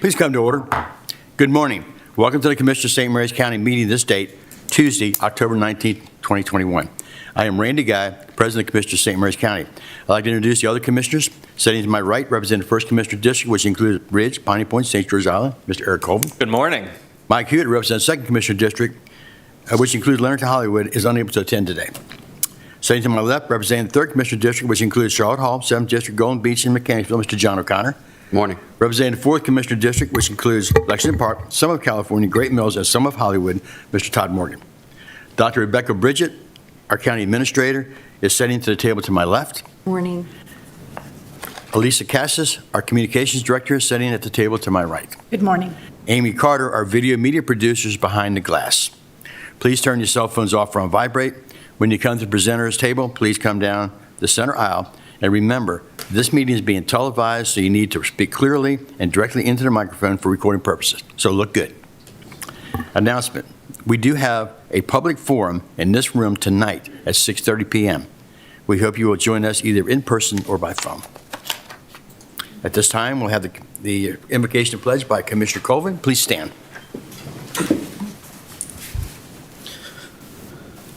Please come to order. Good morning. Welcome to the Commissioner of St. Mary's County meeting this date, Tuesday, October 19th, 2021. I am Randy Guy, President of Commissioner of St. Mary's County. I'd like to introduce the other commissioners. Sitting to my right, representing the 1st Commissioner District, which includes Ridge, Piney Point, St. George Island, Mr. Eric Colvin. Good morning. Mike Hewitt, represents 2nd Commissioner District, which includes Leonard Hollywood, is unable to attend today. Sitting to my left, representing the 3rd Commissioner District, which includes Charlotte Hall, 7th District, Golden Beach, and Mechanicsville, Mr. John O'Connor. Morning. Representing the 4th Commissioner District, which includes Lexington Park, some of California, Great Mills, and some of Hollywood, Mr. Todd Morgan. Dr. Rebecca Bridget, our County Administrator, is sitting to the table to my left. Morning. Elisa Cassis, our Communications Director, is sitting at the table to my right. Good morning. Amy Carter, our video media producer, is behind the glass. Please turn your cell phones off or on vibrate. When you come to the presenter's table, please come down the center aisle. And remember, this meeting is being televised, so you need to speak clearly and directly into the microphone for recording purposes. So look good. Announcement. We do have a public forum in this room tonight at 6:30 p.m. We hope you will join us either in person or by phone. At this time, we'll have the invocation of pledge by Commissioner Colvin. Please stand.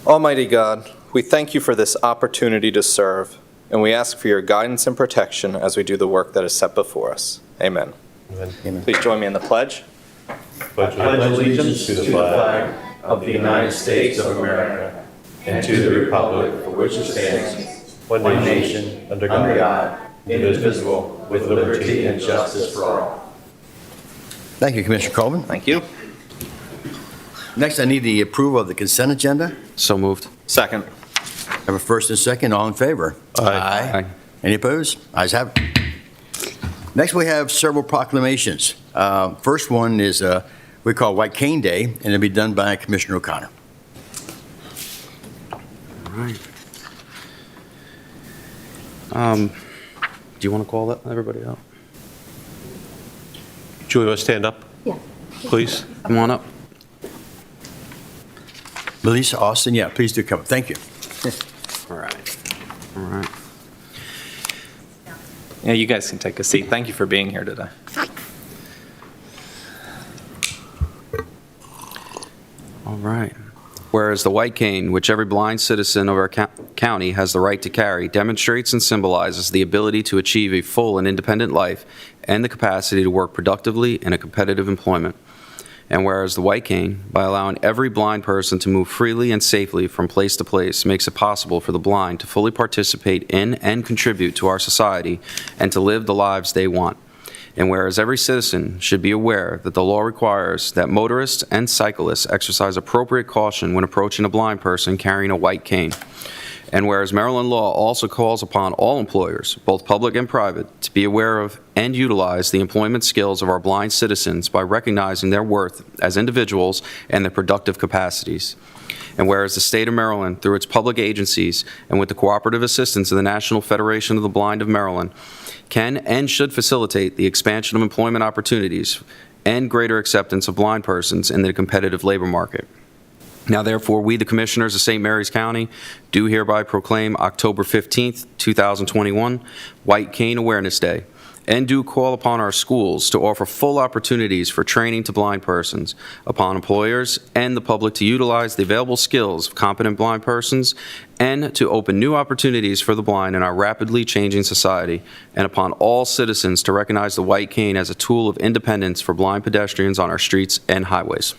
Almighty God, we thank you for this opportunity to serve, and we ask for your guidance and protection as we do the work that is set before us. Amen. Amen. Please join me in the pledge. I pledge allegiance to the flag of the United States of America and to the republic for which it stands, one nation, under God, indivisible, with liberty and justice for all. Thank you, Commissioner Colvin. Thank you. Next, I need the approval of the consent agenda. So moved. Second. I have a first and second. All in favor? Aye. Any opposed? Ayes have it. Next, we have several proclamations. First one is we call White Cane Day, and it'll be done by Commissioner O'Connor. All right. Do you want to call that everybody out? Julie, want to stand up, Yeah. please? Come on up. Melissa Austin, yeah, please do come. Thank you. All right. All right. Yeah, you guys can take a seat. Thank you for being here today. All right. Whereas the white cane, which every blind citizen of our county has the right to carry, demonstrates and symbolizes the ability to achieve a full and independent life and the capacity to work productively in a competitive employment. And whereas the white cane, by allowing every blind person to move freely and safely from place to place, makes it possible for the blind to fully participate in and contribute to our society and to live the lives they want. And whereas every citizen should be aware that the law requires that motorists and cyclists exercise appropriate caution when approaching a blind person carrying a white cane. And whereas Maryland law also calls upon all employers, both public and private, to be aware of and utilize the employment skills of our blind citizens by recognizing their worth as individuals and their productive capacities. And whereas the state of Maryland, through its public agencies and with the cooperative assistance of the National Federation of the Blind of Maryland, can and should facilitate the expansion of employment opportunities and greater acceptance of blind persons in the competitive labor market. Now, therefore, we, the Commissioners of St. Mary's County, do hereby proclaim October 15th, 2021, White Cane Awareness Day, and do call upon our schools to offer full opportunities for training to blind persons, upon employers and the public to utilize the available skills of competent blind persons, and to open new opportunities for the blind in our rapidly changing society, and upon all citizens to recognize the white cane as a tool of independence for blind pedestrians on our streets and highways.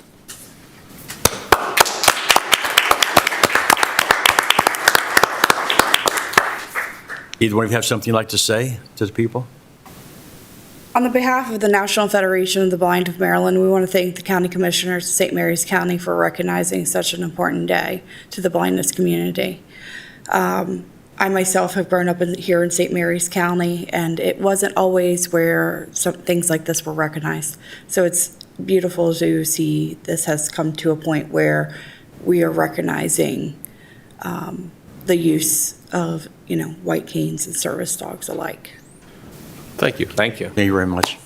Either one of you have something you'd like to say to the people? On behalf of the National Federation of the Blind of Maryland, we want to thank the County Commissioners of St. Mary's County for recognizing such an important day to the blindness community. I myself have grown up here in St. Mary's County, and it wasn't always where some things like this were recognized. So it's beautiful to see this has come to a point where we are recognizing the use of, white canes and service dogs alike. Thank you. Thank you. Thank you very much.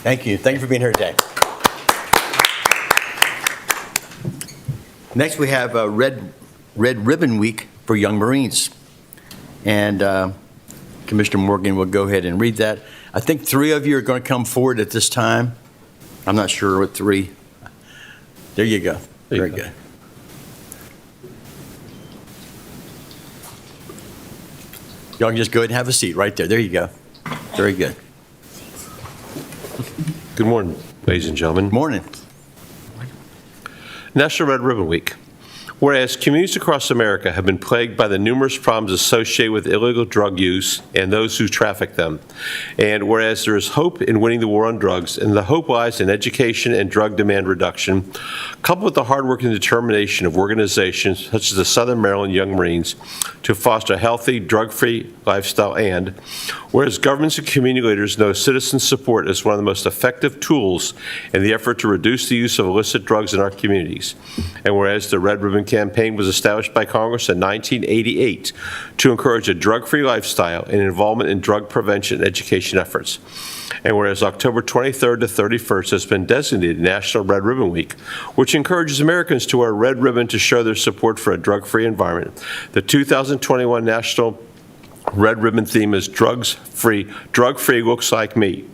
Thank you. Thank you for being here today. Next, we have Red Ribbon Week for Young Marines. And Commissioner Morgan will go ahead and read that. I think 3 of you are going to come forward at this time. I'm not sure what 3. There you go. Very good. Y'all can just go ahead and have a seat right there. There you go. Very good. Good morning, ladies and gentlemen. Morning. National Red Ribbon Week. Whereas communities across America have been plagued by the numerous problems associated with illegal drug use and those who traffic them, and whereas there is hope in winning the war on drugs, and the hope lies in education and drug demand reduction, coupled with the hard work and determination of organizations such as the Southern Maryland Young Marines to foster a healthy, drug-free lifestyle, and whereas governments and community leaders know citizen support is one of the most effective tools in the effort to reduce the use of illicit drugs in our communities, and whereas the Red Ribbon Campaign was established by Congress in 1988 to encourage a drug-free lifestyle and involvement in drug prevention and education efforts. And whereas October 23rd to 31st has been designated National Red Ribbon Week, which encourages Americans to wear a red ribbon to show their support for a drug-free environment, the 2021 National Red Ribbon theme is drug-free looks like me.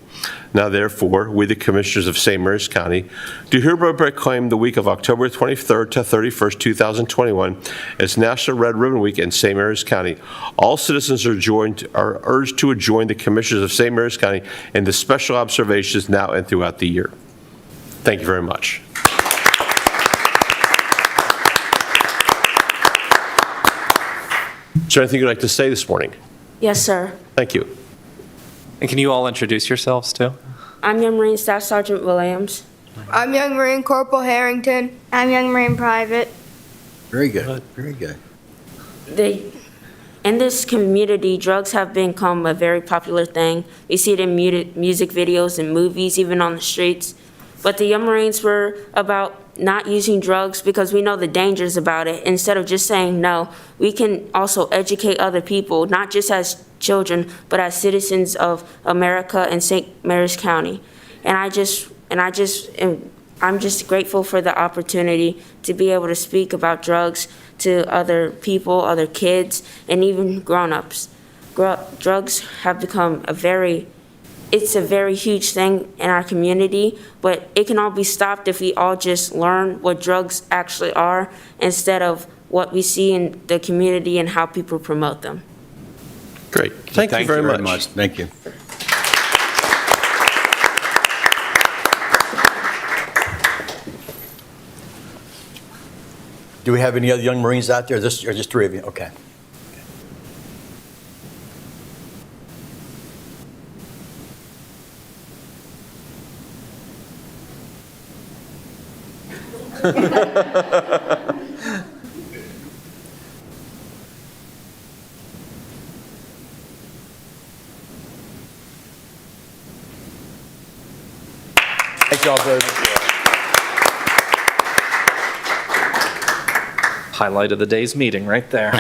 Now, therefore, we, the Commissioners of St. Mary's County, do hereby proclaim the week of October 23rd to 31st, 2021 as National Red Ribbon Week in St. Mary's County. All citizens are urged to join the Commissioners of St. Mary's County in the special observations now and throughout the year. Thank you very much. Is there anything you'd like to say this morning? Yes, sir. Thank you. And can you all introduce yourselves too? I'm Young Marine Staff Sergeant Williams. I'm Young Marine Corporal Harrington. I'm Young Marine Private. Very good. Very good. In this community, drugs have become a very popular thing. We see it in music videos and movies, even on the streets. But the Young Marines were about not using drugs because we know the dangers about it. Instead of just saying no, we can also educate other people, not just as children, but as citizens of America and St. Mary's County. I'm just grateful for the opportunity to be able to speak about drugs to other people, other kids, and even grown-ups. Drugs have become a very huge thing in our community, but it can all be stopped if we all just learn what drugs actually are instead of what we see in the community and how people promote them. Great. Thank you very much. Thank you. Do we have any other Young Marines out there? Or just 3 of you? Okay. Thank you all very much. Highlight of the day's meeting right there.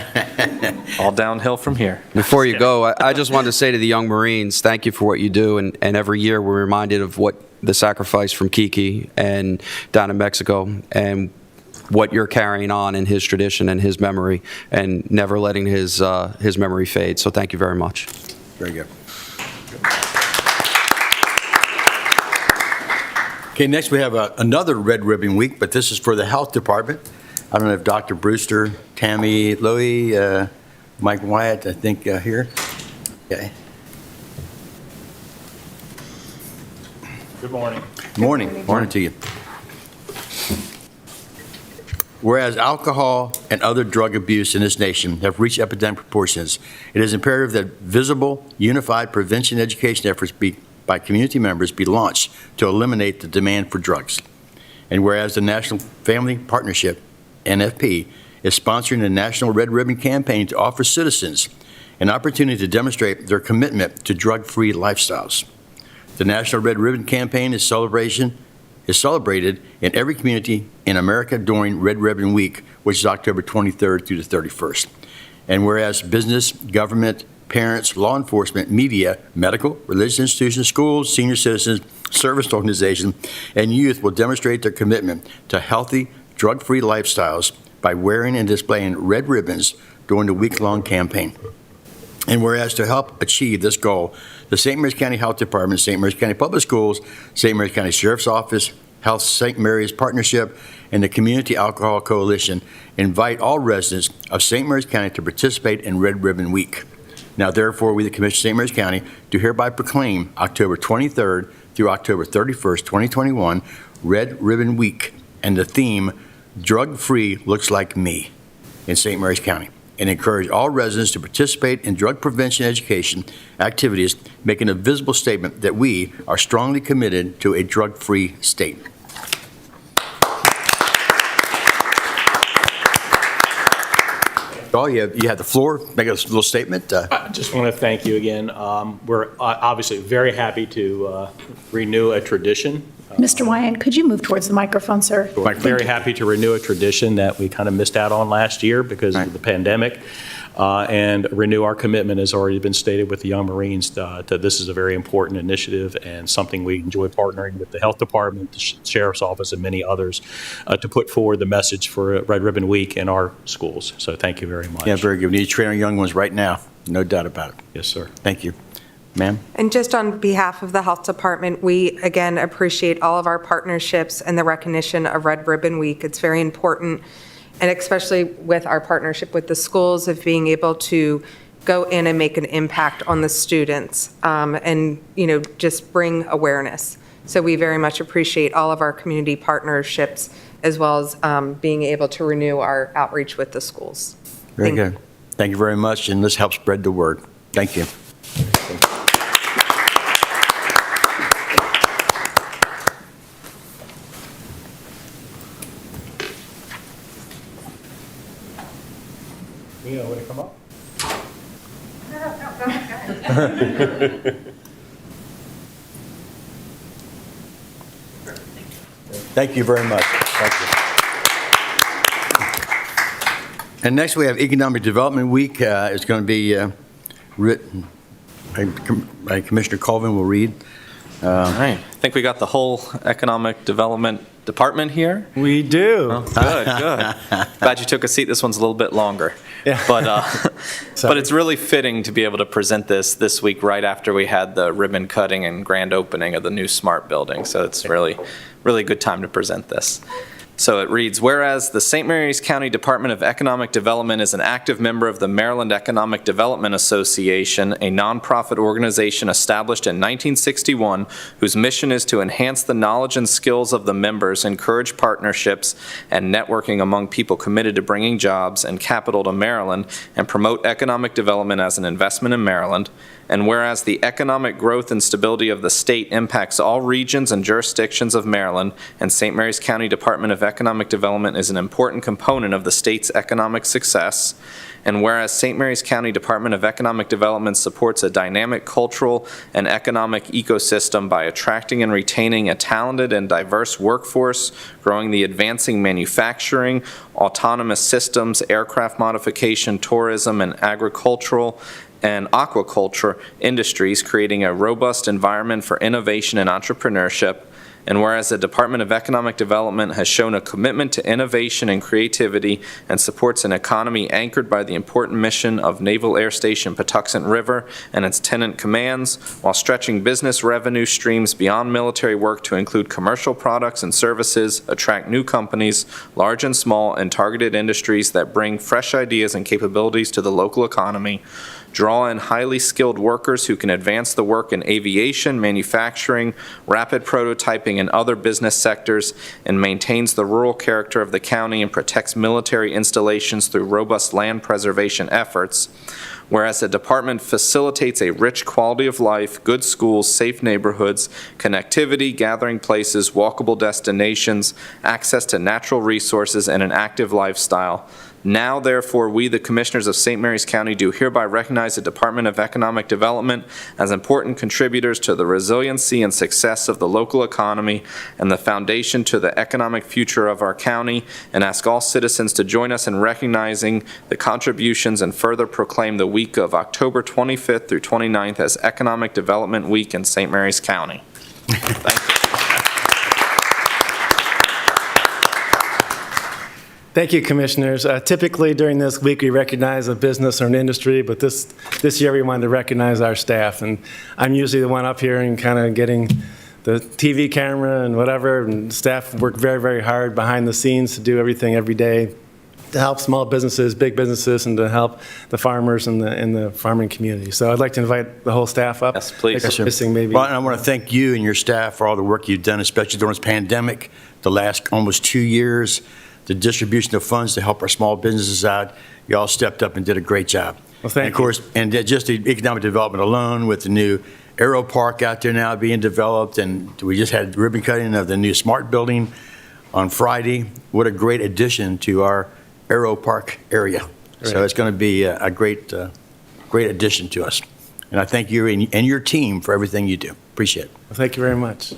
All downhill from here. Before you go, I just wanted to say to the Young Marines, thank you for what you do, and every year we're reminded of what the sacrifice from Kiki and down in Mexico, and what you're carrying on in his tradition and his memory, and never letting his memory fade. So thank you very much. Very good. Okay, next we have another Red Ribbon Week, but this is for the Health Department. I don't know if Dr. Brewster, Tammy Lowy, Mike Wyatt, I think here. Okay. Good morning. Morning. Morning to you. Whereas alcohol and other drug abuse in this nation have reached epidemic proportions, it is imperative that visible, unified prevention education efforts by community members be launched to eliminate the demand for drugs. And whereas the National Family Partnership, NFP, is sponsoring the National Red Ribbon Campaign to offer citizens an opportunity to demonstrate their commitment to drug-free lifestyles. The National Red Ribbon Campaign is celebrated in every community in America during Red Ribbon Week, which is October 23rd through the 31st. And whereas business, government, parents, law enforcement, media, medical, religious institutions, schools, senior citizens, service organizations, and youth will demonstrate their commitment to healthy, drug-free lifestyles by wearing and displaying red ribbons during the week-long campaign. And whereas to help achieve this goal, the St. Mary's County Health Department, St. Mary's County Public Schools, St. Mary's County Sheriff's Office, Health St. Mary's Partnership, and the Community Alcohol Coalition invite all residents of St. Mary's County to participate in Red Ribbon Week. Now, therefore, we, the Commission of St. Mary's County, do hereby proclaim October 23rd through October 31st, 2021, Red Ribbon Week, and the theme, Drug-Free Looks Like Me, in St. Mary's County, and encourage all residents to participate in drug prevention education activities, making a visible statement that we are strongly committed to a drug-free state. Oh, you have the floor. Make a little statement. I just want to thank you again. We're obviously very happy to renew a tradition. Mr. Wyan, could you move towards the microphone, sir? We're very happy to renew a tradition that we kind of missed out on last year because of the pandemic, and renew our commitment, has already been stated, with the Young Marines. This is a very important initiative and something we enjoy partnering with the Health Department, the Sheriff's Office, and many others to put forward the message for Red Ribbon Week in our schools. So thank you very much. Yeah, very good. We need to train our young ones right now. No doubt about it. Yes, sir. Thank you. Ma'am? And just on behalf of the Health Department, we again appreciate all of our partnerships and the recognition of Red Ribbon Week. It's very important, and especially with our partnership with the schools, of being able to go in and make an impact on the students, and just bring awareness. So we very much appreciate all of our community partnerships, as well as being able to renew our outreach with the schools. Very good. Thank you very much, and let's help spread the word. Thank you. You know, when to come up? Thank you very much. Thank you. And next, we have Economic Development Week. It's going to be written by Commissioner Colvin will read. All right. I think we got the whole Economic Development Department here. We do. Oh, good. Glad you took a seat. This one's a little bit longer. Yeah. But it's really fitting to be able to present this week right after we had the ribbon cutting and grand opening of the new SMART building. So it's really a good time to present this. So it reads, whereas the St. Mary's County Department of Economic Development is an active member of the Maryland Economic Development Association, a nonprofit organization established in 1961 whose mission is to enhance the knowledge and skills of the members, encourage partnerships and networking among people committed to bringing jobs and capital to Maryland, and promote economic development as an investment in Maryland. And whereas the economic growth and stability of the state impacts all regions and jurisdictions of Maryland, and St. Mary's County Department of Economic Development is an important component of the state's economic success. And whereas St. Mary's County Department of Economic Development supports a dynamic cultural and economic ecosystem by attracting and retaining a talented and diverse workforce, growing the advancing manufacturing, autonomous systems, aircraft modification, tourism, and agricultural and aquaculture industries, creating a robust environment for innovation and entrepreneurship. And whereas the Department of Economic Development has shown a commitment to innovation and creativity and supports an economy anchored by the important mission of Naval Air Station Patuxent River and its tenant commands, while stretching business revenue streams beyond military work to include commercial products and services, attract new companies, large and small, and targeted industries that bring fresh ideas and capabilities to the local economy, draw in highly skilled workers who can advance the work in aviation, manufacturing, rapid prototyping, and other business sectors, and maintains the rural character of the county and protects military installations through robust land preservation efforts. Whereas the department facilitates a rich quality of life, good schools, safe neighborhoods, connectivity, gathering places, walkable destinations, access to natural resources, and an active lifestyle. Now, therefore, we, the Commissioners of St. Mary's County, do hereby recognize the Department of Economic Development as important contributors to the resiliency and success of the local economy and the foundation to the economic future of our county, and ask all citizens to join us in recognizing the contributions and further proclaim the week of October 25th through 29th as Economic Development Week in St. Mary's County. Thank you. Thank you, Commissioners. Typically, during this week, we recognize a business or an industry, but this year we wanted to recognize our staff. And I'm usually the one up here and kind of getting the TV camera and whatever, and staff work very, very hard behind the scenes to do everything every day to help small businesses, big businesses, and to help the farmers and the farming community. So I'd like to invite the whole staff up. Yes, please. Like I'm missing maybe. Well, and I want to thank you and your staff for all the work you've done, especially during this pandemic, the last almost 2 years, the distribution of funds to help our small businesses out. You all stepped up and did a great job. Well, thank And of course, and just the economic development alone with the new Aero Park out there now being developed, and we just had ribbon cutting of the new Smart Building on Friday. What a great addition to our Aero Park area. So Right. it's going to be a great addition to us. And I thank you and your team for everything you do. Appreciate it. Well, thank you very much.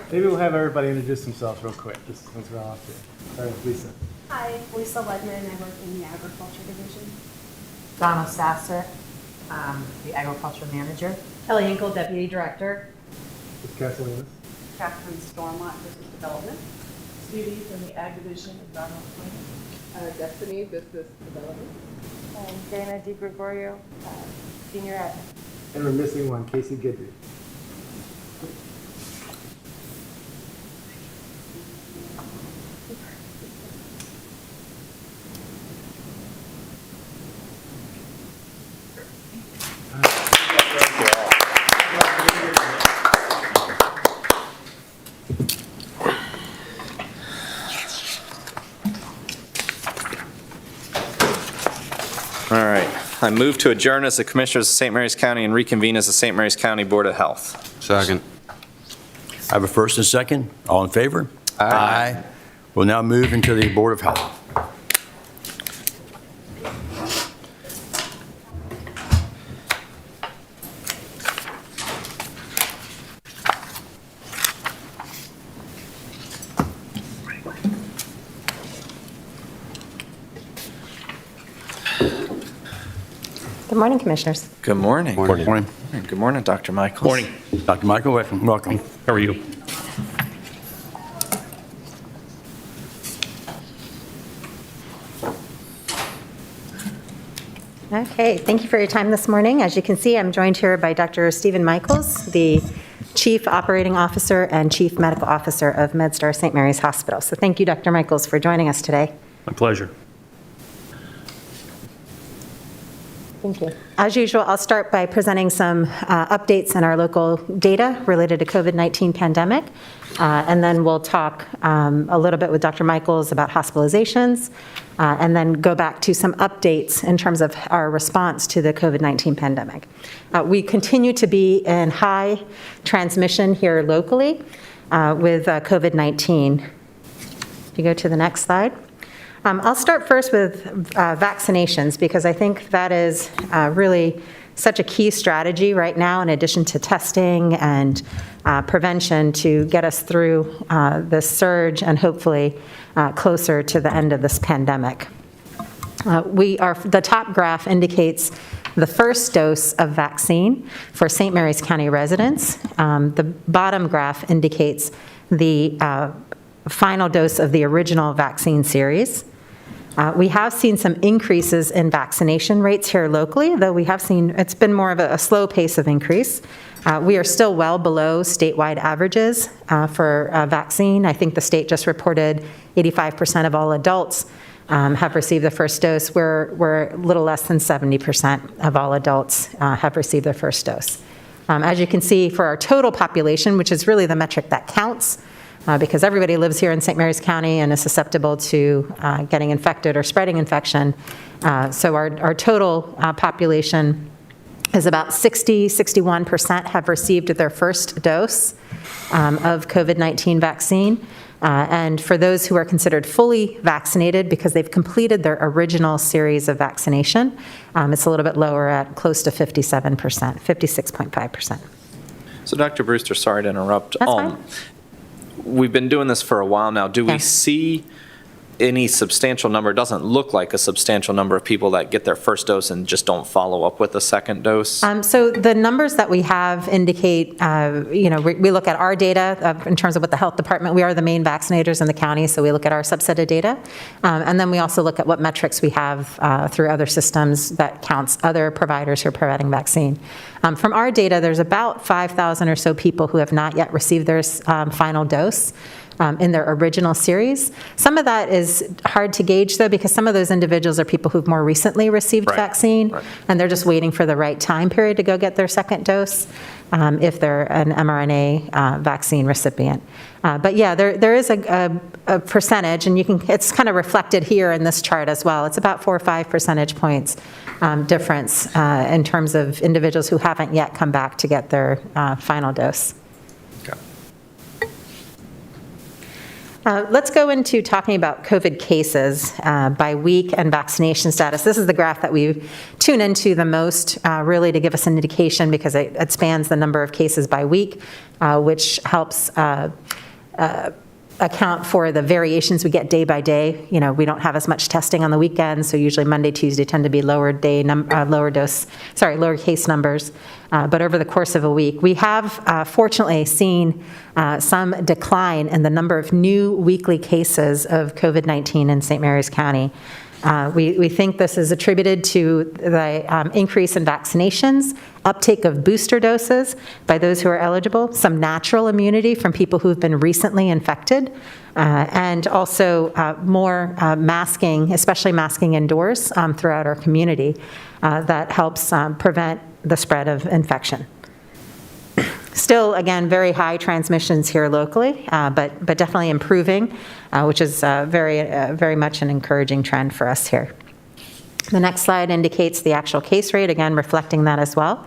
Maybe we'll have everybody introduce themselves real quick, just since we're all up here. All right, Lisa. Hi, Lisa Ledman. I work in the agriculture division. Donna Sasser, the agriculture manager. Kelly Hinkle, deputy director. It's Castellinas. Catherine Stormont, business development. Judy from the ag division of Donald Plain. Destiny, business development. And Dana DiGregorio, senior admin. And we're missing one, Casey Gidry. All right. I move to adjourn as the Commissioners of St. Mary's County and reconvene as the St. Mary's County Board of Health. Second. I have a first and second. All in favor? Aye. We'll now move into the Board of Health. Good morning, Commissioners. Good morning. Morning. Good morning, Dr. Michaels. Morning. Dr. Michael, welcome. How are you? Okay, thank you for your time this morning. As you can see, I'm joined here by Dr. Stephen Michaels, the Chief Operating Officer and Chief Medical Officer of MedStar St. Mary's Hospital. So thank you, Dr. Michaels, for joining us today. My pleasure. Thank you. As usual, I'll start by presenting some updates in our local data related to COVID-19 pandemic, and then we'll talk a little bit with Dr. Michaels about hospitalizations, and then go back to some updates in terms of our response to the COVID-19 pandemic. We continue to be in high transmission here locally with COVID-19. If you go to the next slide. I'll start first with vaccinations, because I think that is really such a key strategy right now, in addition to testing and prevention, to get us through this surge and hopefully closer to the end of this pandemic. The top graph indicates the first dose of vaccine for St. Mary's County residents. The bottom graph indicates the final dose of the original vaccine series. We have seen some increases in vaccination rates here locally, though we have seen it's been more of a slow pace of increase. We are still well below statewide averages for vaccine. I think the state just reported 85% of all adults have received the first dose. We're a little less than 70% of all adults have received their first dose. As you can see, for our total population, which is really the metric that counts, because everybody lives here in St. Mary's County and is susceptible to getting infected or spreading infection. So our total population is about 61% have received their first dose of COVID-19 vaccine. And for those who are considered fully vaccinated because they've completed their original series of vaccination, it's a little bit lower at close to 57%, 56.5%. So Dr. Brewster, sorry to interrupt. That's fine. We've been doing this for a while now. Do we Yeah. see any substantial number? It doesn't look like a substantial number of people that get their first dose and just don't follow up with a second dose. So the numbers that we have indicate, we look at our data in terms of what the health department, we are the main vaccinators in the county, so we look at our subset of data. And then we also look at what metrics we have through other systems that counts other providers who are providing vaccine. From our data, there's about 5,000 or so people who have not yet received their final dose in their original series. Some of that is hard to gauge, though, because some of those individuals are people who've more recently received vaccine, and they're just waiting for the right time period to go get their second dose if they're an mRNA vaccine recipient. But yeah, there is a percentage, and it's kind of reflected here in this chart as well. It's about 4 or 5 percentage points difference in terms of individuals who haven't yet come back to get their final dose. Let's go into talking about COVID cases by week and vaccination status. This is the graph that we tune into the most, really to give us an indication, because it spans the number of cases by week, which helps account for the variations we get day by day. We don't have as much testing on the weekends, so usually Monday, Tuesday tend to be lower case numbers. But over the course of a week, we have fortunately seen some decline in the number of new weekly cases of COVID-19 in St. Mary's County. We think this is attributed to the increase in vaccinations, uptake of booster doses by those who are eligible, some natural immunity from people who've been recently infected, and also more masking, especially masking indoors throughout our community, that helps prevent the spread of infection. Still, again, very high transmissions here locally, but definitely improving, which is very much an encouraging trend for us here. The next slide indicates the actual case rate, again, reflecting that as well,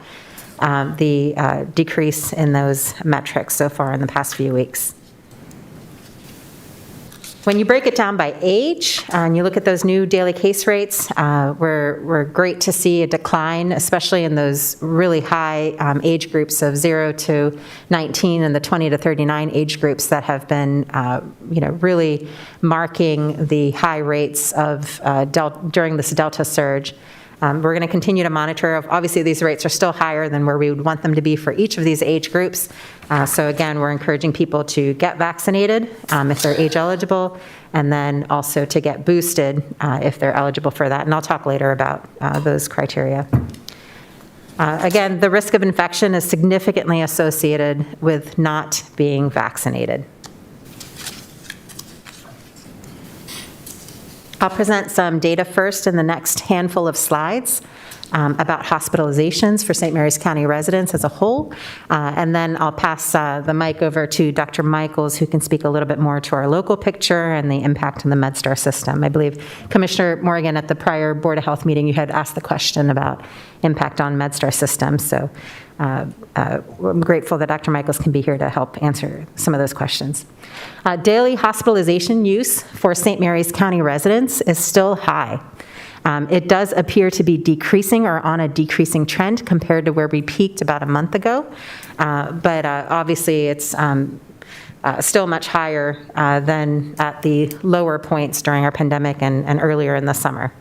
the decrease in those metrics so far in the past few weeks. When you break it down by age and you look at those new daily case rates, we're great to see a decline, especially in those really high age groups of 0 to 19 and the 20 to 39 age groups that have been, really marking the high rates of during this Delta surge. We're going to continue to monitor. Obviously, these rates are still higher than where we would want them to be for each of these age groups. So again, we're encouraging people to get vaccinated if they're age eligible, and then also to get boosted if they're eligible for that. And I'll talk later about those criteria. Again, the risk of infection is significantly associated with not being vaccinated. I'll present some data first in the next handful of slides about hospitalizations for St. Mary's County residents as a whole, and then I'll pass the mic over to Dr. Michaels, who can speak a little bit more to our local picture and the impact on the MedStar system. I believe, Commissioner Morgan, at the prior Board of Health meeting, you had asked the question about impact on MedStar system, so I'm grateful that Dr. Michaels can be here to help answer some of those questions. Daily hospitalization use for St. Mary's County residents is still high. It does appear to be decreasing or on a decreasing trend compared to where we peaked about a month ago, but obviously it's still much higher than at the lower points during our pandemic and earlier in the summer.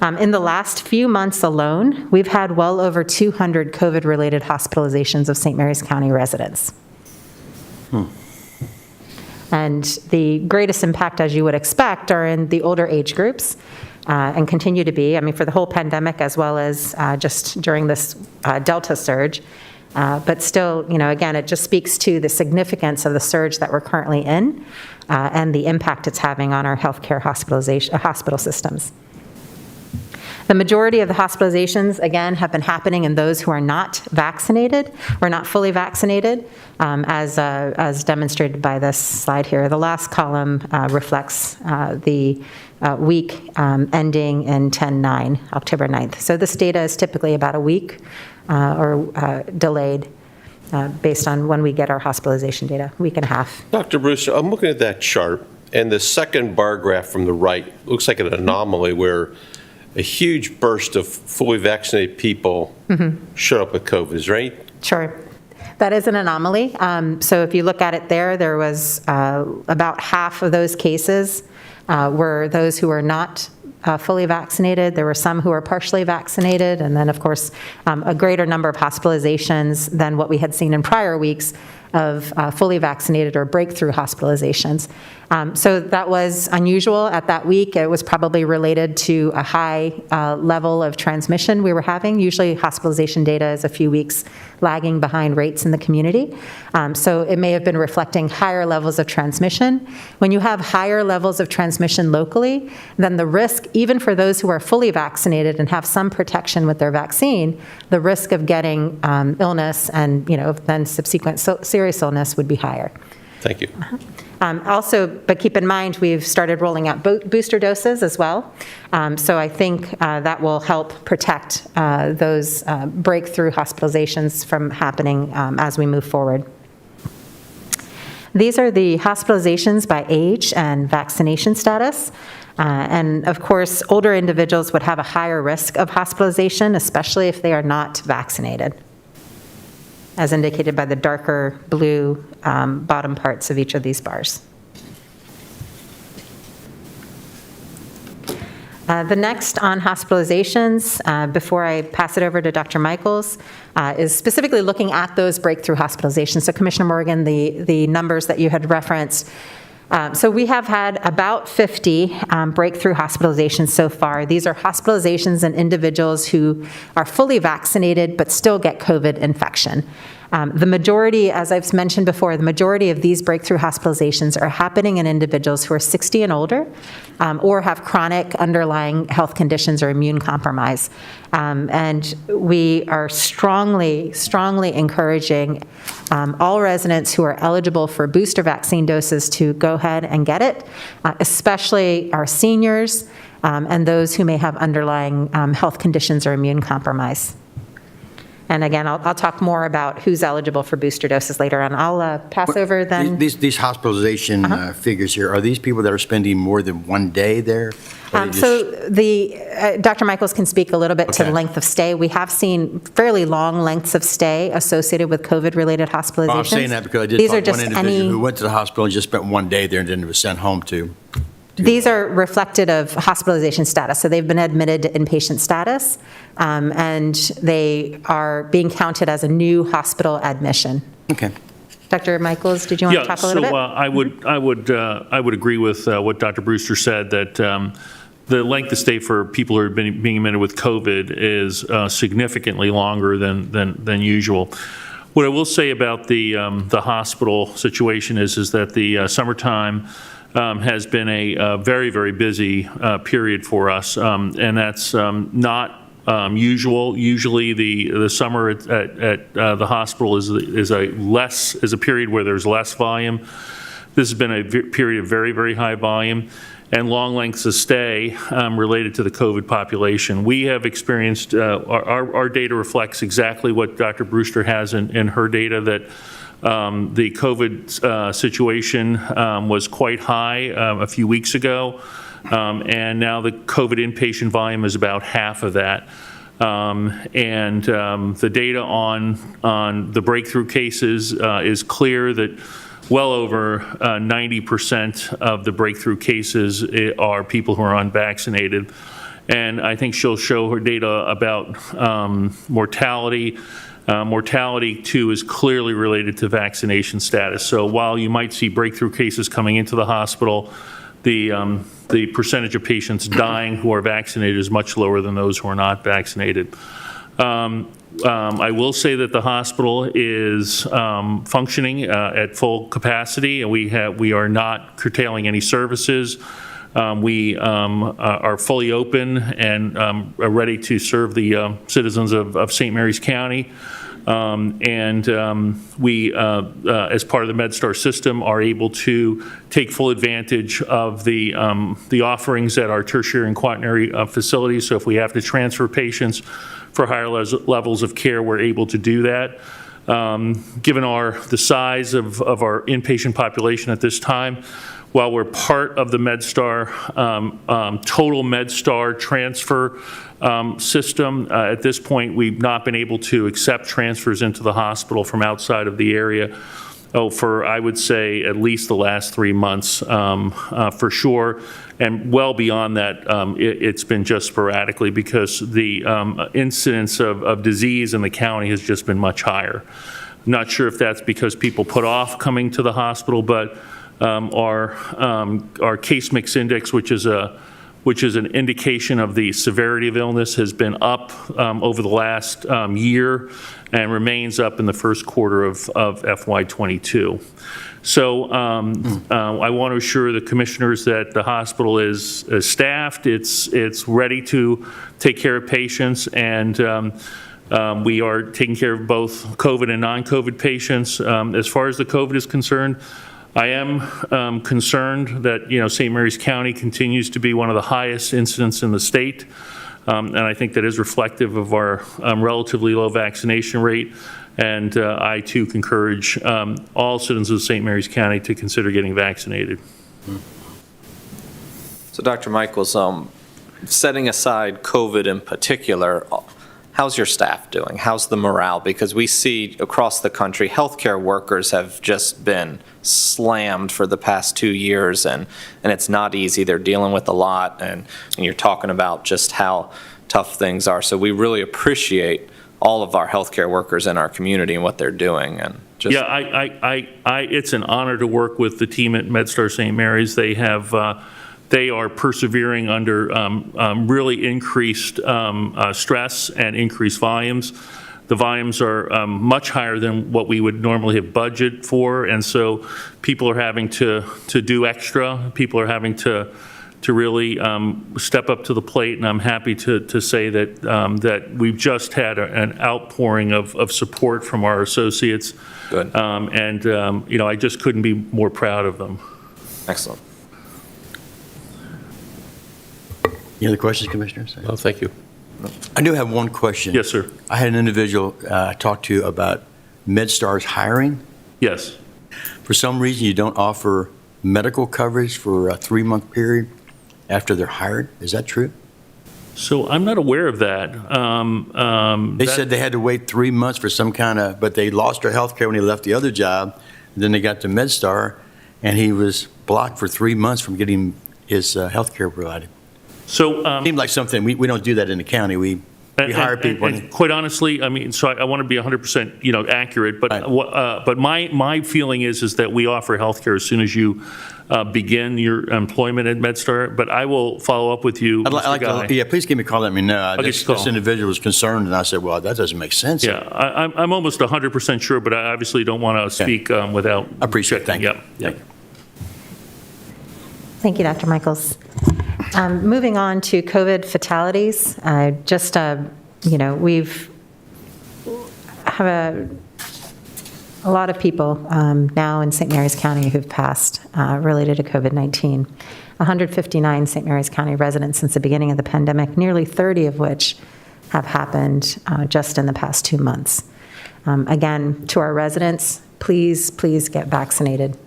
In the last few months alone, we've had well over 200 COVID-related hospitalizations of St. Mary's County residents. And the greatest impact, as you would expect, are in the older age groups and continue to be, for the whole pandemic as well as just during this Delta surge. But still, again, it just speaks to the significance of the surge that we're currently in and the impact it's having on our healthcare hospital systems. The majority of the hospitalizations, again, have been happening in those who are not vaccinated or not fully vaccinated, as demonstrated by this slide here. The last column reflects the week ending in 10/9, October 9th. So this data is typically about a week or delayed based on when we get our hospitalization data, week and a half. Dr. Brewster, I'm looking at that chart, and the second bar graph from the right looks like an anomaly where a huge burst of fully vaccinated people showed up with COVID, right? Sure. That is an anomaly. So if you look at it there was about half of those cases were those who were not fully vaccinated. There were some who were partially vaccinated, and then, of course, a greater number of hospitalizations than what we had seen in prior weeks of fully vaccinated or breakthrough hospitalizations. So that was unusual at that week. It was probably related to a high level of transmission we were having. Usually hospitalization data is a few weeks lagging behind rates in the community. So it may have been reflecting higher levels of transmission. When you have higher levels of transmission locally, then the risk, even for those who are fully vaccinated and have some protection with their vaccine, the risk of getting illness and then subsequent serious illness would be higher. Thank you. Also, but keep in mind, we've started rolling out booster doses as well. So I think that will help protect those breakthrough hospitalizations from happening as we move forward. These are the hospitalizations by age and vaccination status. And of course, older individuals would have a higher risk of hospitalization, especially if they are not vaccinated, as indicated by the darker blue bottom parts of each of these bars. The next on hospitalizations, before I pass it over to Dr. Michaels, is specifically looking at those breakthrough hospitalizations. So Commissioner Morgan, the numbers that you had referenced, so we have had about 50 breakthrough hospitalizations so far. These are hospitalizations in individuals who are fully vaccinated but still get COVID infection. The majority, as I've mentioned before, the majority of these breakthrough hospitalizations are happening in individuals who are 60 and older or have chronic underlying health conditions or immune compromise. And we are strongly encouraging all residents who are eligible for booster vaccine doses to go ahead and get it, especially our seniors and those who may have underlying health conditions or immune compromise. And again, I'll talk more about who's eligible for booster doses later on. I'll pass over then. These hospitalization figures here, are these people that are spending more than one day there? So Dr. Michaels can speak a little bit to the length of stay. We have seen fairly long lengths of stay associated with COVID-related hospitalizations. Well, I'm saying that because I did talk to one individual who went to the hospital and just spent one day there and then was sent home to. These are reflected of hospitalization status. So they've been admitted to inpatient status, and they are being counted as a new hospital admission. Okay. Dr. Michaels, did you want to talk a little bit? I would agree with what Dr. Brewster said, that the length of stay for people who are being admitted with COVID is significantly longer than usual. What I will say about the hospital situation is that the summertime has been a very, very busy period for us, and that's not usual. Usually the summer at the hospital is a period where there's less volume. This has been a period of very, very high volume and long lengths of stay related to the COVID population. We have experienced, our data reflects exactly what Dr. Brewster has in her data, that the COVID situation was quite high a few weeks ago, and now the COVID inpatient volume is about half of that. The data on the breakthrough cases is clear that well over 90% of the breakthrough cases are people who are unvaccinated. And I think she'll show her data about mortality. Mortality, too, is clearly related to vaccination status. So while you might see breakthrough cases coming into the hospital, the percentage of patients dying who are vaccinated is much lower than those who are not vaccinated. I will say that the hospital is functioning at full capacity, and we are not curtailing any services. We are fully open and are ready to serve the citizens of St. Mary's County. We, as part of the MedStar system, are able to take full advantage of the offerings at our tertiary and quaternary facilities. So if we have to transfer patients for higher levels of care, we're able to do that. Given the size of our inpatient population at this time, while we're part of the MedStar, total MedStar transfer system, at this point, we've not been able to accept transfers into the hospital from outside of the area. For, I would say, at least the last 3 months, for sure. And well beyond that, it's been just sporadically because the incidence of disease in the county has just been much higher. I'm not sure if that's because people put off coming to the hospital, but our case mix index, which is an indication of the severity of illness, has been up over the last year and remains up in the first quarter of FY22. So I want to assure the commissioners that the hospital is staffed, it's ready to take care of patients, and we are taking care of both COVID and non-COVID patients. As far as the COVID is concerned, I am concerned that, St. Mary's County continues to be one of the highest incidents in the state, and I think that is reflective of our relatively low vaccination rate, and I too can encourage all citizens of St. Mary's County to consider getting vaccinated. So Dr. Michaels, setting aside COVID in particular, how's your staff doing? How's the morale? Because we see across the country, healthcare workers have just been slammed for the past 2 years, and it's not easy. They're dealing with a lot, and you're talking about just how tough things are. So we really appreciate all of our healthcare workers in our community and what they're doing. And just it's an honor to work with the team at MedStar St. Mary's. They are persevering under really increased stress and increased volumes. The volumes are much higher than what we would normally have budgeted for, and so people are having to do extra. People are having to really step up to the plate, and I'm happy to say that we've just had an outpouring of support from our associates. Good. I just couldn't be more proud of them. Excellent. Any other questions, Commissioners? Oh, thank you. I do have one question. Yes, sir. I had an individual talk to about MedStar's hiring. Yes. For some reason, you don't offer medical coverage for a 3-month period after they're hired. Is that true? So I'm not aware of that. They said they had to wait 3 months for some kind of, but they lost their health care when he left the other job. And then they got to MedStar, and he was blocked for 3 months from getting his health care provided. So seemed like something, we don't do that in the county. We hire people. And quite honestly, so I want to be 100% accurate, but Right. but my feeling is that we offer health care as soon as you begin your employment at MedStar. But I will follow up with you, Mr. Guy. Please give me a call. Let me know. This individual was concerned, and I said, well, that doesn't make sense. Yeah, I'm almost 100% sure, but I obviously don't want to speak without. I appreciate it. Thank you. Yep. Thank you, Dr. Michaels. Moving on to COVID fatalities, we've have a lot of people now in St. Mary's County who've passed related to COVID-19. 159 St. Mary's County residents since the beginning of the pandemic, nearly 30 of which have happened just in the past 2 months. Again, to our residents, please get vaccinated.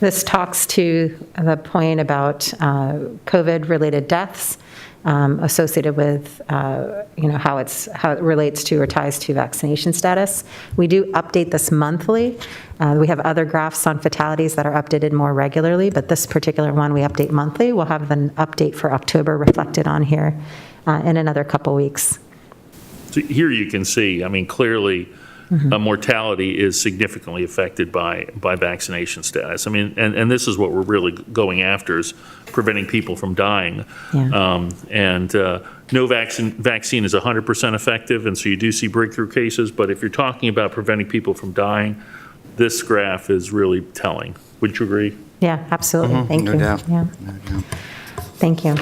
This talks to the point about COVID-related deaths associated with, how it relates to or ties to vaccination status. We do update this monthly. We have other graphs on fatalities that are updated more regularly, but this particular one we update monthly. We'll have an update for October reflected on here in another couple weeks. So here you can see, clearly, mortality is significantly affected by vaccination status. And this is what we're really going after, is preventing people from dying. Yeah. No vaccine is 100% effective, and so you do see breakthrough cases, but if you're talking about preventing people from dying, this graph is really telling. Would you agree? Yeah, absolutely. Thank you. No doubt. Yeah. No doubt. Thank you.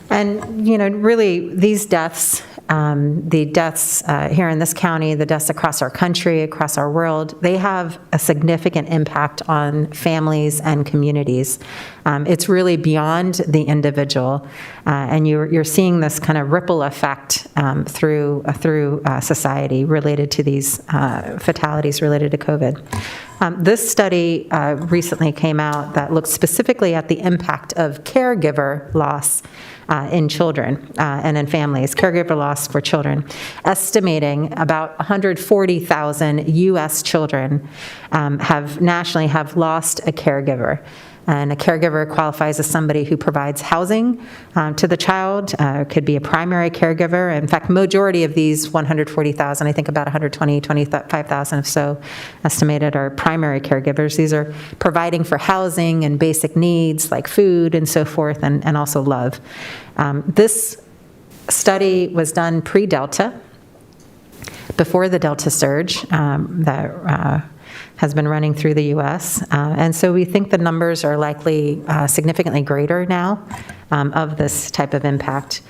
And, really, these deaths, the deaths here in this county, the deaths across our country, across our world, they have a significant impact on families and communities. It's really beyond the individual, and you're seeing this kind of ripple effect through society related to these fatalities related to COVID. This study recently came out that looked specifically at the impact of caregiver loss in children and in families, caregiver loss for children, estimating about 140,000 U.S. children nationally have lost a caregiver. And a caregiver qualifies as somebody who provides housing to the child, could be a primary caregiver. In fact, majority of these 140,000, I think about 25,000 or so estimated, are primary caregivers. These are providing for housing and basic needs like food and so forth, and also love. This study was done pre-Delta, before the Delta surge that has been running through the U.S. And so we think the numbers are likely significantly greater now of this type of impact.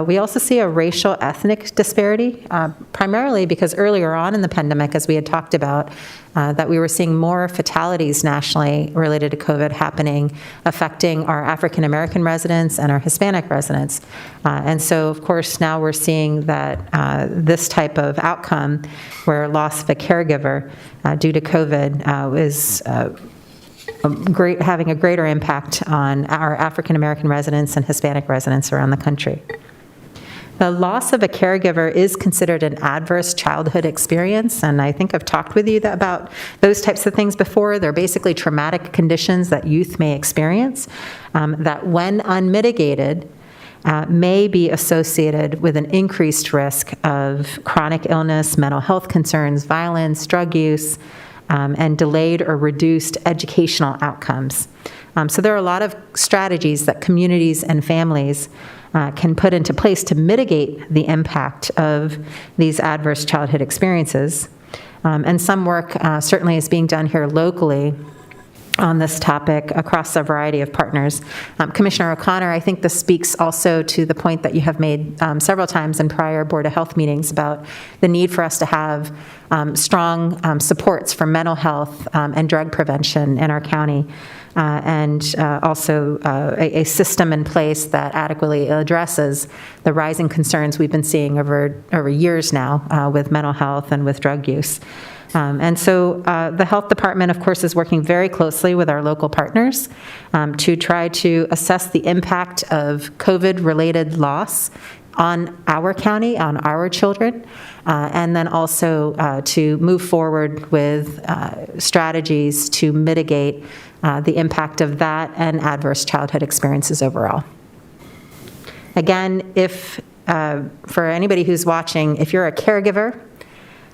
We also see a racial ethnic disparity, primarily because earlier on in the pandemic, as we had talked about, that we were seeing more fatalities nationally related to COVID happening, affecting our African American residents and our Hispanic residents. And so, of course, now we're seeing that this type of outcome, where loss of a caregiver due to COVID is having a greater impact on our African American residents and Hispanic residents around the country. The loss of a caregiver is considered an adverse childhood experience, and I think I've talked with you about those types of things before. They're basically traumatic conditions that youth may experience that, when unmitigated, may be associated with an increased risk of chronic illness, mental health concerns, violence, drug use, and delayed or reduced educational outcomes. So there are a lot of strategies that communities and families can put into place to mitigate the impact of these adverse childhood experiences. And some work certainly is being done here locally on this topic across a variety of partners. Commissioner O'Connor, I think this speaks also to the point that you have made several times in prior Board of Health meetings about the need for us to have strong supports for mental health and drug prevention in our county. And also a system in place that adequately addresses the rising concerns we've been seeing over years now with mental health and with drug use. And so the health department, of course, is working very closely with our local partners to try to assess the impact of COVID-related loss on our county, on our children, and then also to move forward with strategies to mitigate the impact of that and adverse childhood experiences overall. Again, if for anybody who's watching, if you're a caregiver,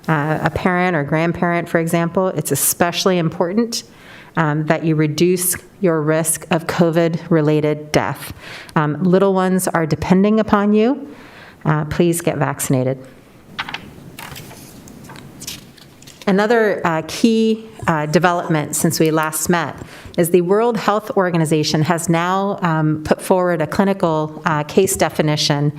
a parent or grandparent, for example, it's especially important that you reduce your risk of COVID-related death. Little ones are depending upon you. Please get vaccinated. Another key development since we last met is the World Health Organization has now put forward a clinical case definition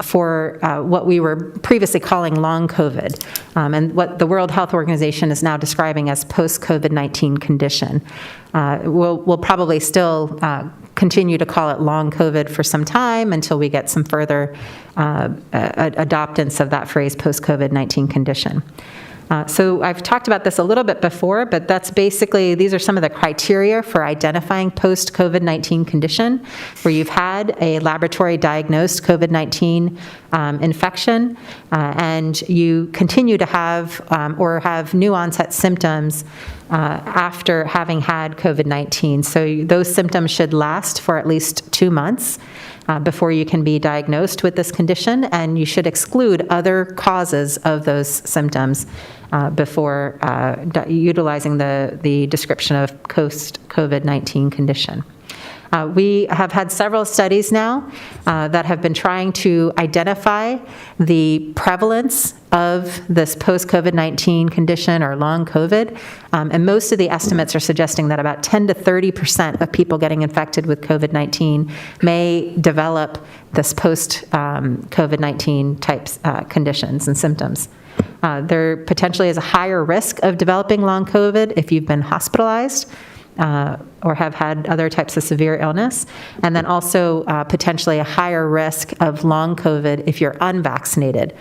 for what we were previously calling long COVID, and what the World Health Organization is now describing as post-COVID-19 condition. We'll probably still continue to call it long COVID for some time until we get some further adoptance of that phrase post-COVID-19 condition. So I've talked about this a little bit before, but that's basically, these are some of the criteria for identifying post-COVID-19 condition, where you've had a laboratory diagnosed COVID-19 infection, and you continue to have or have new onset symptoms after having had COVID-19. So those symptoms should last for at least 2 months before you can be diagnosed with this condition, and you should exclude other causes of those symptoms before utilizing the description of post-COVID-19 condition. We have had several studies now that have been trying to identify the prevalence of this post-COVID-19 condition or long COVID, and most of the estimates are suggesting that about 10 to 30% of people getting infected with COVID-19 may develop this post-COVID-19 types conditions and symptoms. There potentially is a higher risk of developing long COVID if you've been hospitalized or have had other types of severe illness, and then also potentially a higher risk of long COVID if you're unvaccinated.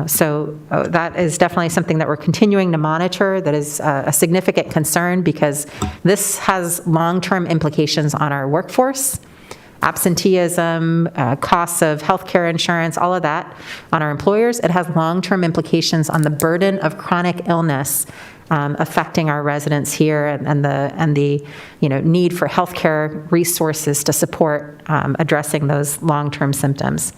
So that is definitely something that we're continuing to monitor. That is a significant concern because this has long-term implications on our workforce, absenteeism, costs of healthcare insurance, all of that on our employers. It has long-term implications on the burden of chronic illness affecting our residents here and the need for healthcare resources to support addressing those long-term symptoms.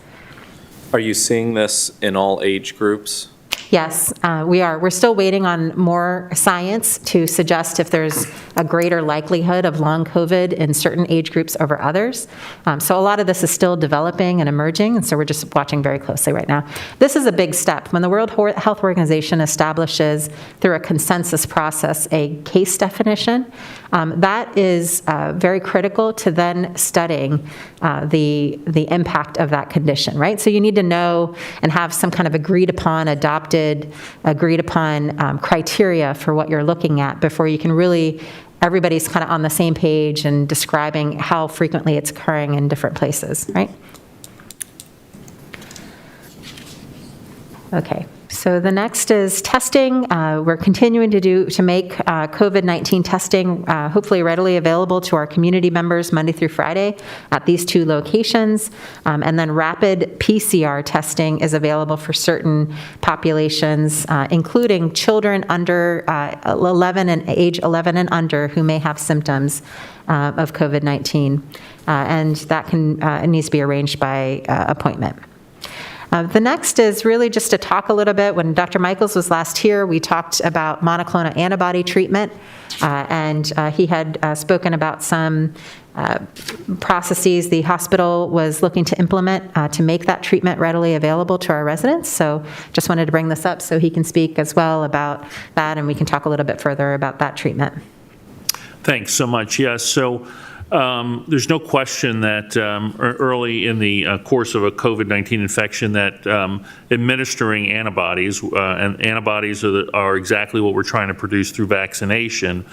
Are you seeing this in all age groups? Yes, we are. We're still waiting on more science to suggest if there's a greater likelihood of long COVID in certain age groups over others. So a lot of this is still developing and emerging, and so we're just watching very closely right now. This is a big step. When the World Health Organization establishes through a consensus process a case definition, that is very critical to then studying the impact of that condition, right? So you need to know and have some kind of agreed upon criteria for what you're looking at before you can really, everybody's kind of on the same page and describing how frequently it's occurring in different places, right? Okay. So the next is testing. We're continuing to make COVID-19 testing hopefully readily available to our community members Monday through Friday at these 2 locations. And then rapid PCR testing is available for certain populations, including children under 11 and age 11 and under who may have symptoms of COVID-19. And that it needs to be arranged by appointment. The next is really just to talk a little bit. When Dr. Michaels was last here, we talked about monoclonal antibody treatment, and he had spoken about some processes the hospital was looking to implement to make that treatment readily available to our residents. So just wanted to bring this up so he can speak as well about that, and we can talk a little bit further about that treatment. Thanks so much. Yes. So there's no question that early in the course of a COVID-19 infection that administering antibodies, and antibodies are exactly what we're trying to produce through vaccination.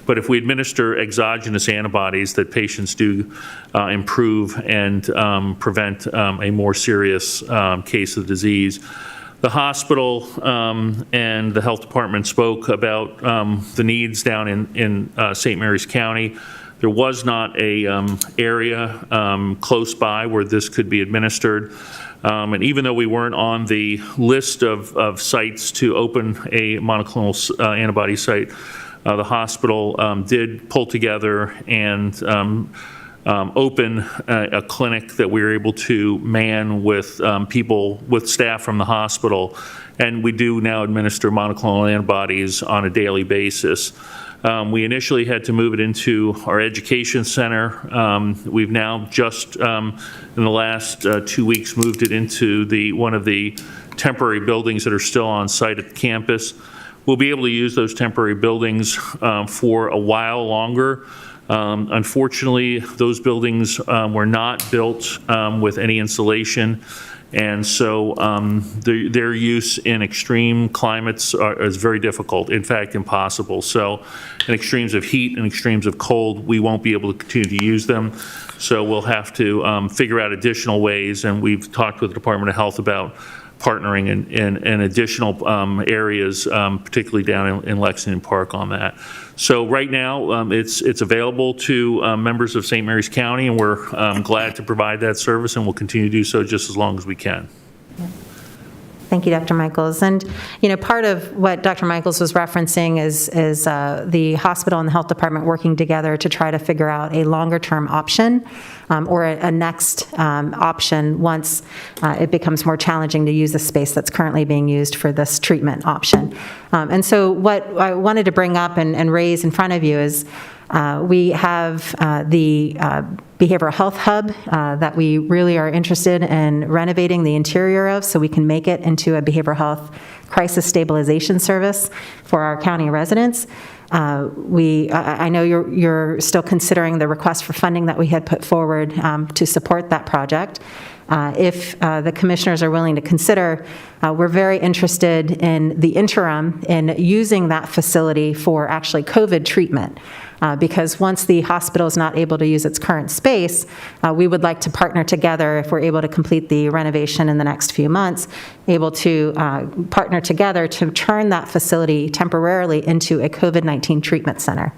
But if we administer exogenous antibodies, that patients do improve and prevent a more serious case of disease. The hospital and the health department spoke about the needs down in St. Mary's County. There was not a area close by where this could be administered. And even though we weren't on the list of sites to open a monoclonal antibody site, the hospital did pull together and open a clinic that we were able to man with with staff from the hospital. And we do now administer monoclonal antibodies on a daily basis. We initially had to move it into our education center. We've now just, in the last 2 weeks, moved it into one of the temporary buildings that are still on site at the campus. We'll be able to use those temporary buildings for a while longer. Unfortunately, those buildings were not built with any insulation. And so their use in extreme climates is very difficult, in fact, impossible. So in extremes of heat and extremes of cold, we won't be able to continue to use them. So we'll have to figure out additional ways, and we've talked with the Department of Health about partnering in additional areas, particularly down in Lexington Park on that. So right now, it's available to members of St. Mary's County, and we're glad to provide that service, and we'll continue to do so just as long as we can. Thank you, Dr. Michaels. And, part of what Dr. Michaels was referencing is the hospital and the health department working together to try to figure out a longer-term option or a next option once it becomes more challenging to use the space that's currently being used for this treatment option. And so what I wanted to bring up and raise in front of you is we have the behavioral health hub that we really are interested in renovating the interior of so we can make it into a behavioral health crisis stabilization service for our county residents. I know you're still considering the request for funding that we had put forward to support that project. If the commissioners are willing to consider, we're very interested in the interim in using that facility for actually COVID treatment. Because once the hospital is not able to use its current space, we would like to partner together, if we're able to complete the renovation in the next few months, able to partner together to turn that facility temporarily into a COVID-19 treatment center.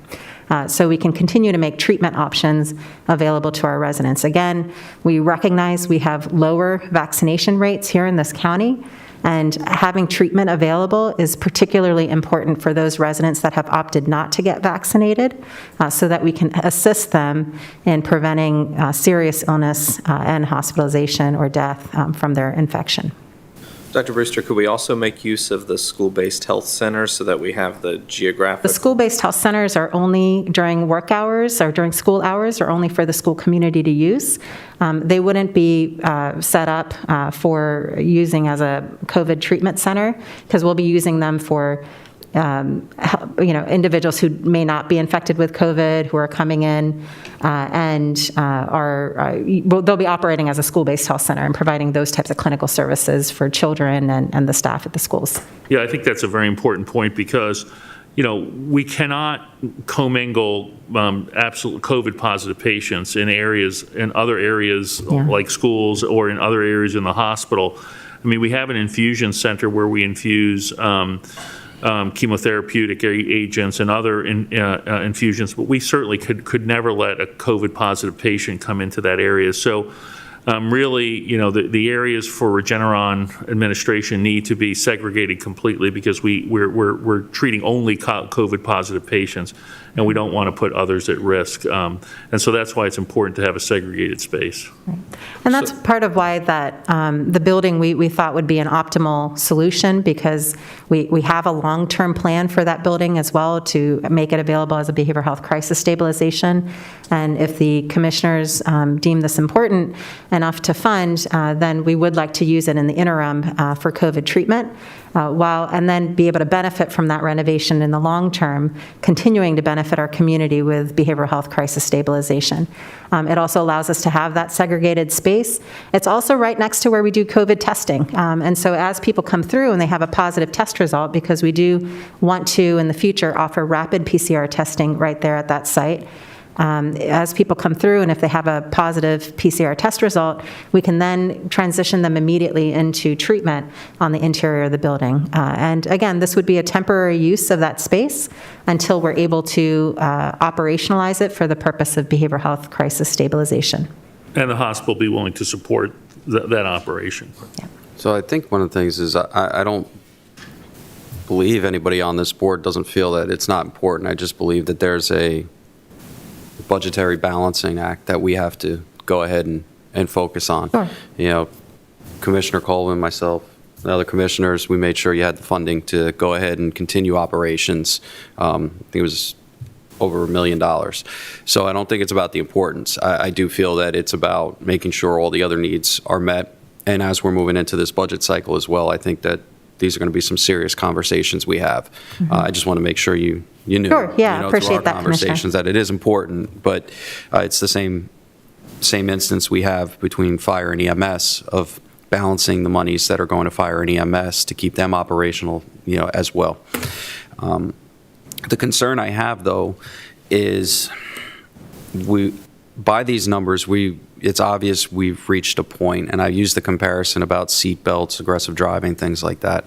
So we can continue to make treatment options available to our residents. Again, we recognize we have lower vaccination rates here in this county, and having treatment available is particularly important for those residents that have opted not to get vaccinated, so that we can assist them in preventing serious illness and hospitalization or death from their infection. Dr. Brewster, could we also make use of the school-based health centers so that we have the geographic? The school-based health centers are only during work hours or during school hours, or only for the school community to use. They wouldn't be set up for using as a COVID treatment center, because we'll be using them for individuals who may not be infected with COVID, who are coming in and they'll be operating as a school-based health center and providing those types of clinical services for children and the staff at the schools. Yeah, I think that's a very important point, because, we cannot commingle absolute COVID positive patients in other areas like schools or in other areas in the hospital. I mean, we have an infusion center where we infuse chemotherapeutic agents and other infusions, but we certainly could never let a COVID positive patient come into that area. So really, the areas for Regeneron administration need to be segregated completely, because we're treating only COVID positive patients, and we don't want to put others at risk. And so that's why it's important to have a segregated space. Right. And that's part of why that the building we thought would be an optimal solution, because we have a long-term plan for that building as well to make it available as a behavioral health crisis stabilization. And if the commissioners deem this important enough to fund, then we would like to use it in the interim for COVID treatment. And then be able to benefit from that renovation in the long term, continuing to benefit our community with behavioral health crisis stabilization. It also allows us to have that segregated space. It's also right next to where we do COVID testing. And so as people come through and they have a positive test result, because we do want to, in the future, offer rapid PCR testing right there at that site. As people come through, and if they have a positive PCR test result, we can then transition them immediately into treatment on the interior of the building. And again, this would be a temporary use of that space until we're able to operationalize it for the purpose of behavioral health crisis stabilization. And the hospital be willing to support that operation. Yeah. So I think one of the things is I don't believe anybody on this board doesn't feel that it's not important. I just believe that there's a budgetary balancing act that we have to go ahead and focus on. Sure. Commissioner Colvin, myself, the other commissioners, we made sure you had the funding to go ahead and continue operations. I think it was over $1 million. So I don't think it's about the importance. I do feel that it's about making sure all the other needs are met. And as we're moving into this budget cycle as well, I think that these are going to be some serious conversations we have. Mm-hmm. I just want to make sure you knew, Sure, yeah, through appreciate our that, conversations, that it is important, but it's the same instance we have between fire and EMS of balancing the monies that are going to fire and EMS to keep them operational, as well. The concern I have, though, is by these numbers, it's obvious we've reached a point, and I use the comparison about seat belts, aggressive driving, things like that.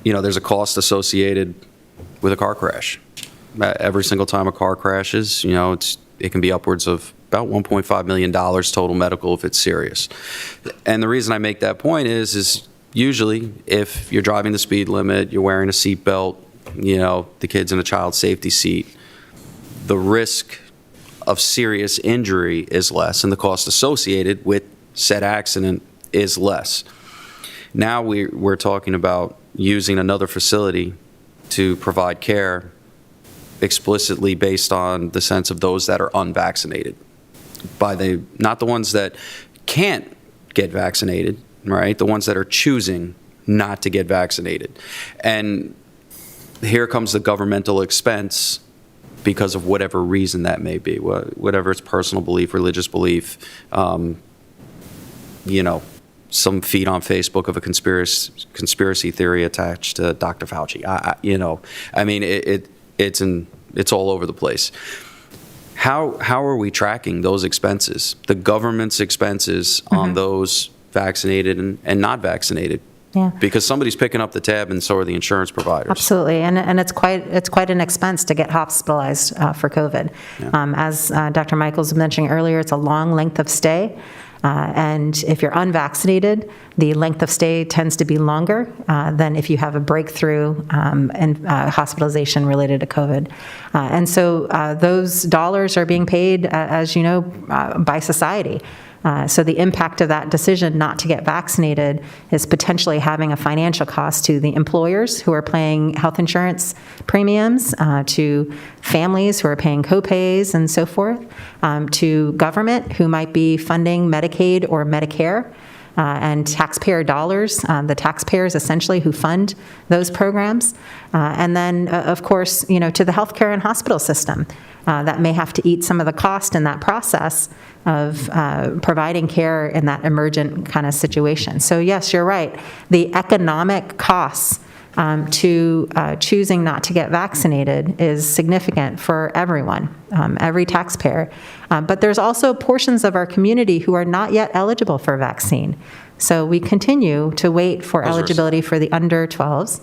There's a cost associated with a car crash. Every single time a car crashes, it can be upwards of about $1.5 million total medical if it's serious. And the reason I make that point is usually if you're driving the speed limit, you're wearing a seat belt, the kid's in a child safety seat, the risk of serious injury is less, and the cost associated with said accident is less. Now we're talking about using another facility to provide care explicitly based on the sense of those that are unvaccinated, not the ones that can't get vaccinated, right? The ones that are choosing not to get vaccinated. And here comes the governmental expense because of whatever reason that may be, whatever it's personal belief, religious belief, some feed on Facebook of a conspiracy theory attached to Dr. Fauci. It's all over the place. How are we tracking those expenses, the government's expenses on those vaccinated and not vaccinated? Yeah. Because somebody's picking up the tab, and so are the insurance providers. Absolutely, and it's quite an expense to get hospitalized for COVID. Yeah. As Dr. Michaels was mentioning earlier, it's a long length of stay. And if you're unvaccinated, the length of stay tends to be longer than if you have a breakthrough and hospitalization related to COVID. And so those dollars are being paid, as you know, by society. So the impact of that decision not to get vaccinated is potentially having a financial cost to the employers who are paying health insurance premiums, to families who are paying copays and so forth, to government who might be funding Medicaid or Medicare, and taxpayer dollars, the taxpayers essentially who fund those programs. And then, of course, to the healthcare and hospital system that may have to eat some of the cost in that process of providing care in that emergent kind of situation. So yes, you're right. The economic costs to choosing not to get vaccinated is significant for everyone, every taxpayer. But there's also portions of our community who are not yet eligible for a vaccine. So we continue to wait for eligibility for the under 12s.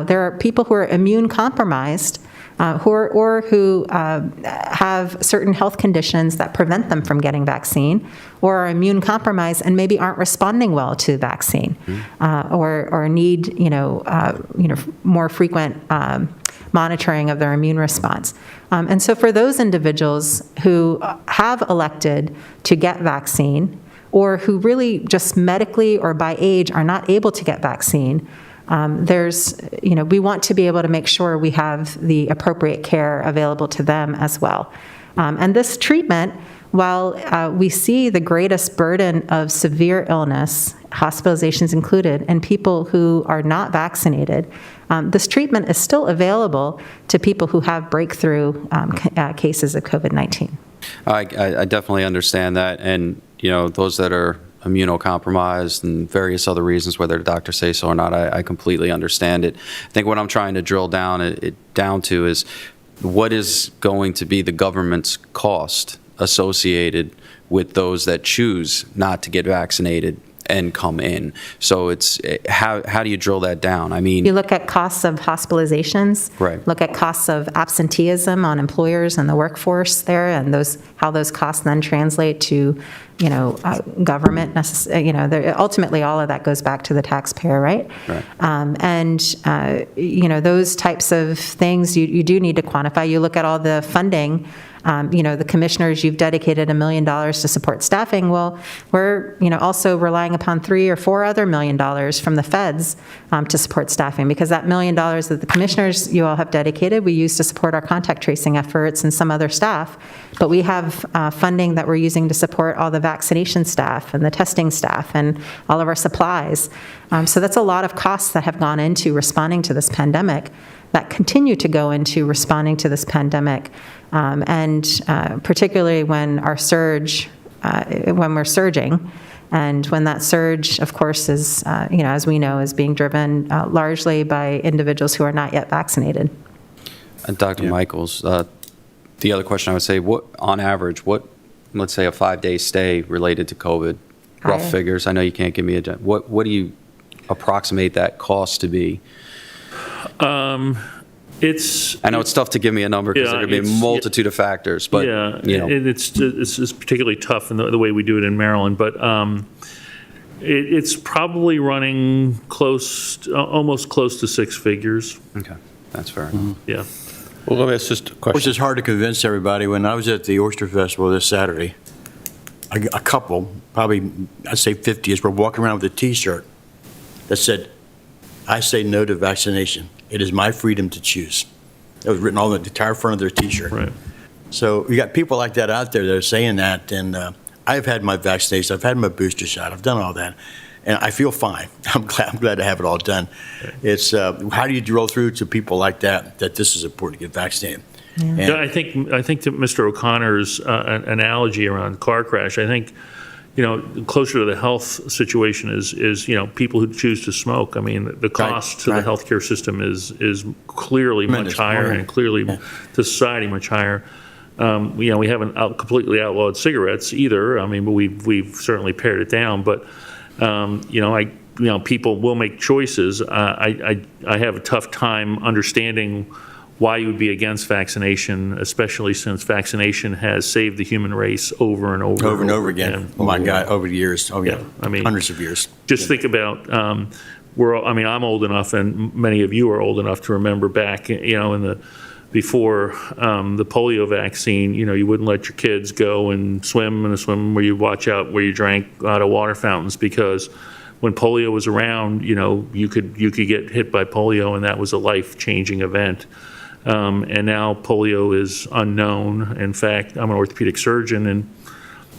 There are people who are immune compromised who have certain health conditions that prevent them from getting vaccine, or are immune compromised and maybe aren't responding well to vaccine, or need more frequent monitoring of their immune response. And so for those individuals who have elected to get vaccine, or who really just medically or by age are not able to get vaccine, we want to be able to make sure we have the appropriate care available to them as well. And this treatment, while we see the greatest burden of severe illness, hospitalizations included, and people who are not vaccinated, this treatment is still available to people who have breakthrough cases of COVID-19. I definitely understand that. And, those that are immunocompromised and various other reasons, whether the doctors say so or not, I completely understand it. I think what I'm trying to drill down to is what is going to be the government's cost associated with those that choose not to get vaccinated and come in. So it's how do you drill that down? I mean, you look at costs of hospitalizations, right. Look at costs of absenteeism on employers and the workforce there, and how those costs then translate to government. Ultimately, all of that goes back to the taxpayer, right? Right. Those types of things you do need to quantify. You look at all the funding. The commissioners, you've dedicated $1 million to support staffing. Well, we're, also relying upon $3 or $4 other $1 million from the feds to support staffing, because that $1 million that the commissioners you all have dedicated, we use to support our contact tracing efforts and some other staff. But we have funding that we're using to support all the vaccination staff and the testing staff and all of our supplies. So that's a lot of costs that have gone into responding to this pandemic, that continue to go into responding to this pandemic. And particularly when we're surging, and when that surge, of course, is, as we know, is being driven largely by individuals who are not yet vaccinated. And Dr. Michaels, the other question I would say, on average, let's say a 5-day stay related to COVID, rough figures, I know you can't give me what do you approximate that cost to be? I know it's tough to give me a number because there could be a multitude of factors, but it's particularly tough in the way we do it in Maryland. But it's probably running almost close to 6 figures. Okay, that's fair. Yeah. Well, let me ask just a question. Which is hard to convince everybody. When I was at the Oyster Festival this Saturday, a couple, probably I'd say 50s, were walking around with a T-shirt that said, "I say no to vaccination. It is my freedom to choose." That was written on the entire front of their T-shirt. Right. So you got people like that out there that are saying that, and I've had my vaccination, I've had my booster shot, I've done all that, and I feel fine. I'm glad to have it all done. It's, how do you drill through to people like that this is important to get vaccinated? And- Yeah, I think to Mr. O'Connor's analogy around car crash, I think, closer to the health situation is people who choose to smoke. I mean, the cost to the healthcare system is clearly much higher, and clearly to society much higher. We haven't completely outlawed cigarettes either. I mean, but we've certainly pared it down. But people will make choices. I have a tough time understanding why you would be against vaccination, especially since vaccination has saved the human race over and over again. Oh my God, over the years. Oh yeah, I mean, hundreds of years. Just think about, I'm old enough, and many of you are old enough to remember back, before the polio vaccine, you wouldn't let your kids go and swim in a swim where you watch out where you drank out of water fountains, because when polio was around, you could get hit by polio, and that was a life-changing event. And now polio is unknown. In fact, I'm an orthopedic surgeon, and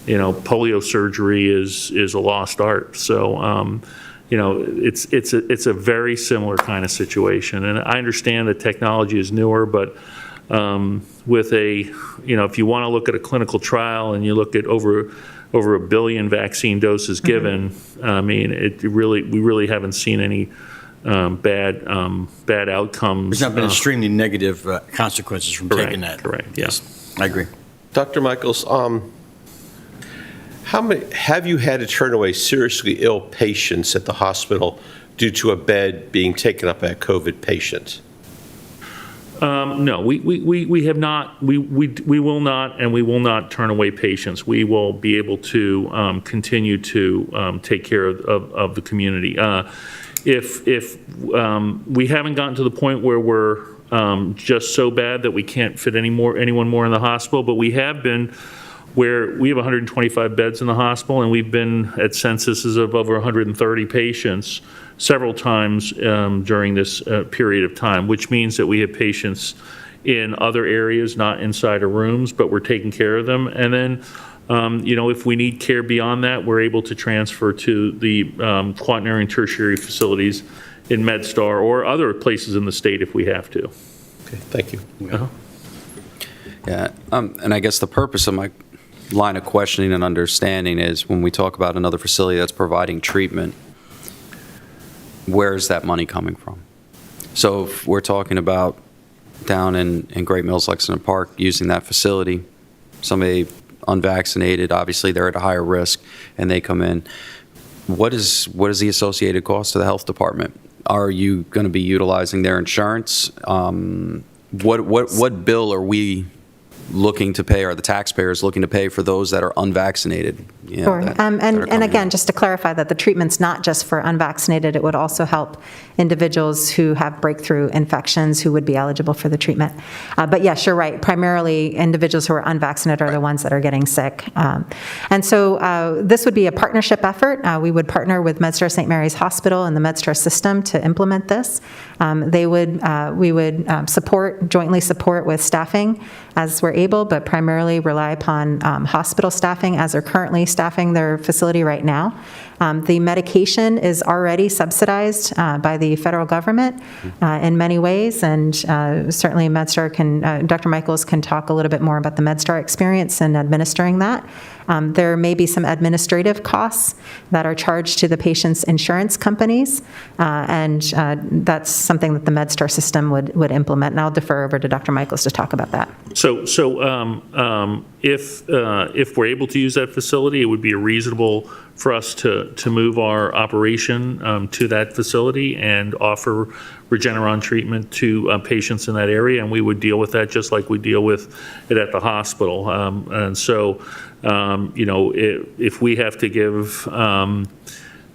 polio surgery is a lost art. So it's a very similar kind of situation. And I understand that technology is newer, but with if you want to look at a clinical trial and you look at over 1 billion vaccine doses given, I mean, we really haven't seen any bad outcomes. There's not been extremely negative consequences from taking that. Correct, yes. I agree. Dr. Michaels, how many have you had to turn away seriously ill patients at the hospital due to a bed being taken up by a COVID patient? No, we have not. We will not, and we will not turn away patients. We will be able to continue to take care of the community. If we haven't gotten to the point where we're just so bad that we can't fit anyone more in the hospital, but we have been where we have 125 beds in the hospital, and we've been at censuses of over 130 patients several times during this period of time, which means that we have patients in other areas, not inside of rooms, but we're taking care of them. And then if we need care beyond that, we're able to transfer to the quaternary and tertiary facilities in MedStar or other places in the state if we have to. Okay, thank you. Uh-huh. Yeah, and I guess the purpose of my line of questioning and understanding is when we talk about another facility that's providing treatment, where is that money coming from? So if we're talking about down in Great Mills, Lexington Park, using that facility, somebody unvaccinated, obviously they're at a higher risk, and they come in. What is the associated cost to the health department? Are you going to be utilizing their insurance? What bill are we looking to pay, or the taxpayers looking to pay for those that are unvaccinated? Sure. And again, just to clarify that the treatment's not just for unvaccinated, it would also help individuals who have breakthrough infections who would be eligible for the treatment. But yes, you're right. Primarily, individuals who are unvaccinated are the ones that are getting sick. And so this would be a partnership effort. We would partner with MedStar St. Mary's Hospital and the MedStar system to implement this. We would jointly support with staffing as we're able, but primarily rely upon hospital staffing as they're currently staffing their facility right now. The medication is already subsidized by the federal government in many ways, and certainly MedStar Dr. Michaels can talk a little bit more about the MedStar experience in administering that. There may be some administrative costs that are charged to the patient's insurance companies, and that's something that the MedStar system would implement, and I'll defer over to Dr. Michaels to talk about that. So if we're able to use that facility, it would be reasonable for us to move our operation to that facility and offer Regeneron treatment to patients in that area, and we would deal with that just like we deal with it at the hospital. And so, if we have to give,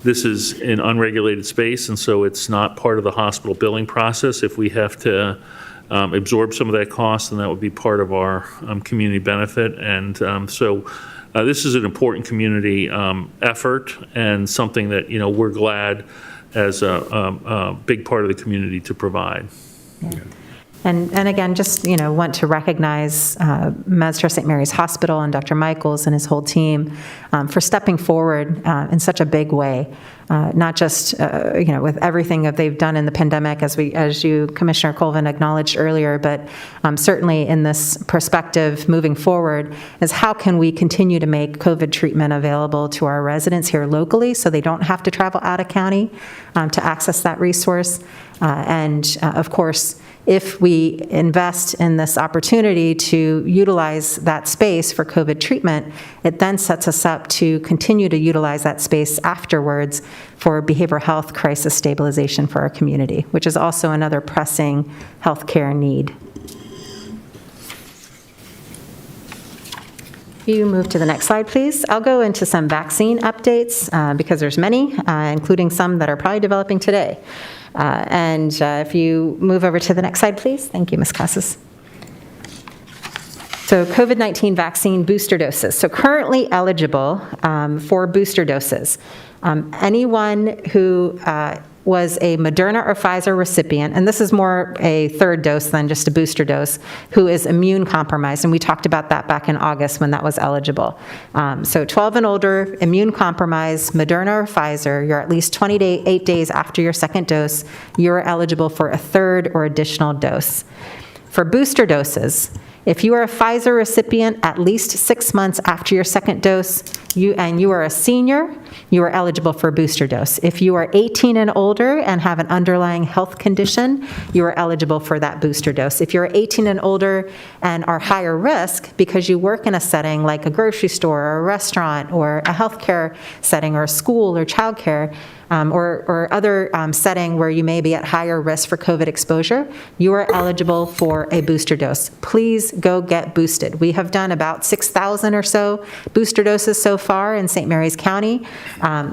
this is an unregulated space, and so it's not part of the hospital billing process. If we have to absorb some of that cost, then that would be part of our community benefit. And so this is an important community effort, and something that, we're glad as a big part of the community to provide. Yeah. And again, just, want to recognize Mestre St. Mary's Hospital and Dr. Michaels and his whole team for stepping forward in such a big way, not just, with everything that they've done in the pandemic, as you, Commissioner Colvin, acknowledged earlier, but certainly in this perspective moving forward is how can we continue to make COVID treatment available to our residents here locally so they don't have to travel out of county to access that resource. And of course, if we invest in this opportunity to utilize that space for COVID treatment, it then sets us up to continue to utilize that space afterwards for behavioral health crisis stabilization for our community, which is also another pressing healthcare need. You move to the next slide, please. I'll go into some vaccine updates because there's many, including some that are probably developing today. And if you move over to the next slide, please. Thank you, Ms. Casas. So COVID-19 vaccine booster doses. So currently eligible for booster doses. Anyone who was a Moderna or Pfizer recipient, and this is more a third dose than just a booster dose, who is immune compromised, and we talked about that back in August when that was eligible. So 12 and older, immune compromised, Moderna or Pfizer, you're at least 28 days after your second dose, you're eligible for a third or additional dose. For booster doses, if you are a Pfizer recipient at least 6 months after your second dose, you are a senior, you are eligible for a booster dose. If you are 18 and older and have an underlying health condition, you are eligible for that booster dose. If you're 18 and older and are higher risk because you work in a setting like a grocery store or a restaurant or a healthcare setting or a school or childcare, or other setting where you may be at higher risk for COVID exposure, you are eligible for a booster dose. Please go get boosted. We have done about 6,000 or so booster doses so far in St. Mary's County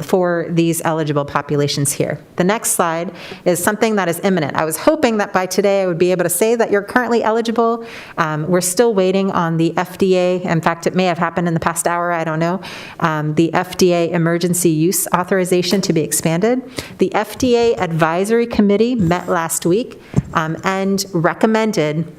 for these eligible populations here. The next slide is something that is imminent. I was hoping that by today I would be able to say that you're currently eligible. We're still waiting on the FDA. In fact, it may have happened in the past hour, I don't know. The FDA emergency use authorization to be expanded. The FDA Advisory Committee met last week and recommended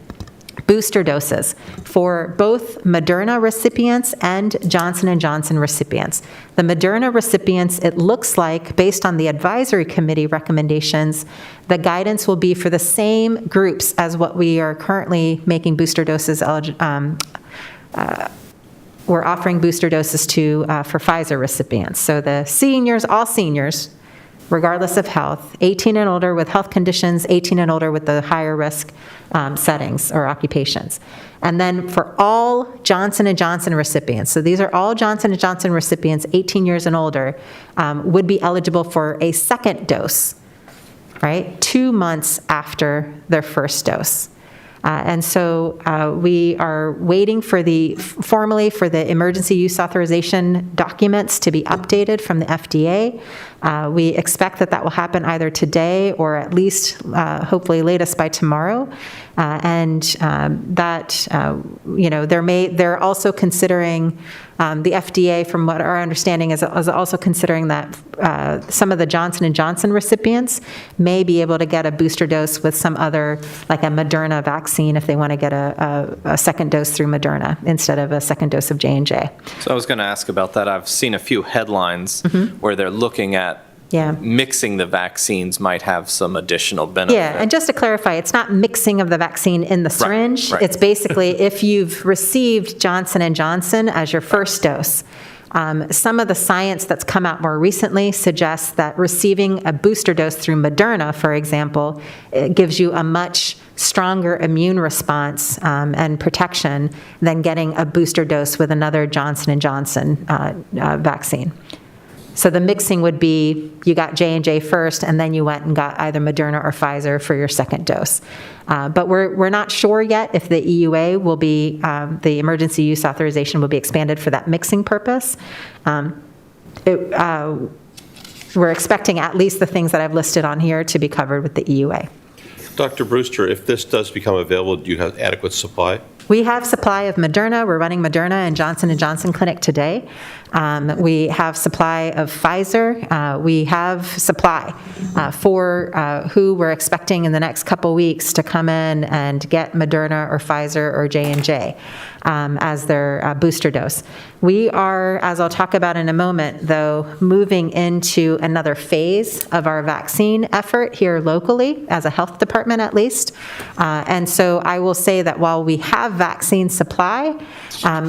booster doses for both Moderna recipients and Johnson & Johnson recipients. The Moderna recipients, it looks like, based on the Advisory Committee recommendations, the guidance will be for the same groups as what we are currently making booster doses we're offering booster doses to for Pfizer recipients. So the seniors, all seniors, regardless of health, 18 and older with health conditions, 18 and older with the higher risk settings or occupations. And then for all Johnson & Johnson recipients, so these are all Johnson & Johnson recipients 18 years and older, would be eligible for a second dose, right? 2 months after their first dose. And so we are waiting for formally for the emergency use authorization documents to be updated from the FDA. We expect that will happen either today or at least hopefully latest by tomorrow. They're also considering, the FDA, from what our understanding is also considering that some of the Johnson & Johnson recipients may be able to get a booster dose with some other, like a Moderna vaccine, if they want to get a second dose through Moderna instead of a second dose of J&J. So I was going to ask about that. I've seen a few headlines where they're looking at mixing the vaccines might have some additional benefit. Yeah, and just to clarify, it's not mixing of the vaccine in the syringe. Right. It's basically if you've received Johnson & Johnson as your first dose. Some of the science that's come out more recently suggests that receiving a booster dose through Moderna, for example, it gives you a much stronger immune response and protection than getting a booster dose with another Johnson & Johnson vaccine. So the mixing would be you got J&J first, and then you went and got either Moderna or Pfizer for your second dose. But we're not sure yet if the EUA will be, the emergency use authorization will be expanded for that mixing purpose. We're expecting at least the things that I've listed on here to be covered with the EUA. Dr. Brewster, if this does become available, do you have adequate supply? We have supply of Moderna. We're running Moderna in Johnson & Johnson Clinic today. We have supply of Pfizer. We have supply for who we're expecting in the next couple weeks to come in and get Moderna or Pfizer or J&J as their booster dose. We are, as I'll talk about in a moment, though, moving into another phase of our vaccine effort here locally, as a health department at least. And so I will say that while we have vaccine supply,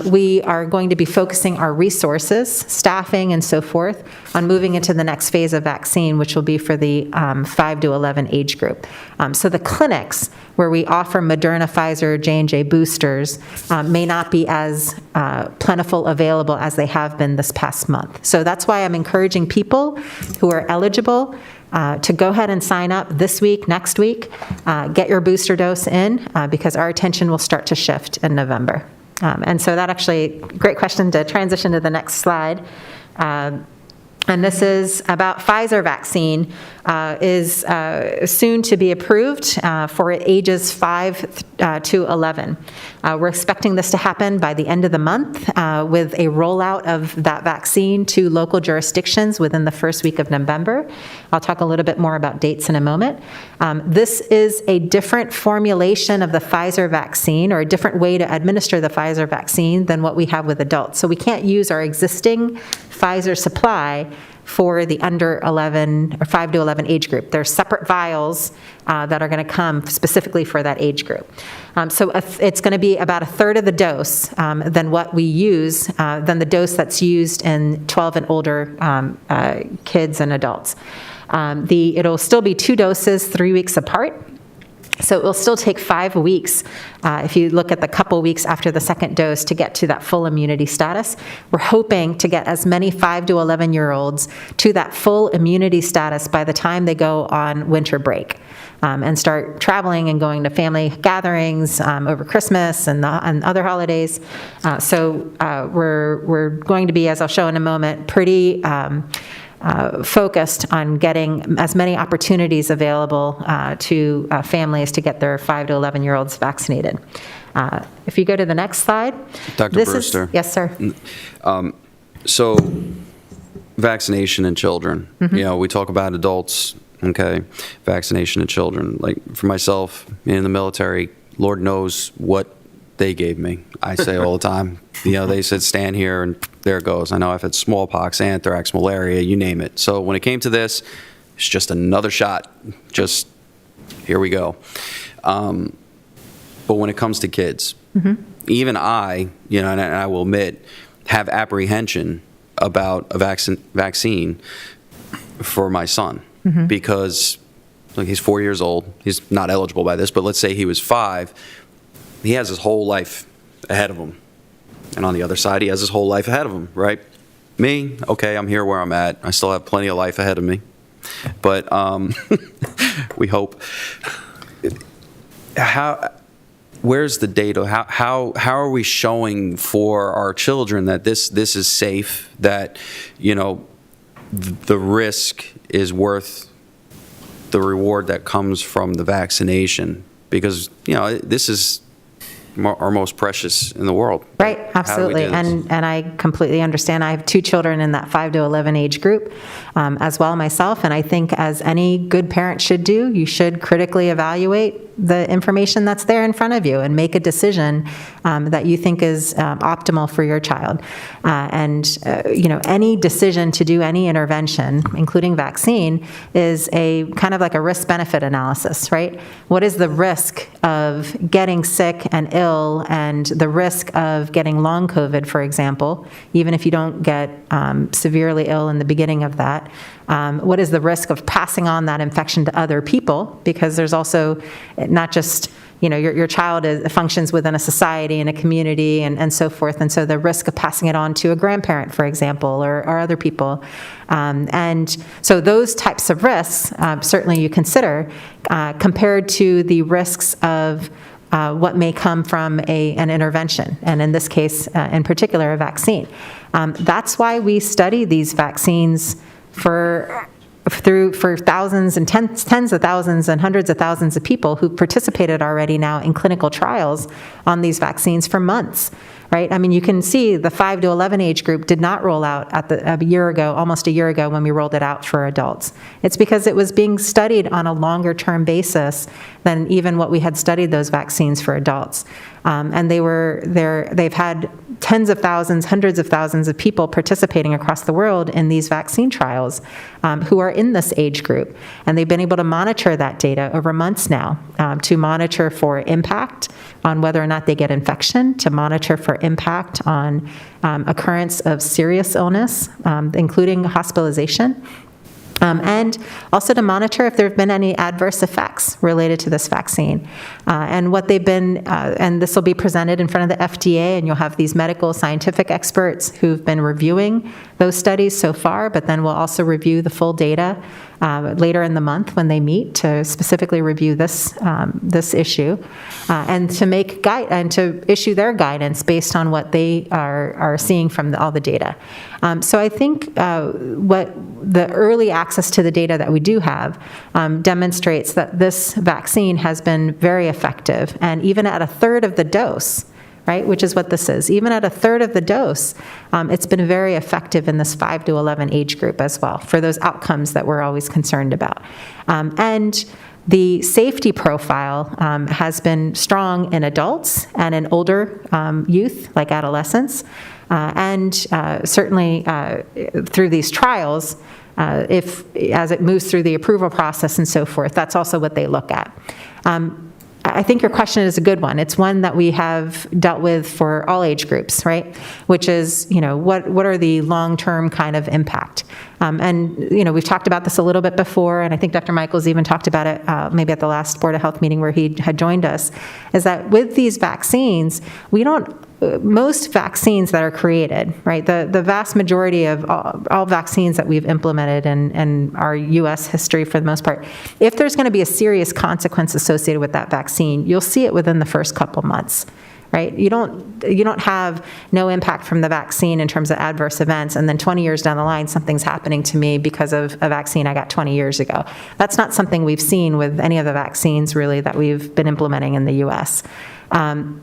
we are going to be focusing our resources, staffing and so forth, on moving into the next phase of vaccine, which will be for the 5 to 11 age group. So the clinics where we offer Moderna, Pfizer, J&J boosters may not be as plentiful available as they have been this past month. So that's why I'm encouraging people who are eligible to go ahead and sign up this week, next week, get your booster dose in, because our attention will start to shift in November. And so that actually, great question to transition to the next slide. And this is about Pfizer vaccine is soon to be approved for ages 5 to 11. We're expecting this to happen by the end of the month with a rollout of that vaccine to local jurisdictions within the first week of November. I'll talk a little bit more about dates in a moment. This is a different formulation of the Pfizer vaccine, or a different way to administer the Pfizer vaccine than what we have with adults. So we can't use our existing Pfizer supply for the under 11 or 5 to 11 age group. There's separate vials that are going to come specifically for that age group. So it's going to be about a third of the dose than what we use, than the dose that's used in 12 and older kids and adults. It'll still be 2 doses, 3 weeks apart. So it will still take 5 weeks, if you look at the couple weeks after the second dose, to get to that full immunity status. We're hoping to get as many 5 to 11-year-olds to that full immunity status by the time they go on winter break and start traveling and going to family gatherings over Christmas and other holidays. So we're going to be, as I'll show in a moment, pretty focused on getting as many opportunities available to families to get their 5 to 11-year-olds vaccinated. If you go to the next slide. Dr. Brewster. Yes, sir. So vaccination in children, you know, we talk about adults, okay, vaccination in children. Like for myself in the military, Lord knows what they gave me. I say all the time, you know, they said, stand here and there it goes. I know I've had smallpox, anthrax, malaria, you name it. So when it came to this, it's just another shot. Just, here we go. But when it comes to kids, even I, you know, and I will admit, have apprehension about a vaccine for my son. Because like, he's 4 years old. He's not eligible by this, but let's say he was 5. He has his whole life ahead of him. And on the other side, he has his whole life ahead of him, right? Me, okay, I'm here where I'm at. I still have plenty of life ahead of me. But we hope. Where's the data? How are we showing for our children that this is safe, that, you know, the risk is worth the reward that comes from the vaccination? Because, you know, this is our most precious in the world. Right, absolutely. And I completely understand. I have 2 children in that 5 to 11 age group as well myself. And I think, as any good parent should do, you should critically evaluate the information that's there in front of you and make a decision that you think is optimal for your child. You know, any decision to do any intervention, including vaccine, is a kind of like a risk-benefit analysis, right? What is the risk of getting sick and ill, and the risk of getting long COVID, for example, even if you don't get severely ill in the beginning of that? What is the risk of passing on that infection to other people? Because there's also not just, you know, your child functions within a society and a community and so forth. And so the risk of passing it on to a grandparent, for example, or other people. And so those types of risks, certainly you consider, compared to the risks of what may come from an intervention, and in this case, in particular, a vaccine. That's why we study these vaccines for for thousands and tens of thousands and hundreds of thousands of people who participated already now in clinical trials on these vaccines for months, right? I mean, you can see the 5 to 11 age group did not roll out almost a year ago when we rolled it out for adults. It's because it was being studied on a longer term basis than even what we had studied those vaccines for adults. And they've had tens of thousands, hundreds of thousands of people participating across the world in these vaccine trials who are in this age group. And they've been able to monitor that data over months now, to monitor for impact on whether or not they get infection, to monitor for impact on occurrence of serious illness, including hospitalization. And also to monitor if there have been any adverse effects related to this vaccine. And what they've been, and this will be presented in front of the FDA, and you'll have these medical scientific experts who've been reviewing those studies so far, but then we'll also review the full data later in the month when they meet to specifically review this issue, and to issue their guidance based on what they are seeing from all the data. So I think what the early access to the data that we do have demonstrates that this vaccine has been very effective, and even at a third of the dose, right, which is what this is. Even at a third of the dose, it's been very effective in this 5 to 11 age group as well for those outcomes that we're always concerned about. And the safety profile has been strong in adults and in older youth, like adolescents, and certainly through these trials, as it moves through the approval process and so forth, that's also what they look at. I think your question is a good one. It's one that we have dealt with for all age groups, right? Which is, what are the long-term kind of impact? And, we've talked about this a little bit before, and I think Dr. Michaels even talked about it maybe at the last Board of Health meeting where he had joined us, is that with these vaccines, most vaccines that are created, right, the vast majority of all vaccines that we've implemented in our U.S. history for the most part, if there's going to be a serious consequence associated with that vaccine, you'll see it within the first couple months. Right? You don't have no impact from the vaccine in terms of adverse events, and then 20 years down the line, something's happening to me because of a vaccine I got 20 years ago. That's not something we've seen with any of the vaccines, really, that we've been implementing in the U.S. And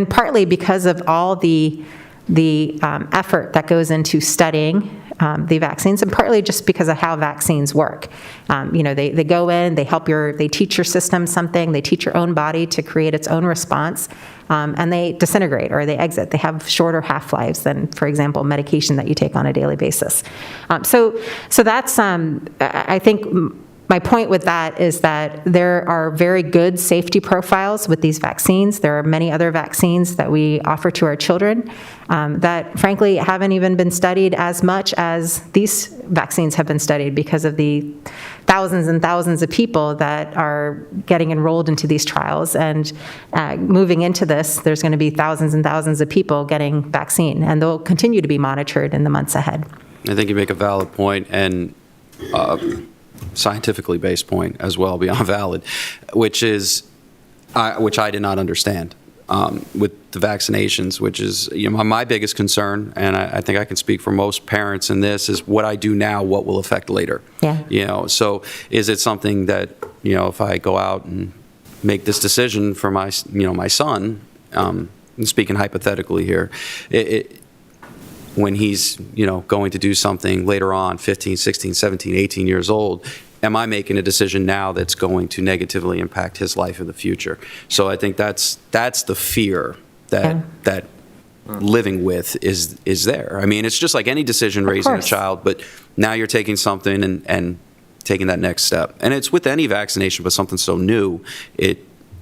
partly because of all the effort that goes into studying the vaccines, and partly just because of how vaccines work. They go in, they teach your system something, they teach your own body to create its own response, and they disintegrate or they exit. They have shorter half-lives than, for example, medication that you take on a daily basis. So that's, I think, my point with that is that there are very good safety profiles with these vaccines. There are many other vaccines that we offer to our children that, frankly, haven't even been studied as much as these vaccines have been studied because of the thousands and thousands of people that are getting enrolled into these trials. And moving into this, there's going to be thousands and thousands of people getting vaccine, and they'll continue to be monitored in the months ahead. I think you make a valid point, and scientifically based point as well, beyond valid, which I did not understand with the vaccinations, which is my biggest concern, and I think I can speak for most parents in this, is what I do now, what will affect later. Yeah. So is it something that if I go out and make this decision for my son, speaking hypothetically here, when he's, going to do something later on, 15, 16, 17, 18 years old, am I making a decision now that's going to negatively impact his life in the future? So I think that's the fear that living with is there. I mean, it's just like any decision raising a child, but now you're taking something and taking that next step. And it's with any vaccination, but something so new,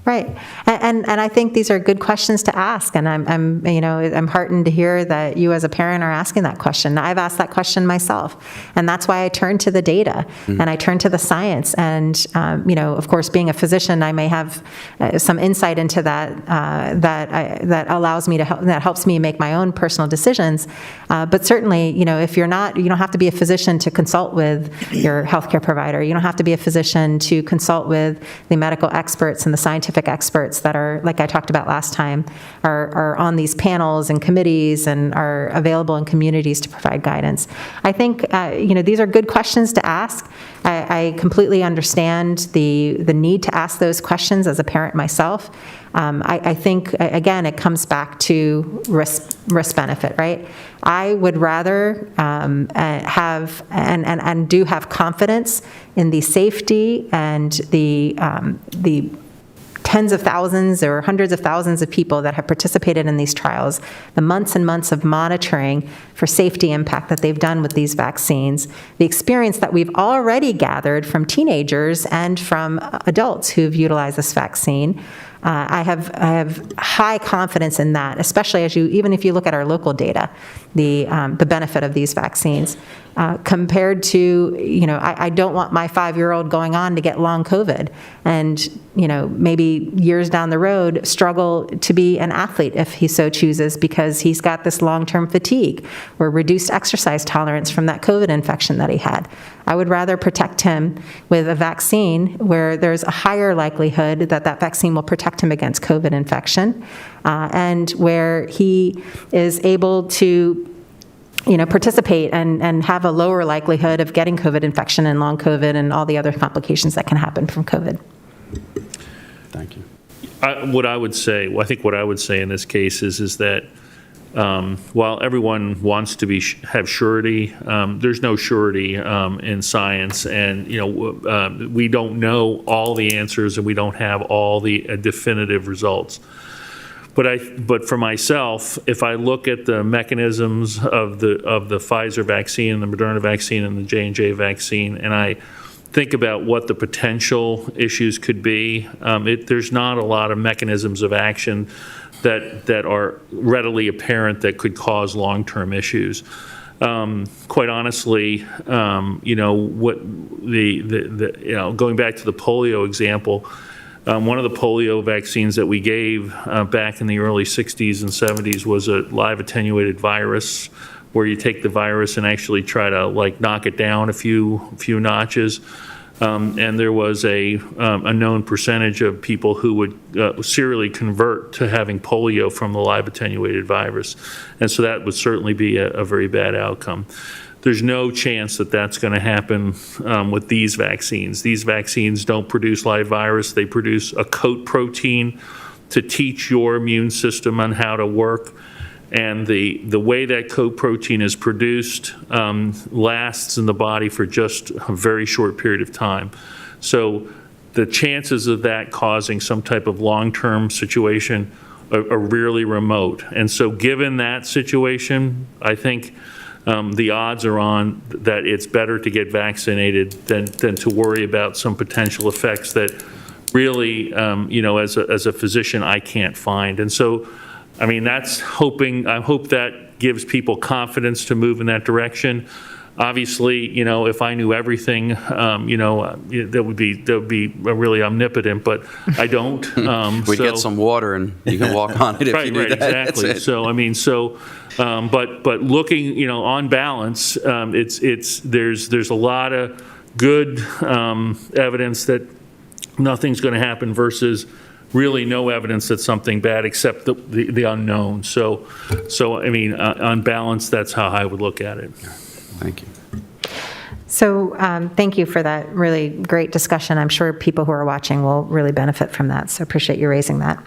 Right, and I think these are good questions to ask, and I'm heartened to hear that you as a parent are asking that question. I've asked that question myself, and that's why I turn to the data and I turn to the science. And of course, being a physician, I may have some insight into that that allows me that helps me make my own personal decisions. But certainly, if you don't have to be a physician to consult with your healthcare provider. You don't have to be a physician to consult with the medical experts and the scientific scientific experts that are, like I talked about last time, are on these panels and committees and are available in communities to provide guidance. I think, these are good questions to ask. I completely understand the need to ask those questions as a parent myself. I think, again, it comes back to risk-benefit, right? I would rather have, and do have confidence in the safety and the tens of thousands or hundreds of thousands of people that have participated in these trials, the months and months of monitoring for safety impact that they've done with these vaccines, the experience that we've already gathered from teenagers and from adults who've utilized this vaccine. I have high confidence in that, especially even if you look at our local data, the benefit of these vaccines. Compared to, I don't want my 5-year-old going on to get long COVID and, maybe years down the road struggle to be an athlete if he so chooses because he's got this long-term fatigue or reduced exercise tolerance from that COVID infection that he had. I would rather protect him with a vaccine where there's a higher likelihood that that vaccine will protect him against COVID infection, and where he is able to participate and have a lower likelihood of getting COVID infection and long COVID and all the other complications that can happen from COVID. Thank you. What I would say in this case is that while everyone wants to have surety, there's no surety in science, and we don't know all the answers and we don't have all the definitive results. But for myself, if I look at the mechanisms of the Pfizer vaccine, the Moderna vaccine, and the J&J vaccine, and I think about what the potential issues could be, there's not a lot of mechanisms of action that are readily apparent that could cause long-term issues. Quite honestly, what going back to the polio example. One of the polio vaccines that we gave back in the early 60s and 70s was a live attenuated virus, where you take the virus and actually try to knock it down a few notches. And there was a known percentage of people who would serially convert to having polio from the live attenuated virus. And so that would certainly be a very bad outcome. There's no chance that that's going to happen with these vaccines. These vaccines don't produce live virus. They produce a coat protein to teach your immune system on how to work. And the way that coat protein is produced lasts in the body for just a very short period of time. So the chances of that causing some type of long-term situation are really remote. And so given that situation, I think the odds are on that it's better to get vaccinated than to worry about some potential effects that really, as a physician, I can't find. And so, I hope that gives people confidence to move in that direction. Obviously, if I knew everything, that would be really omnipotent, but I don't. We'd get some water and you can walk on it if you need that. Exactly. But looking, on balance, there's a lot of good evidence that nothing's going to happen versus really no evidence that something bad except the unknown. So on balance, that's how I would look at it. Thank you. So thank you for that really great discussion. I'm sure people who are watching will really benefit from that, so appreciate you raising that.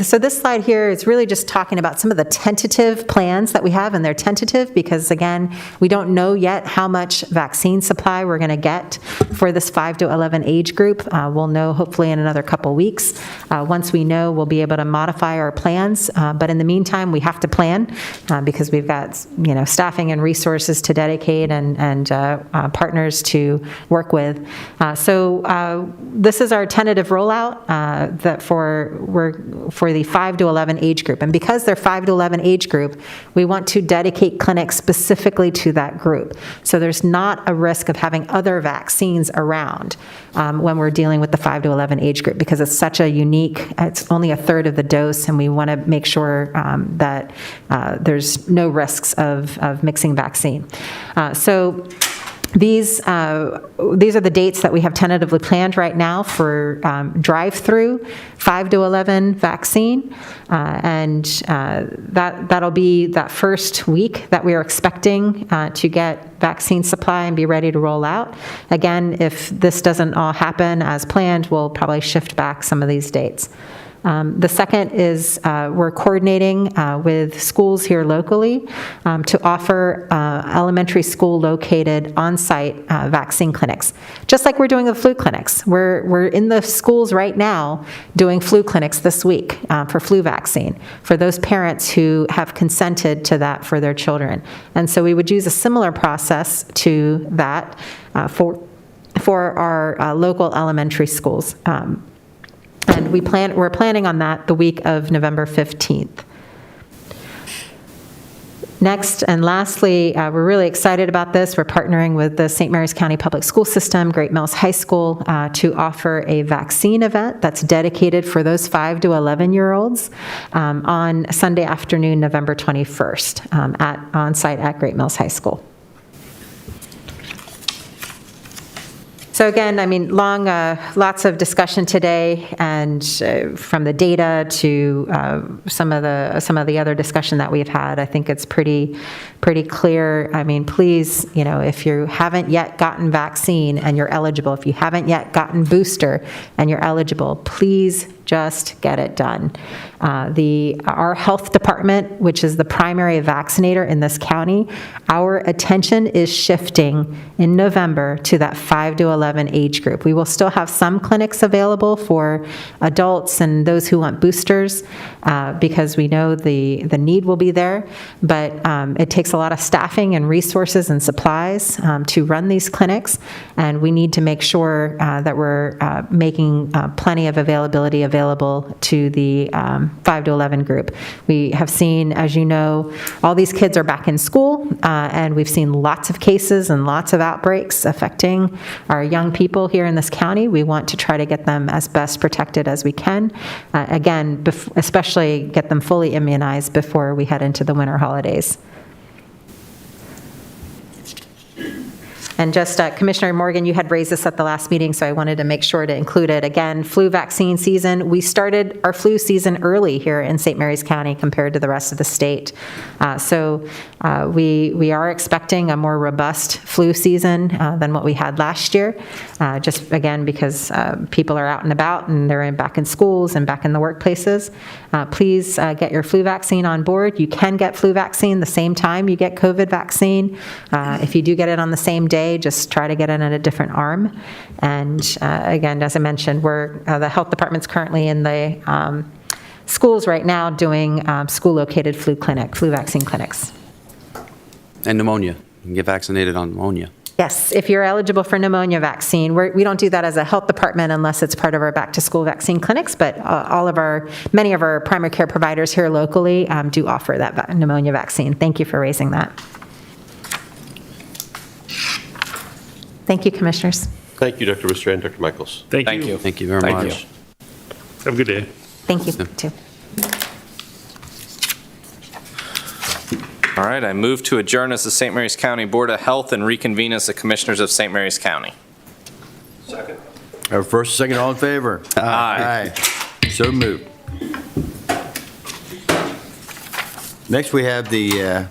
So this slide here is really just talking about some of the tentative plans that we have, and they're tentative because, again, we don't know yet how much vaccine supply we're going to get for this 5 to 11 age group. We'll know hopefully in another couple weeks. Once we know, we'll be able to modify our plans, but in the meantime, we have to plan because we've got staffing and resources to dedicate and partners to work with. So this is our tentative rollout that for the 5 to 11 age group. And because they're 5 to 11 age group, we want to dedicate clinics specifically to that group. So there's not a risk of having other vaccines around when we're dealing with the 5 to 11 age group, because it's such a unique, it's only a third of the dose, and we want to make sure that there's no risks of mixing vaccine. So These are the dates that we have tentatively planned right now for drive-through 5 to 11 vaccine, and that'll be that first week that we are expecting to get vaccine supply and be ready to roll out. Again, if this doesn't all happen as planned, we'll probably shift back some of these dates. The second is we're coordinating with schools here locally to offer elementary school located on-site vaccine clinics, just like we're doing with flu clinics. We're in the schools right now doing flu clinics this week for flu vaccine for those parents who have consented to that for their children. And so we would use a similar process to that for our local elementary schools. And we're planning on that the week of November 15th. Next and lastly, we're really excited about this. We're partnering with the St. Mary's County Public School System, Great Mills High School, to offer a vaccine event that's dedicated for those 5 to 11-year-olds on Sunday afternoon, November 21st, on-site at Great Mills High School. So again, I mean, lots of discussion today, and from the data to some of the other discussion that we've had, I think it's pretty clear. I mean, please, if you haven't yet gotten vaccine and you're eligible, if you haven't yet gotten booster and you're eligible, please just get it done. Our health department, which is the primary vaccinator in this county, our attention is shifting in November to that 5 to 11 age group. We will still have some clinics available for adults and those who want boosters because we know the need will be there, but it takes a lot of staffing and resources and supplies to run these clinics, and we need to make sure that we're making plenty of availability available to the 5 to 11 group. We have seen, as you know, all these kids are back in school, and we've seen lots of cases and lots of outbreaks affecting our young people here in this county. We want to try to get them as best protected as we can. Again, especially get them fully immunized before we head into the winter holidays. And just, Commissioner Morgan, you had raised this at the last meeting, so I wanted to make sure to include it. Again, flu vaccine season. We started our flu season early here in St. Mary's County compared to the rest of the state. So we are expecting a more robust flu season than what we had last year, just again because people are out and about and they're back in schools and back in the workplaces. Please get your flu vaccine on board. You can get flu vaccine the same time you get COVID vaccine. If you do get it on the same day, just try to get it in a different arm. And again, as I mentioned, the health department's currently in the schools right now doing school-located flu vaccine clinics. And pneumonia. You can get vaccinated on pneumonia. Yes, if you're eligible for pneumonia vaccine. We don't do that as a health department unless it's part of our back-to-school vaccine clinics, but many of our primary care providers here locally do offer that pneumonia vaccine. Thank you for raising that. Thank you, Commissioners. Thank you, Dr. Brewster and Dr. Michaels. Thank you. Thank you very Thank much. Have a good day. Thank you, too. All right, I move to adjourn as the St. Mary's County Board of Health and reconvene as the Commissioners of St. Mary's County. Second. Our first, second, all in favor? Aye. So moved. Next, we have the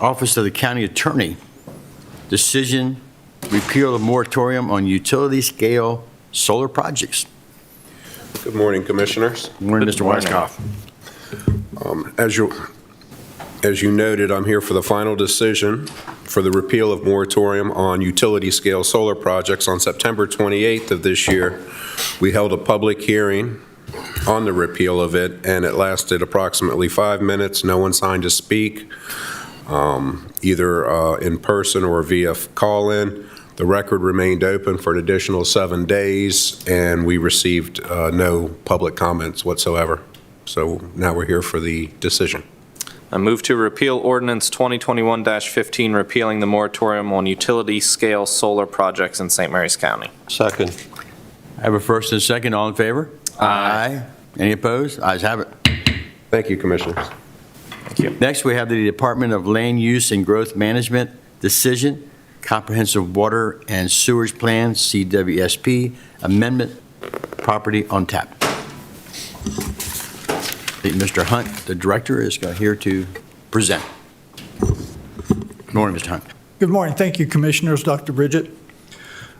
Office of the County Attorney. Decision, repeal the moratorium on utility-scale solar projects. Good morning, Commissioners. Good morning, Mr. Weiskopf. As you noted, I'm here for the final decision for the repeal of moratorium on utility-scale solar projects. On September 28th of this year, we held a public hearing on the repeal of it, and it lasted approximately 5 minutes. No one signed to speak, either in person or via call-in. The record remained open for an additional 7 days, and we received no public comments whatsoever. So now we're here for the decision. I move to repeal Ordinance 2021-15, repealing the moratorium on utility-scale solar projects in St. Mary's County. Second. I have a first and second, all in favor? Aye. Any opposed? Ayes have it. Thank you, Commissioners. Thank you. Next, we have the Department of Land Use and Growth Management decision, Comprehensive Water and Sewage Plan, CWSP, Amendment, Property on Tap. Mr. Hunt, the director, is here to present. Good morning, Mr. Hunt. Good morning. Thank you, Commissioners. Dr. Bridget.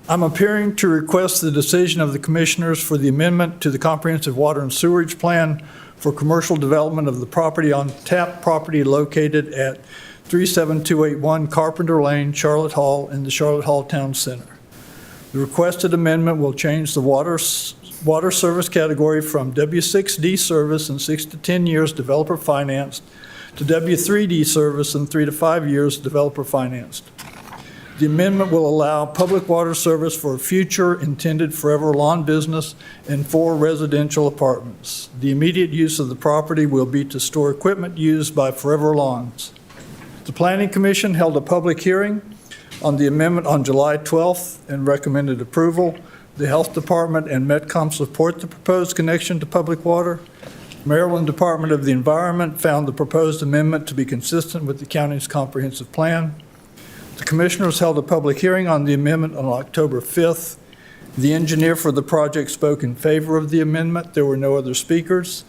I'm appearing to request the decision of the Commissioners for the amendment to the Comprehensive Water and Sewerage Plan for commercial development of the property on tap property located at 37281 Carpenter Lane, Charlotte Hall, in the Charlotte Hall Town Center. The requested amendment will change the water service category from W6D service in 6 to 10 years developer financed to W3D service in 3 to 5 years developer financed. The amendment will allow public water service for future intended Forever Lawn business and 4 residential apartments. The immediate use of the property will be to store equipment used by Forever Lawns. The Planning Commission held a public hearing on the amendment on July 12th and recommended approval. The Health Department and Metcom support the proposed connection to public water. Maryland Department of the Environment found the proposed amendment to be consistent with the county's comprehensive plan. The Commissioners held a public hearing on the amendment on October 5th. The engineer for the project spoke in favor of the amendment. There were no other speakers.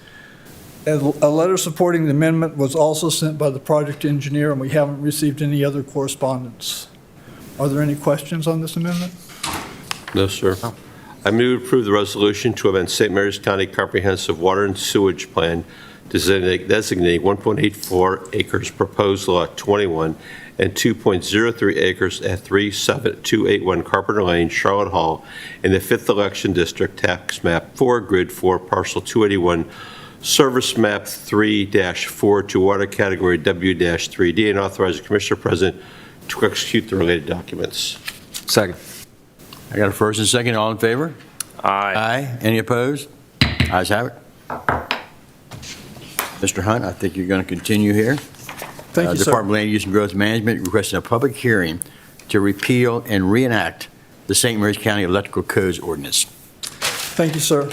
A letter supporting the amendment was also sent by the project engineer, and we haven't received any other correspondence. Are there any questions on this amendment? No, sir. I move to approve the resolution to amend St. Mary's County Comprehensive Water and Sewage Plan designating 1.84 acres proposed lot 21 and 2.03 acres at 37281 Carpenter Lane, Charlotte Hall, in the 5th Election District, Tax Map 4, Grid 4, Parcel 281, Service Map 3-4 to Water Category W-3D, and authorize the Commissioner President to execute the related documents. Second. I got a first and second. All in favor? Aye. Aye. Any opposed? Ayes have it. Mr. Hunt, I think you're going to continue here. Thank you, sir. Department of Land Use and Growth Management requesting a public hearing to repeal and reenact the St. Mary's County Electrical Codes Ordinance. Thank you, sir.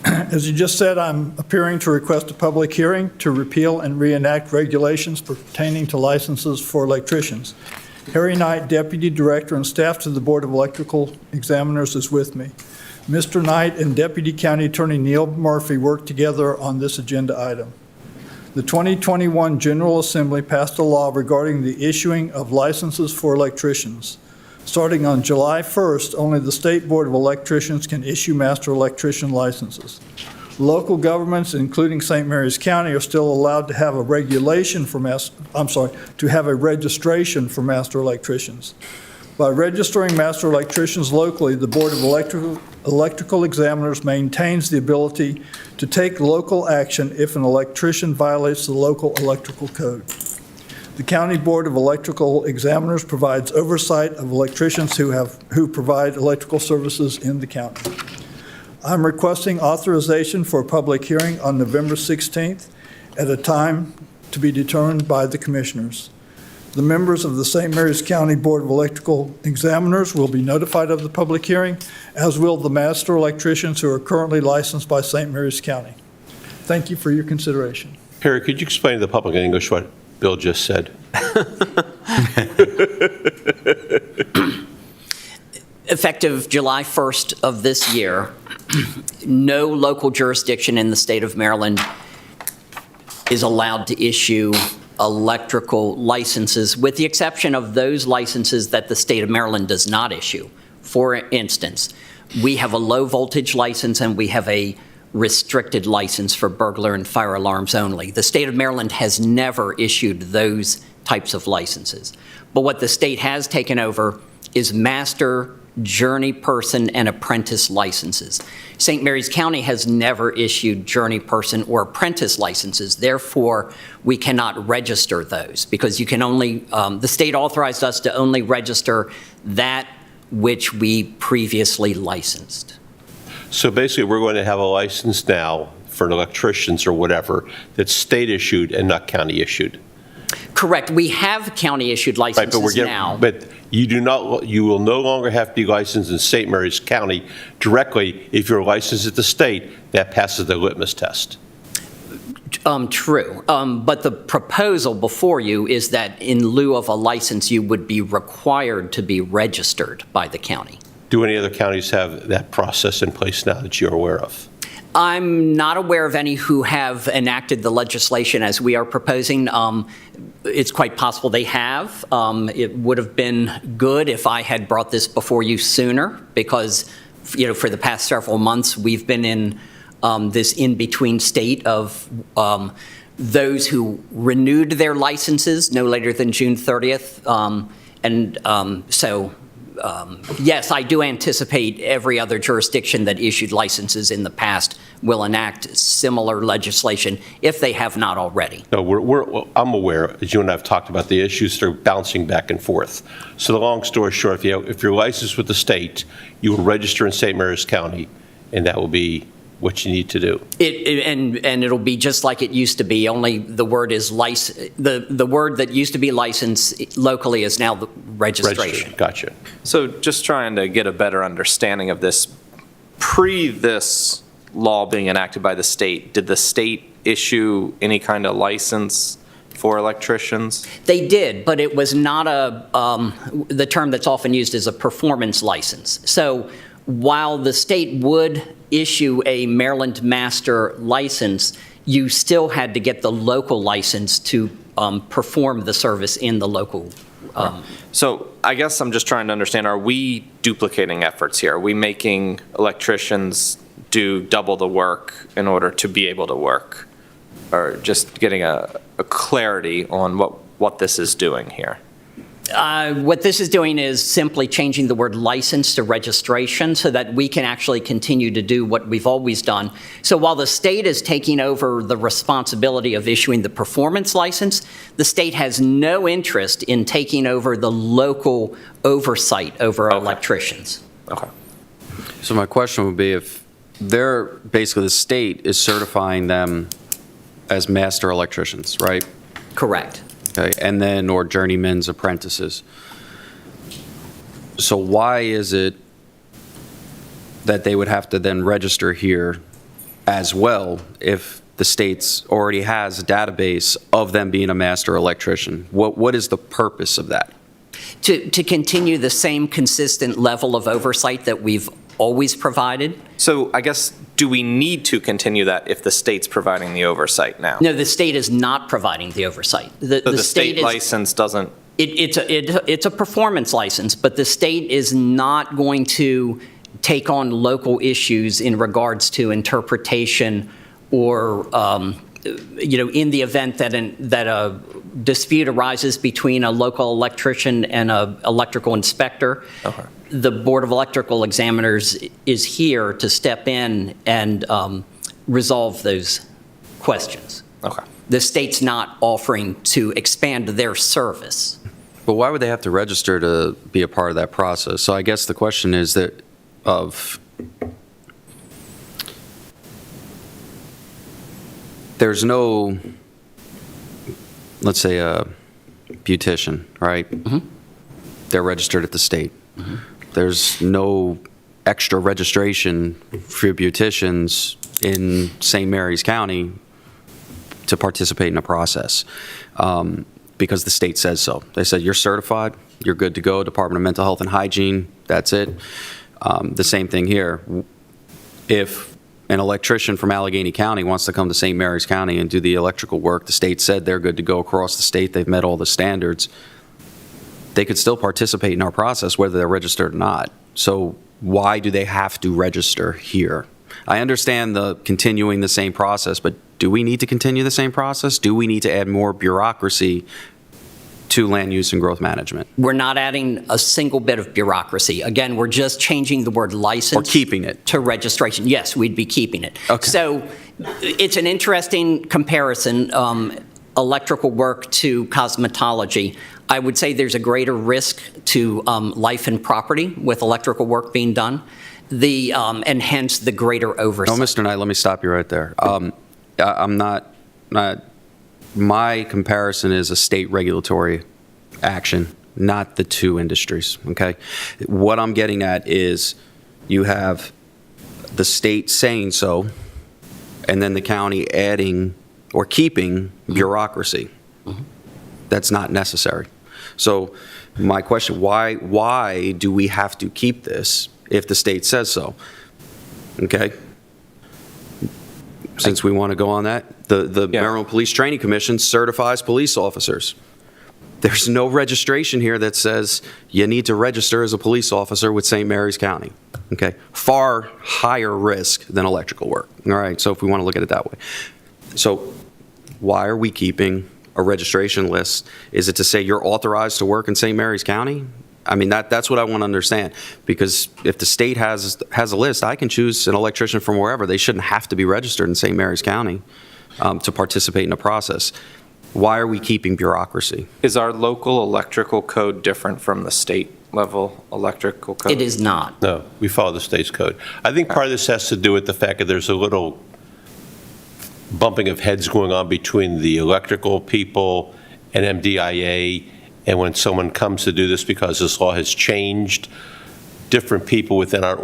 As you just said, I'm appearing to request a public hearing to repeal and reenact regulations pertaining to licenses for electricians. Harry Knight, Deputy Director and staff to the Board of Electrical Examiners, is with me. Mr. Knight and Deputy County Attorney Neil Murphy worked together on this agenda item. The 2021 General Assembly passed a law regarding the issuing of licenses for electricians. Starting on July 1st, only the State Board of Electricians can issue master electrician licenses. Local governments, including St. Mary's County, are still allowed to have a registration for master electricians. By registering master electricians locally, the Board of Electrical Examiners maintains the ability to take local action if an electrician violates the local electrical code. The County Board of Electrical Examiners provides oversight of electricians who provide electrical services in the county. I'm requesting authorization for a public hearing on November 16th at a time to be determined by the Commissioners. The members of the St. Mary's County Board of Electrical Examiners will be notified of the public hearing, as will the master electricians who are currently licensed by St. Mary's County. Thank you for your consideration. Perry, could you explain to the public in English what Bill just said? Effective July 1st of this year, no local jurisdiction in the state of Maryland is allowed to issue electrical licenses, with the exception of those licenses that the state of Maryland does not issue. For instance, we have a low voltage license and we have a restricted license for burglar and fire alarms only. The state of Maryland has never issued those types of licenses. But what the state has taken over is master, journey person, and apprentice licenses. St. Mary's County has never issued journey person or apprentice licenses. Therefore, we cannot register those because you can only, the state authorized us to only register that which we previously licensed. So basically, we're going to have a license now for electricians or whatever that's state issued and not county issued. Correct. We have county issued licenses now. But you will no longer have to be licensed in St. Mary's County directly if you're licensed at the state that passes the litmus test. True. But the proposal before you is that in lieu of a license, you would be required to be registered by the county. Do any other counties have that process in place now that you're aware of? I'm not aware of any who have enacted the legislation as we are proposing. It's quite possible they have. It would have been good if I had brought this before you sooner, because, for the past several months, we've been in this in-between state of those who renewed their licenses no later than June 30th. Yes, I do anticipate every other jurisdiction that issued licenses in the past will enact similar legislation if they have not already. No, I'm aware, as you and I have talked about, the issues that are bouncing back and forth. So the long story short, if you're licensed with the state, you will register in St. Mary's County, and that will be what you need to do. And it'll be just like it used to be, only the word is the word that used to be license locally is now the registration. Gotcha. So just trying to get a better understanding of this, pre this law being enacted by the state, did the state issue any kind of license for electricians? They did, but it was not the term that's often used is a performance license. So while the state would issue a Maryland master license, you still had to get the local license to perform the service in the local. So I guess I'm just trying to understand, are we duplicating efforts here? Are we making electricians do double the work in order to be able to work? Or just getting a clarity on what this is doing here? What this is doing is simply changing the word license to registration so that we can actually continue to do what we've always done. So while the state is taking over the responsibility of issuing the performance license, the state has no interest in taking over the local oversight over electricians. Okay. So my question would be, if they're, basically the state is certifying them as master electricians, right? Correct. Okay, and then, or journeyman's apprentices. So why is it that they would have to then register here as well if the state's already has a database of them being a master electrician? What is the purpose of that? To continue the same consistent level of oversight that we've always provided. So I guess, do we need to continue that if the state's providing the oversight now? No, the state is not providing the oversight. The state license doesn't? It's a performance license, but the state is not going to take on local issues in regards to interpretation or, in the event that a dispute arises between a local electrician and an electrical inspector. Okay. The Board of Electrical Examiners is here to step in and resolve those questions. Okay. The state's not offering to expand their service. But why would they have to register to be a part of that process? So I guess the question is that there's no, let's say a beautician, right? Mm-hmm. They're registered at the state. Mm-hmm. There's no extra registration for beauticians in St. Mary's County to participate in a process because the state says so. They said, you're certified, you're good to go, Department of Mental Health and Hygiene, that's it. The same thing here. If an electrician from Allegheny County wants to come to St. Mary's County and do the electrical work, the state said they're good to go across the state, they've met all the standards, they could still participate in our process whether they're registered or not. So why do they have to register here? I understand the continuing the same process, but do we need to continue the same process? Do we need to add more bureaucracy to land use and growth management? We're not adding a single bit of bureaucracy. Again, we're just changing the word license. Or keeping it. To registration. Yes, we'd be keeping it. Okay. So it's an interesting comparison, electrical work to cosmetology. I would say there's a greater risk to life and property with electrical work being done, and hence the greater oversight. No, Mr. Knight, let me stop you right there. I'm not, my comparison is a state regulatory action, not the two industries, okay? What I'm getting at is you have the state saying so, and then the county adding or keeping bureaucracy. That's not necessary. So my question, why do we have to keep this if the state says so? Okay? Since we want to go on that, the Maryland Police Training Commission certifies police officers. There's no registration here that says you need to register as a police officer with St. Mary's County. Okay? Far higher risk than electrical work. All right? So if we want to look at it that way. So why are we keeping a registration list? Is it to say you're authorized to work in St. Mary's County? I mean, that's what I want to understand, because if the state has a list, I can choose an electrician from wherever. They shouldn't have to be registered in St. Mary's County to participate in the process. Why are we keeping bureaucracy? Is our local electrical code different from the state level electrical code? It is not. No, we follow the state's code. I think part of this has to do with the fact that there's a little bumping of heads going on between the electrical people and MDIA, and when someone comes to do this because this law has changed, different people within our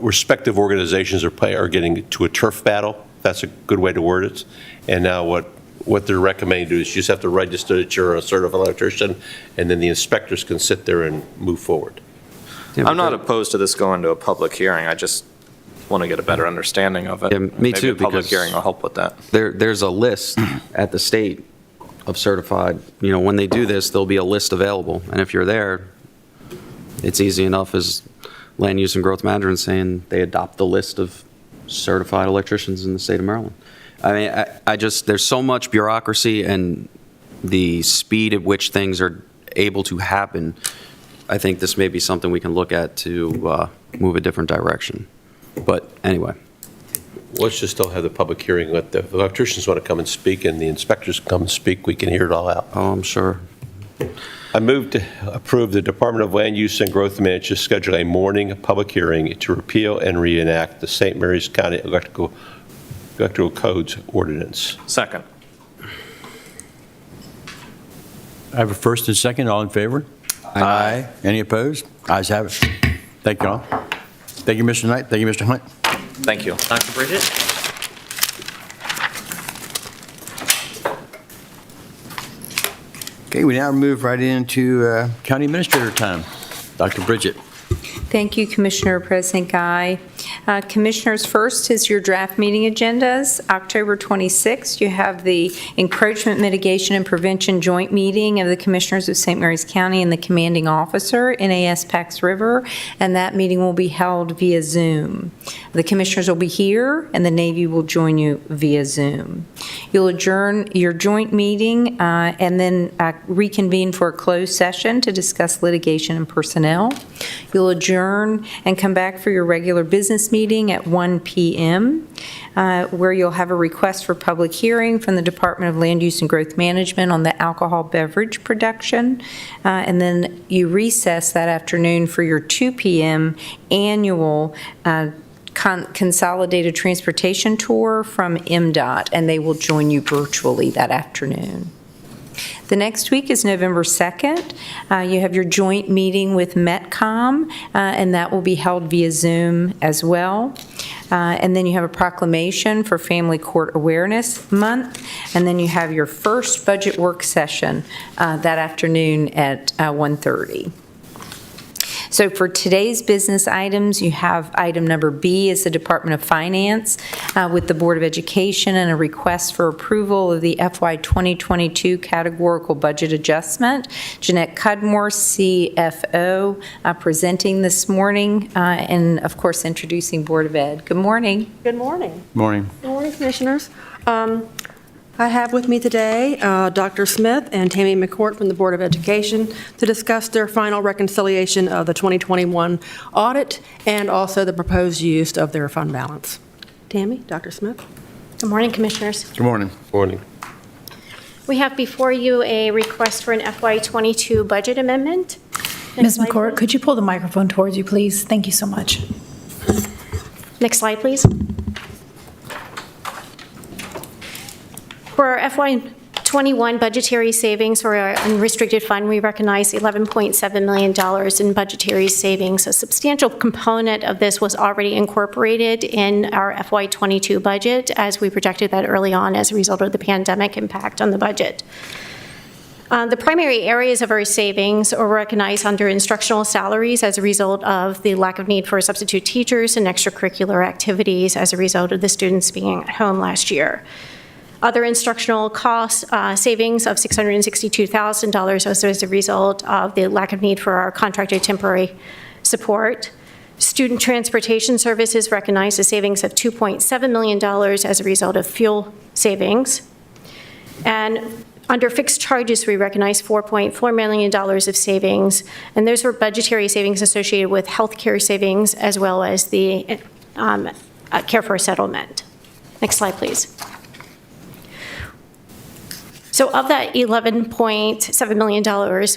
respective organizations are getting into a turf battle. That's a good way to word it. And now what they're recommending to do is you just have to register that you're a certified electrician, and then the inspectors can sit there and move forward. I'm not opposed to this going to a public hearing. I just want to get a better understanding of it. Yeah, me too, Maybe a public because hearing will help with that. There's a list at the state of certified, when they do this, there'll be a list available. And if you're there, it's easy enough as Land Use and Growth Management saying they adopt the list of certified electricians in the state of Maryland. I mean, I just, there's so much bureaucracy and the speed at which things are able to happen. I think this may be something we can look at to move a different direction. But anyway. Let's just still have the public hearing. Let the electricians want to come and speak, and the inspectors come and speak. We can hear it all out. Oh, I'm sure. I move to approve the Department of Land Use and Growth Management schedule a morning public hearing to repeal and reenact the St. Mary's County Electrical Codes Ordinance. Second. I have a first and second. All in favor? Aye. Any opposed? Ayes have it. Thank you all. Thank you, Mr. Knight. Thank you, Mr. Hunt. Thank you. Dr. Bridget? Okay, we now move right into County Administrator time. Dr. Bridget. Thank you, Commissioner President Guy. Commissioners, first is your draft meeting agendas. October 26th, you have the Encroachment Mitigation and Prevention Joint Meeting of the Commissioners of St. Mary's County and the Commanding Officer, NAS Pax River, and that meeting will be held via Zoom. The Commissioners will be here, and the Navy will join you via Zoom. You'll adjourn your joint meeting and then reconvene for a closed session to discuss litigation and personnel. You'll adjourn and come back for your regular business meeting at 1 p.m., where you'll have a request for public hearing from the Department of Land Use and Growth Management on the alcohol beverage production. And then you recess that afternoon for your 2 p.m. annual consolidated transportation tour from MDOT, and they will join you virtually that afternoon. The next week is November 2nd. You have your joint meeting with Metcom, and that will be held via Zoom as well. And then you have a proclamation for Family Court Awareness Month, and then you have your first budget work session that afternoon at 1:30. So for today's business items, you have item number B is the Department of Finance with the Board of Education and a request for approval of the FY 2022 categorical budget adjustment. Jeanette Cudmore, CFO, presenting this morning and, of course, introducing Board of Ed. Good morning. Good morning. Morning. Good morning, Commissioners. I have with me today Dr. Smith and Tammy McCourt from the Board of Education to discuss their final reconciliation of the 2021 audit and also the proposed use of their fund balance. Tammy, Dr. Smith. Good morning, Commissioners. Good morning. Morning. We have before you a request for an FY22 budget amendment. Ms. McCourt, could you pull the microphone towards you, please? Thank you so much. Next slide, please. For our FY 21 budgetary savings for our unrestricted fund, we recognize $11.7 million in budgetary savings. A substantial component of this was already incorporated in our FY22 budget, as we projected that early on as a result of the pandemic impact on the budget. The primary areas of our savings are recognized under instructional salaries as a result of the lack of need for substitute teachers and extracurricular activities as a result of the students being at home last year. Other instructional costs, savings of $662,000 as a result of the lack of need for our contracted temporary support. Student transportation services recognized a savings of $2.7 million as a result of fuel savings. And under fixed charges, we recognize $4.4 million of savings, and those were budgetary savings associated with healthcare savings as well as the care for a settlement. Next slide, please. So of that $11.7 million,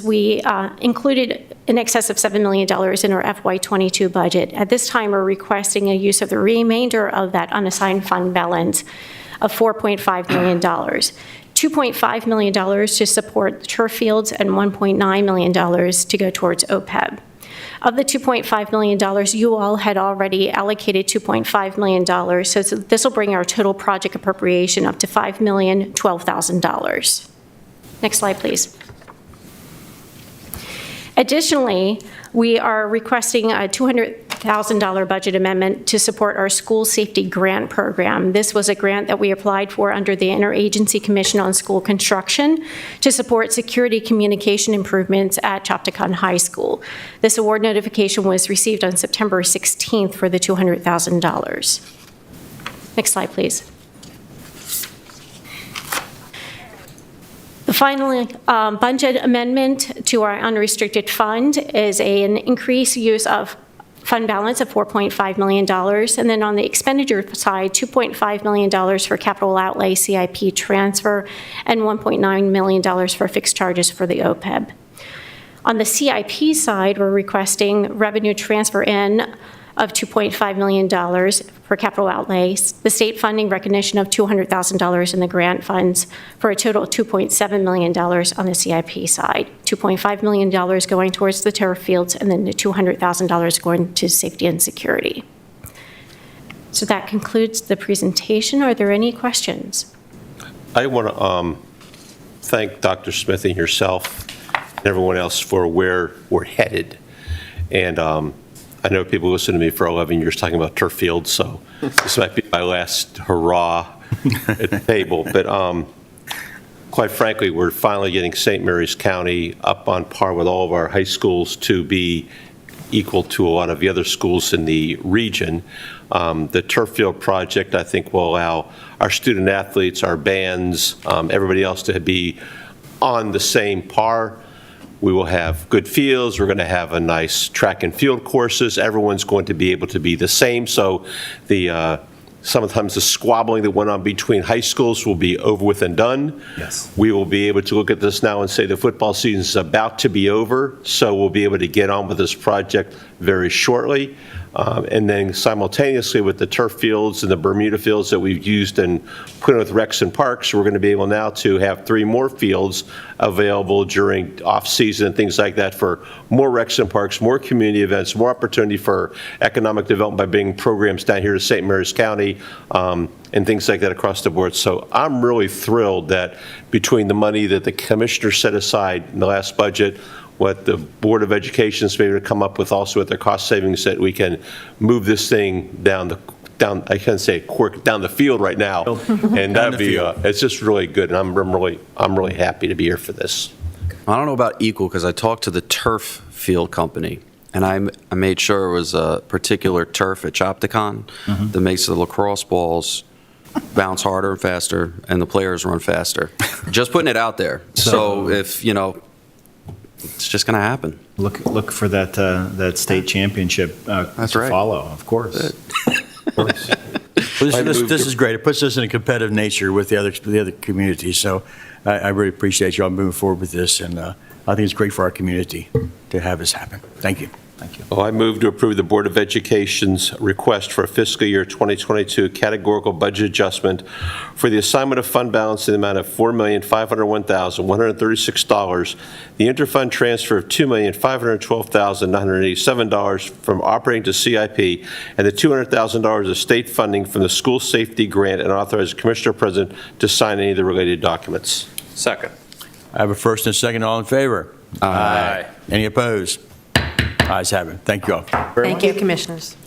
we included in excess of $7 million in our FY22 budget. At this time, we're requesting a use of the remainder of that unassigned fund balance of $4.5 million. $2.5 million to support the turf fields and $1.9 million to go towards OPEB. Of the $2.5 million, you all had already allocated $2.5 million, so this will bring our total project appropriation up to $5,012,000. Next slide, please. Additionally, we are requesting a $200,000 budget amendment to support our school safety grant program. This was a grant that we applied for under the Interagency Commission on School Construction to support security communication improvements at Chopticon High School. This award notification was received on September 16th for the $200,000. Next slide, please. The final budget amendment to our unrestricted fund is an increased use of fund balance of $4.5 million. And then on the expenditure side, $2.5 million for capital outlay CIP transfer and $1.9 million for fixed charges for the OPEB. On the CIP side, we're requesting revenue transfer in of $2.5 million for capital outlays, the state funding recognition of $200,000 in the grant funds for a total of $2.7 million on the CIP side, $2.5 million going towards the turf fields, and then the $200,000 going to safety and security. So that concludes the presentation. Are there any questions? I want to thank Dr. Smith and yourself and everyone else for where we're headed. And I know people listen to me for 11 years talking about turf fields, so this might be my last hurrah at the table. But quite frankly, we're finally getting St. Mary's County up on par with all of our high schools to be equal to a lot of the other schools in the region. The turf field project, I think, will allow our student athletes, our bands, everybody else to be on the same par. We will have good fields. We're going to have a nice track and field courses. Everyone's going to be able to be the same. So the sometimes the squabbling that went on between high schools will be over with and done. Yes. We will be able to look at this now and say the football season is about to be over. So we'll be able to get on with this project very shortly. And then simultaneously with the turf fields and the Bermuda fields that we've used and put in with Rex and Parks, we're going to be able now to have 3 more fields available during off-season and things like that for more Rex and Parks, more community events, more opportunity for economic development by bringing programs down here to St. Mary's County and things like that across the board. So I'm really thrilled that between the money that the commissioner set aside in the last budget, what the Board of Education is able to come up with also with their cost savings, that we can move this thing down, I can't say quirk, down the field right now. And that'd be, it's just really good. And I'm really happy to be here for this. I don't know about equal because I talked to the turf field company and I made sure it was a particular turf at Chopticon that makes the lacrosse balls bounce harder and faster and the players run faster. Just putting it out there. So if, you know, it's just going to happen. Look for that state championship That's to right. follow, of course. Well, this is great. It puts us in a competitive nature with the other communities. So I really appreciate you all moving forward with this, and I think it's great for our community to have this happen. Thank you. Thank you. Well, I move to approve the Board of Education's request for a fiscal year 2022 categorical budget adjustment for the assignment of fund balance in the amount of $4,501,136, the interfund transfer of $2,512,987 from operating to CIP, and the $200,000 of state funding from the school safety grant, and authorize the Commissioner President to sign any of the related documents. Second. I have a first and a second. All in favor? Aye. Any opposed? Ayes have it. Thank you all. Thank you, Commissioners.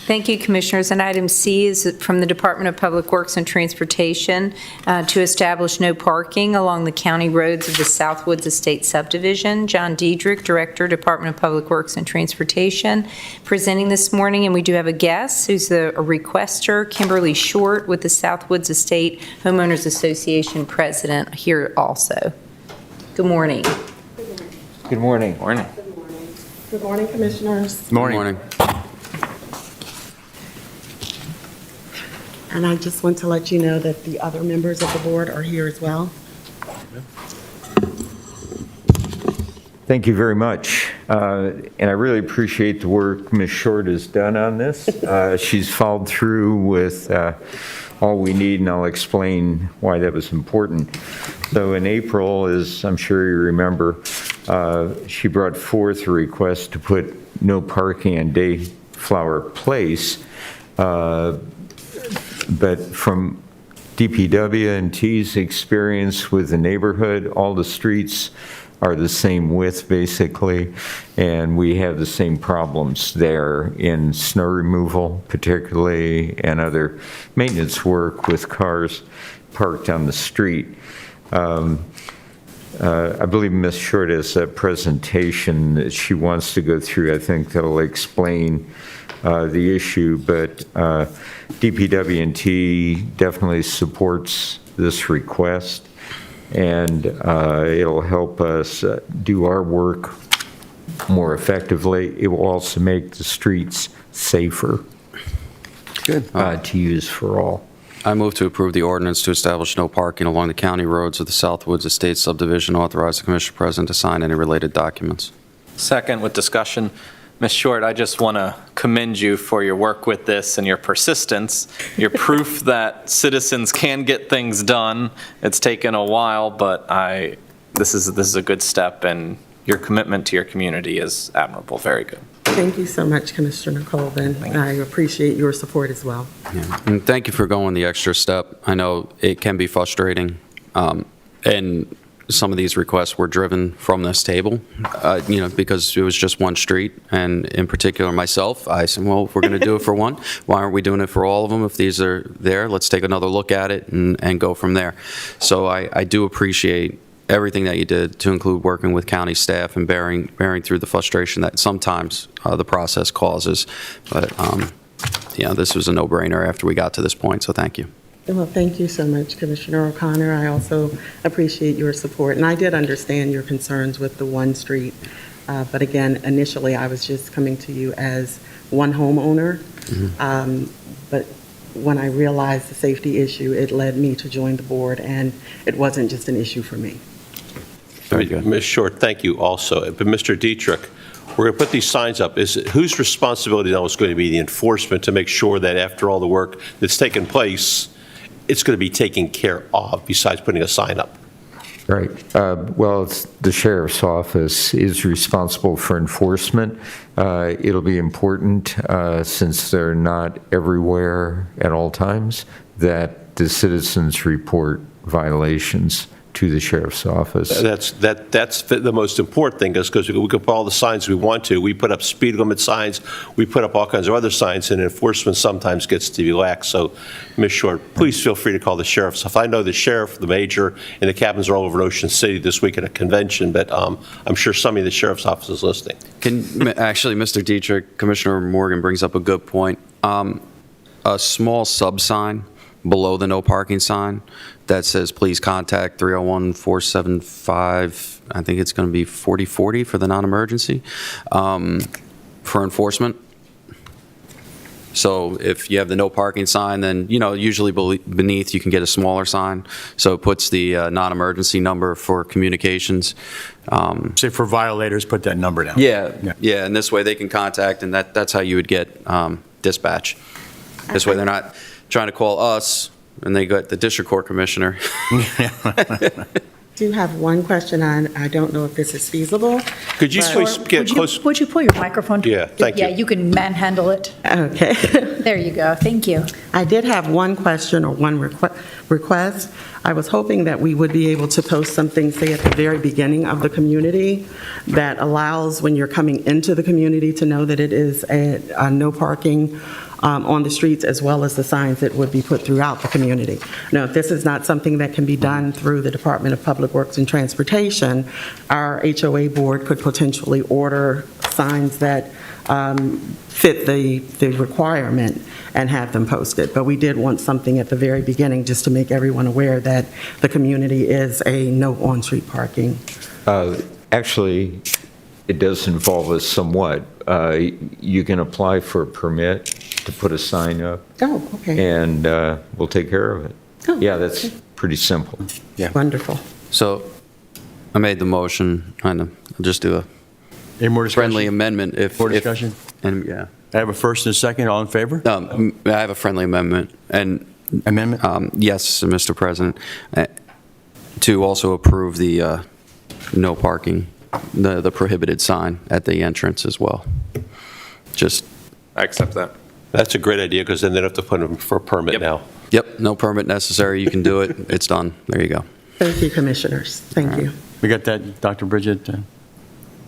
Thank you, Commissioners. And item C is from the Department of Public Works and Transportation to establish no parking along the county roads of the Southwoods Estate subdivision. John Diedrich, Director, Department of Public Works and Transportation, presenting this morning. And we do have a guest who's a requester, Kimberly Short, with the Southwoods Estate Homeowners Association President, here also. Good morning. Good morning. Morning. Good morning, Commissioners. Good morning. Morning. And I just want to let you know that the other members of the board are here as well. Thank you very much. And I really appreciate the work Ms. Short has done on this. She's followed through with all we need, and I'll explain why that was important. So in April, as I'm sure you remember, she brought forth a request to put no parking on Dayflower Place. But from DPW&T's experience with the neighborhood, all the streets are the same width, basically, and we have the same problems there in snow removal, particularly, and other maintenance work with cars parked on the street. I believe Ms. Short has a presentation that she wants to go through, I think, that'll explain the issue, but DPW&T definitely supports this request, and it'll help us do our work more effectively. It will also make the streets safer. Good. To use for all. I move to approve the ordinance to establish no parking along the county roads of the Southwoods Estate subdivision, authorize the Commissioner President to sign any related documents. Second, with discussion. Ms. Short, I just want to commend you for your work with this and your persistence. Your proof that citizens can get things done. It's taken a while, but this is a good step, and your commitment to your community is admirable. Very good. Thank you so much, Commissioner Colvin. I appreciate your support as well. Yeah. And thank you for going the extra step. I know it can be frustrating, and some of these requests were driven from this table, because it was just one street. And in particular, myself, I said, well, if we're going to do it for one, why aren't we doing it for all of them? If these are there, let's take another look at it and go from there. So I do appreciate everything that you did, to include working with county staff and bearing through the frustration that sometimes the process causes. But this was a no-brainer after we got to this point, so thank you. Well, thank you so much, Commissioner O'Connor. I also appreciate your support, and I did understand your concerns with the one street. But again, initially, I was just coming to you as one homeowner. Mm-hmm. But when I realized the safety issue, it led me to join the board, and it wasn't just an issue for me. Very good. Ms. Short, thank you also. But Mr. Dietrich, we're going to put these signs up. Whose responsibility now is going to be the enforcement to make sure that after all the work that's taken place, it's going to be taken care of besides putting a sign up? Right. Well, the sheriff's office is responsible for enforcement. It'll be important, since they're not everywhere at all times, that the citizens report violations to the sheriff's office. That's the most important thing, because we can put all the signs we want to. We put up speed limit signs. We put up all kinds of other signs, and enforcement sometimes gets to be lax. So, Ms. Short, please feel free to call the sheriff's. If I know the sheriff, the major, and the captains are all over Ocean City this week at a convention, but I'm sure somebody in the sheriff's office is listening. Actually, Mr. Dietrich, Commissioner Morgan brings up a good point. A small sub sign below the no parking sign that says, please contact 301-475, I think it's going to be 4040 for the non-emergency, for enforcement. So if you have the no parking sign, then, usually beneath, you can get a smaller sign. So it puts the non-emergency number for communications. Say for violators, put that number down. Yeah, and this way they can contact, and that's how you would get dispatch. This way they're not trying to call us, and they got the district court commissioner. I do have one question, I don't know if this is feasible. Could you but- please get close? Would you pull your microphone? Yeah, thank you. Yeah, you can manhandle it. Okay. There you go. Thank you. I did have one question or one request. I was hoping that we would be able to post something, say, at the very beginning of the community that allows, when you're coming into the community, to know that it is a no parking on the streets, as well as the signs that would be put throughout the community. Now, if this is not something that can be done through the Department of Public Works and Transportation, our HOA board could potentially order signs that fit the requirement and have them posted. But we did want something at the very beginning, just to make everyone aware that the community is a no on-street parking. Actually, it does involve us somewhat. You can apply for a permit to put a sign up, Oh, okay. and we'll take care of it. Oh, Yeah, that's pretty simple. Wonderful. So I made the motion, and I'll just do a Any more discussion? friendly amendment if... More if- discussion? And, yeah. I have a first and a second. All in favor? I have a friendly amendment, and... Amendment? Yes, Mr. President, to also approve the no parking, the prohibited sign at the entrance as well. Just, I accept that. That's a great idea, because then they don't have to put them for a permit now. yep, no permit necessary, you can do it, it's done, there you go. Thank you, Commissioners. Thank you. We got that, Dr. Bridget?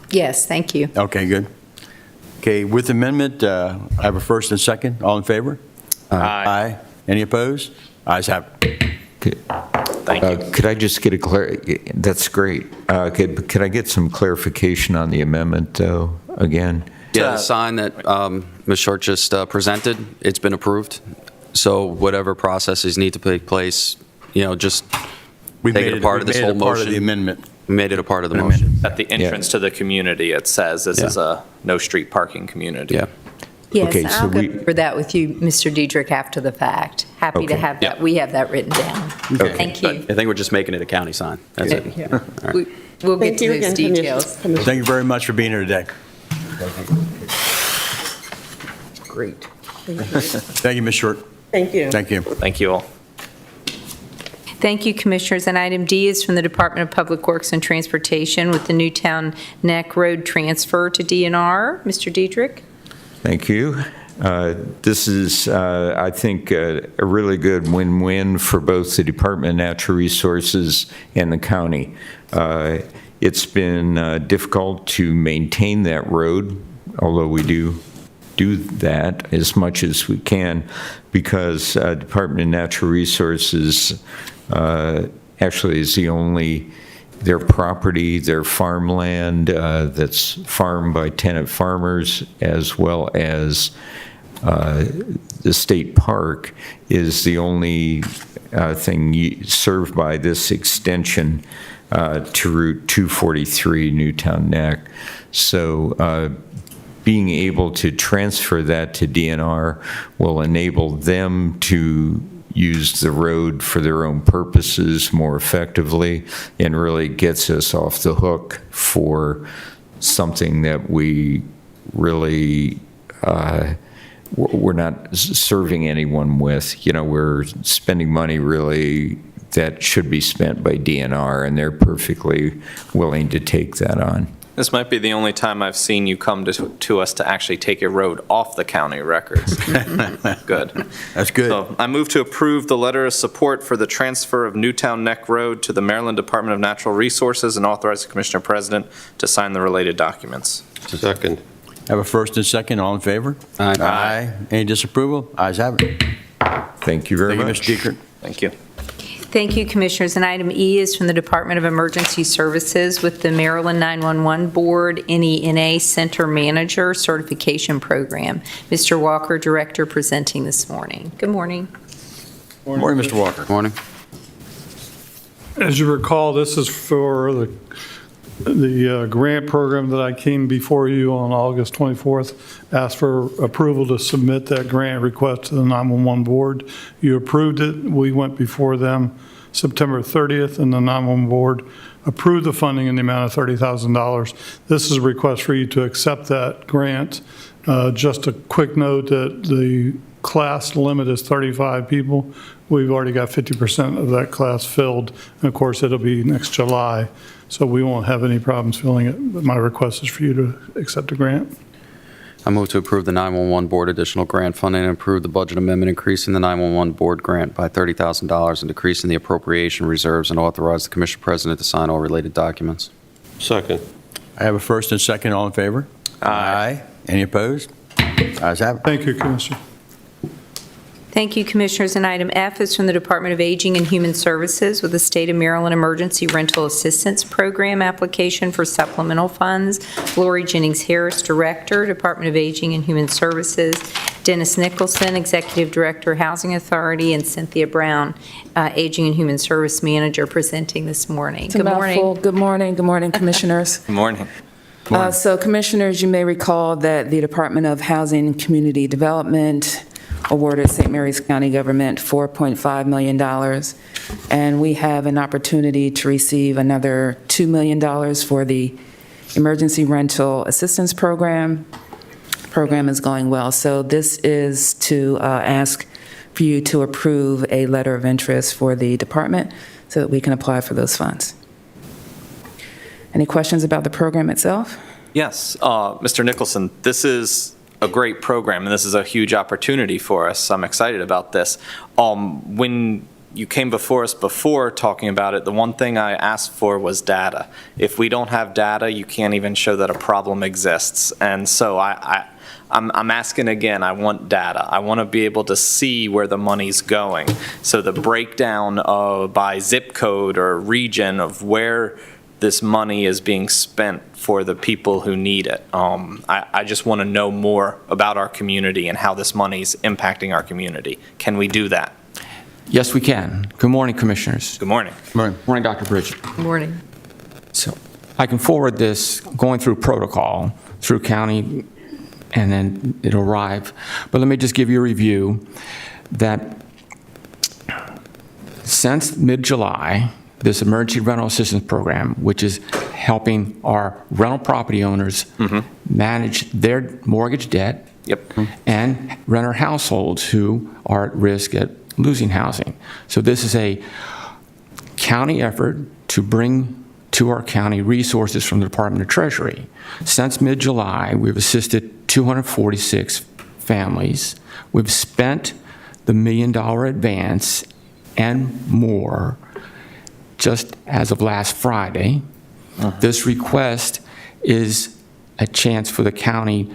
Yes, thank you. Okay, good. Okay, with amendment, I have a first and second. All in favor? Aye. Any opposed? Ayes have it. Thank you. Could I just get that's great. Could I get some clarification on the amendment, though, again? Yeah, the sign that Ms. Short just presented, it's been approved, so whatever processes need to take place, just We make it a part of this whole part of the motion. amendment. We made it a part of the motion. At the entrance to the community, it says this is a no street parking community. Yeah. Yes, Okay, and so I'll go we- over that with you, Mr. Diedrich, after the fact. Happy to Okay. have that. We have that written down. Thank you. I think we're just making it a county sign, that's it. Yeah. We'll get Thank to you those again, details. Commissioners. Thank you very much for being here today. Great. Thank you, Ms. Short. Thank you. Thank you. Thank you all. Thank you, Commissioners. And item D is from the Department of Public Works and Transportation with the Newtown Neck Road transfer to DNR. Mr. Diedrich? Thank you. This is, I think, a really good win-win for both the Department of Natural Resources and the county. It's been difficult to maintain that road, although we do that as much as we can, because Department of Natural Resources actually is the only, their property, their farmland that's farmed by tenant farmers, as well as the state park is the only thing served by this extension to Route 243 Newtown Neck. So being able to transfer that to DNR will enable them to use the road for their own purposes more effectively, and really gets us off the hook for something that we really we're not serving anyone with. We're spending money really that should be spent by DNR, and they're perfectly willing to take that on. This might be the only time I've seen you come to us to actually take a road off the county records. Good. That's good. So I move to approve the letter of support for the transfer of Newtown Neck Road to the Maryland Department of Natural Resources and authorize the Commissioner President to sign the related documents. Second. Have a first and second. All in favor? Aye. Aye. Any disapproval? Ayes have it. Thank you very Thank you, much. Mr. Diekert. Thank you. Thank you, Commissioners. And item E is from the Department of Emergency Services with the Maryland 911 Board NENA Center Manager Certification Program. Mr. Walker, Director, presenting this morning. Good morning. Morning, Mr. Walker. Morning. As you recall, this is for the The grant program that I came before you on August 24th asked for approval to submit that grant request to the 911 board. You approved it. We went before them September 30th, and the 911 board approved the funding in the amount of $30,000. This is a request for you to accept that grant. Just a quick note that the class limit is 35 people. We've already got 50% of that class filled, and of course, it'll be next July, so we won't have any problems filling it. But my request is for you to accept the grant. I move to approve the 911 board additional grant funding and approve the budget amendment increasing the 911 board grant by $30,000 and decreasing the appropriation reserves, and authorize the commission president to sign all related documents. Second. I have a first and second. All in favor? Aye. Any opposed? Ayes have it. Thank you, Commissioner. Thank you, Commissioners. And item F is from the Department of Aging and Human Services with the State of Maryland Emergency Rental Assistance Program application for supplemental funds. Lori Jennings Harris, Director, Department of Aging and Human Services. Dennis Nicholson, Executive Director, Housing Authority, and Cynthia Brown, Aging and Human Service Manager, presenting this morning. Good morning. Good morning. Good morning, Commissioners. Good morning. So, Commissioners, you may recall that the Department of Housing and Community Development awarded St. Mary's County government $4.5 million, and we have an opportunity to receive another $2 million for the Emergency Rental Assistance Program. The program is going well, so this is to ask for you to approve a letter of interest for the department so that we can apply for those funds. Any questions about the program itself? Yes, Mr. Nicholson, this is a great program, and this is a huge opportunity for us. I'm excited about this. When you came before us before talking about it, the one thing I asked for was data. If we don't have data, you can't even show that a problem exists. And so I'm asking again, I want data. I want to be able to see where the money's going. So the breakdown by zip code or region of where this money is being spent for the people who need it. I just want to know more about our community and how this money's impacting our community. Can we do that? Yes, we can. Good morning, Commissioners. Good morning. Good morning. Morning, Dr. Bridget. Good morning. So I can forward this going through protocol through county, and then it'll arrive. But let me just give you a review that since mid-July, this emergency rental assistance program, which is helping our rental property owners manage their mortgage debt and renter households who are at risk at losing housing. So this is a county effort to bring to our county resources from the Department of Treasury. Since mid-July, we've assisted 246 families. We've spent the $1 million advance and more just as of last Friday. This request is a chance for the county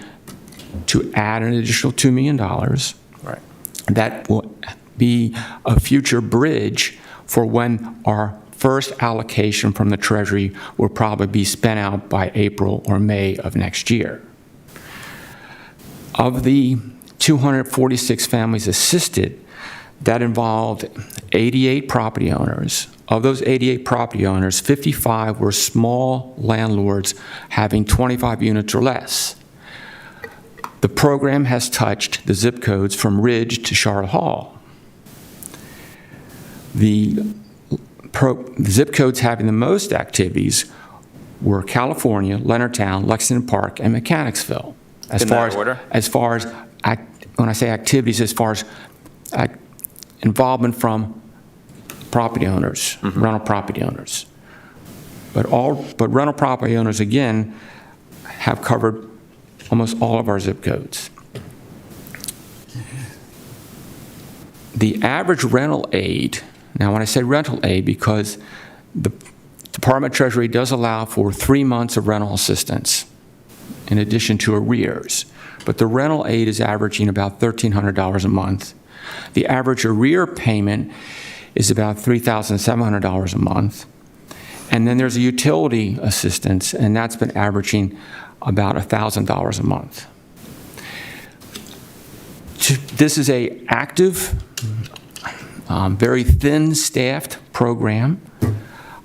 to add an additional $2 million. Right. That will be a future bridge for when our first allocation from the Treasury will probably be spent out by April or May of next year. Of the 246 families assisted, that involved 88 property owners. Of those 88 property owners, 55 were small landlords having 25 units or less. The program has touched the zip codes from Ridge to Charlotte Hall. The zip codes having the most activities were California, Leonardtown, Lexington Park, and Mechanicsville. In that order? As far as, when I say activities, as far as involvement from property owners, rental property owners. But rental property owners, again, have covered almost all of our zip codes. The average rental aid, now when I say rental aid, because the Department of Treasury does allow for 3 months of rental assistance in addition to arrears, but the rental aid is averaging about $1,300 a month. The average arrear payment is about $3,700 a month. And then there's a utility assistance, and that's been averaging about $1,000 a month. This is an active, very thin-staffed program.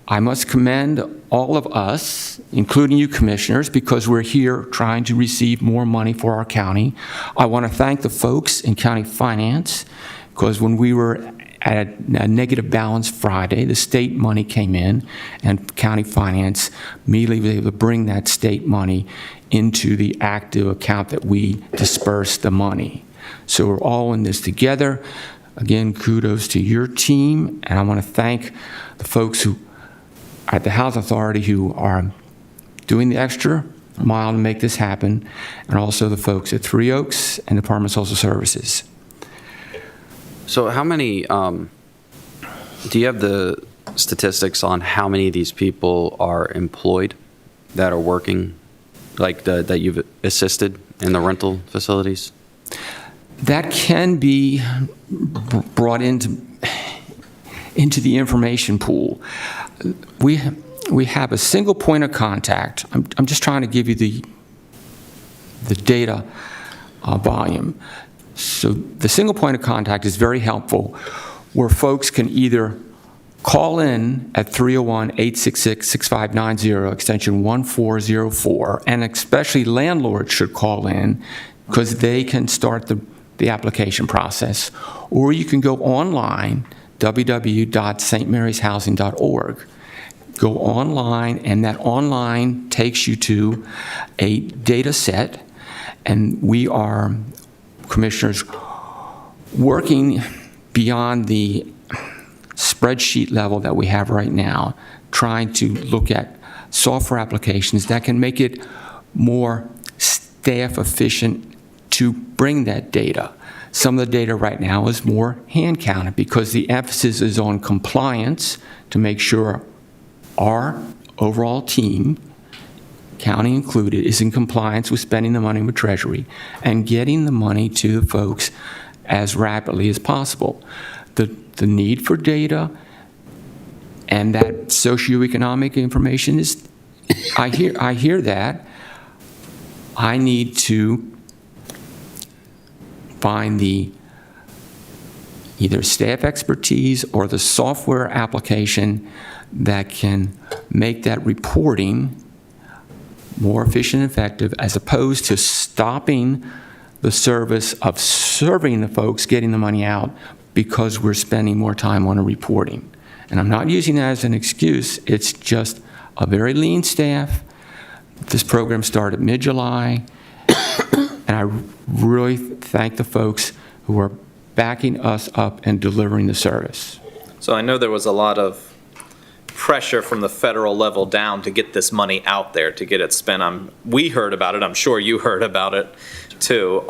I must commend all of us, including you commissioners, because we're here trying to receive more money for our county. I want to thank the folks in county finance, because when we were at a negative balance Friday, the state money came in, and county finance immediately was able to bring that state money into the active account that we dispersed the money. So we're all in this together. Again, kudos to your team, and I want to thank the folks who at the Housing Authority who are doing the extra mile to make this happen, and also the folks at Three Oaks and Department of Social Services. So how many, do you have the statistics on how many of these people are employed that are working, like that you've assisted in the rental facilities? That can be brought into the information pool. We have a single point of contact. I'm just trying to give you the data volume. So the single point of contact is very helpful, where folks can either call in at 301-866-6590, extension 1404, and especially landlords should call in because they can start the application process. Or you can go online, www.stmaryshousing.org. Go online, and that online takes you to a data set, and we are, commissioners, working beyond the spreadsheet level that we have right now, trying to look at software applications that can make it more staff efficient to bring that data. Some of the data right now is more hand counted because the emphasis is on compliance to make sure our overall team, county included, is in compliance with spending the money with Treasury and getting the money to the folks as rapidly as possible. The need for data and that socioeconomic information is, I hear that. I need to find the either staff expertise or the software application that can make that reporting more efficient and effective, as opposed to stopping the service of serving the folks, getting the money out, because we're spending more time on a reporting. And I'm not using that as an excuse. It's just a very lean staff. This program started mid-July, and I really thank the folks who are backing us up and delivering the service. So I know there was a lot of pressure from the federal level down to get this money out there, to get it spent. We heard about it. I'm sure you heard about it too.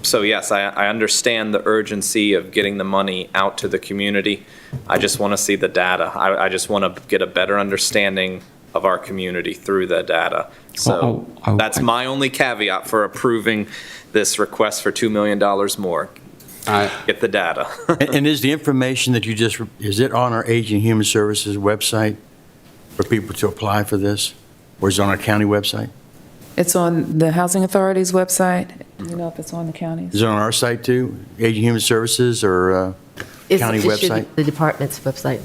So yes, I understand the urgency of getting the money out to the community. I just want to see the data. I just want to get a better understanding of our community through the data. So that's my only caveat for approving this request for $2 million more. Get the data. And is the information that you just, is it on our Aging and Human Services website for people to apply for this? Or is it on our county website? It's on the Housing Authority's website. You know if it's on the county's? Is it on our site too? Aging and Human Services or county website? The department's website.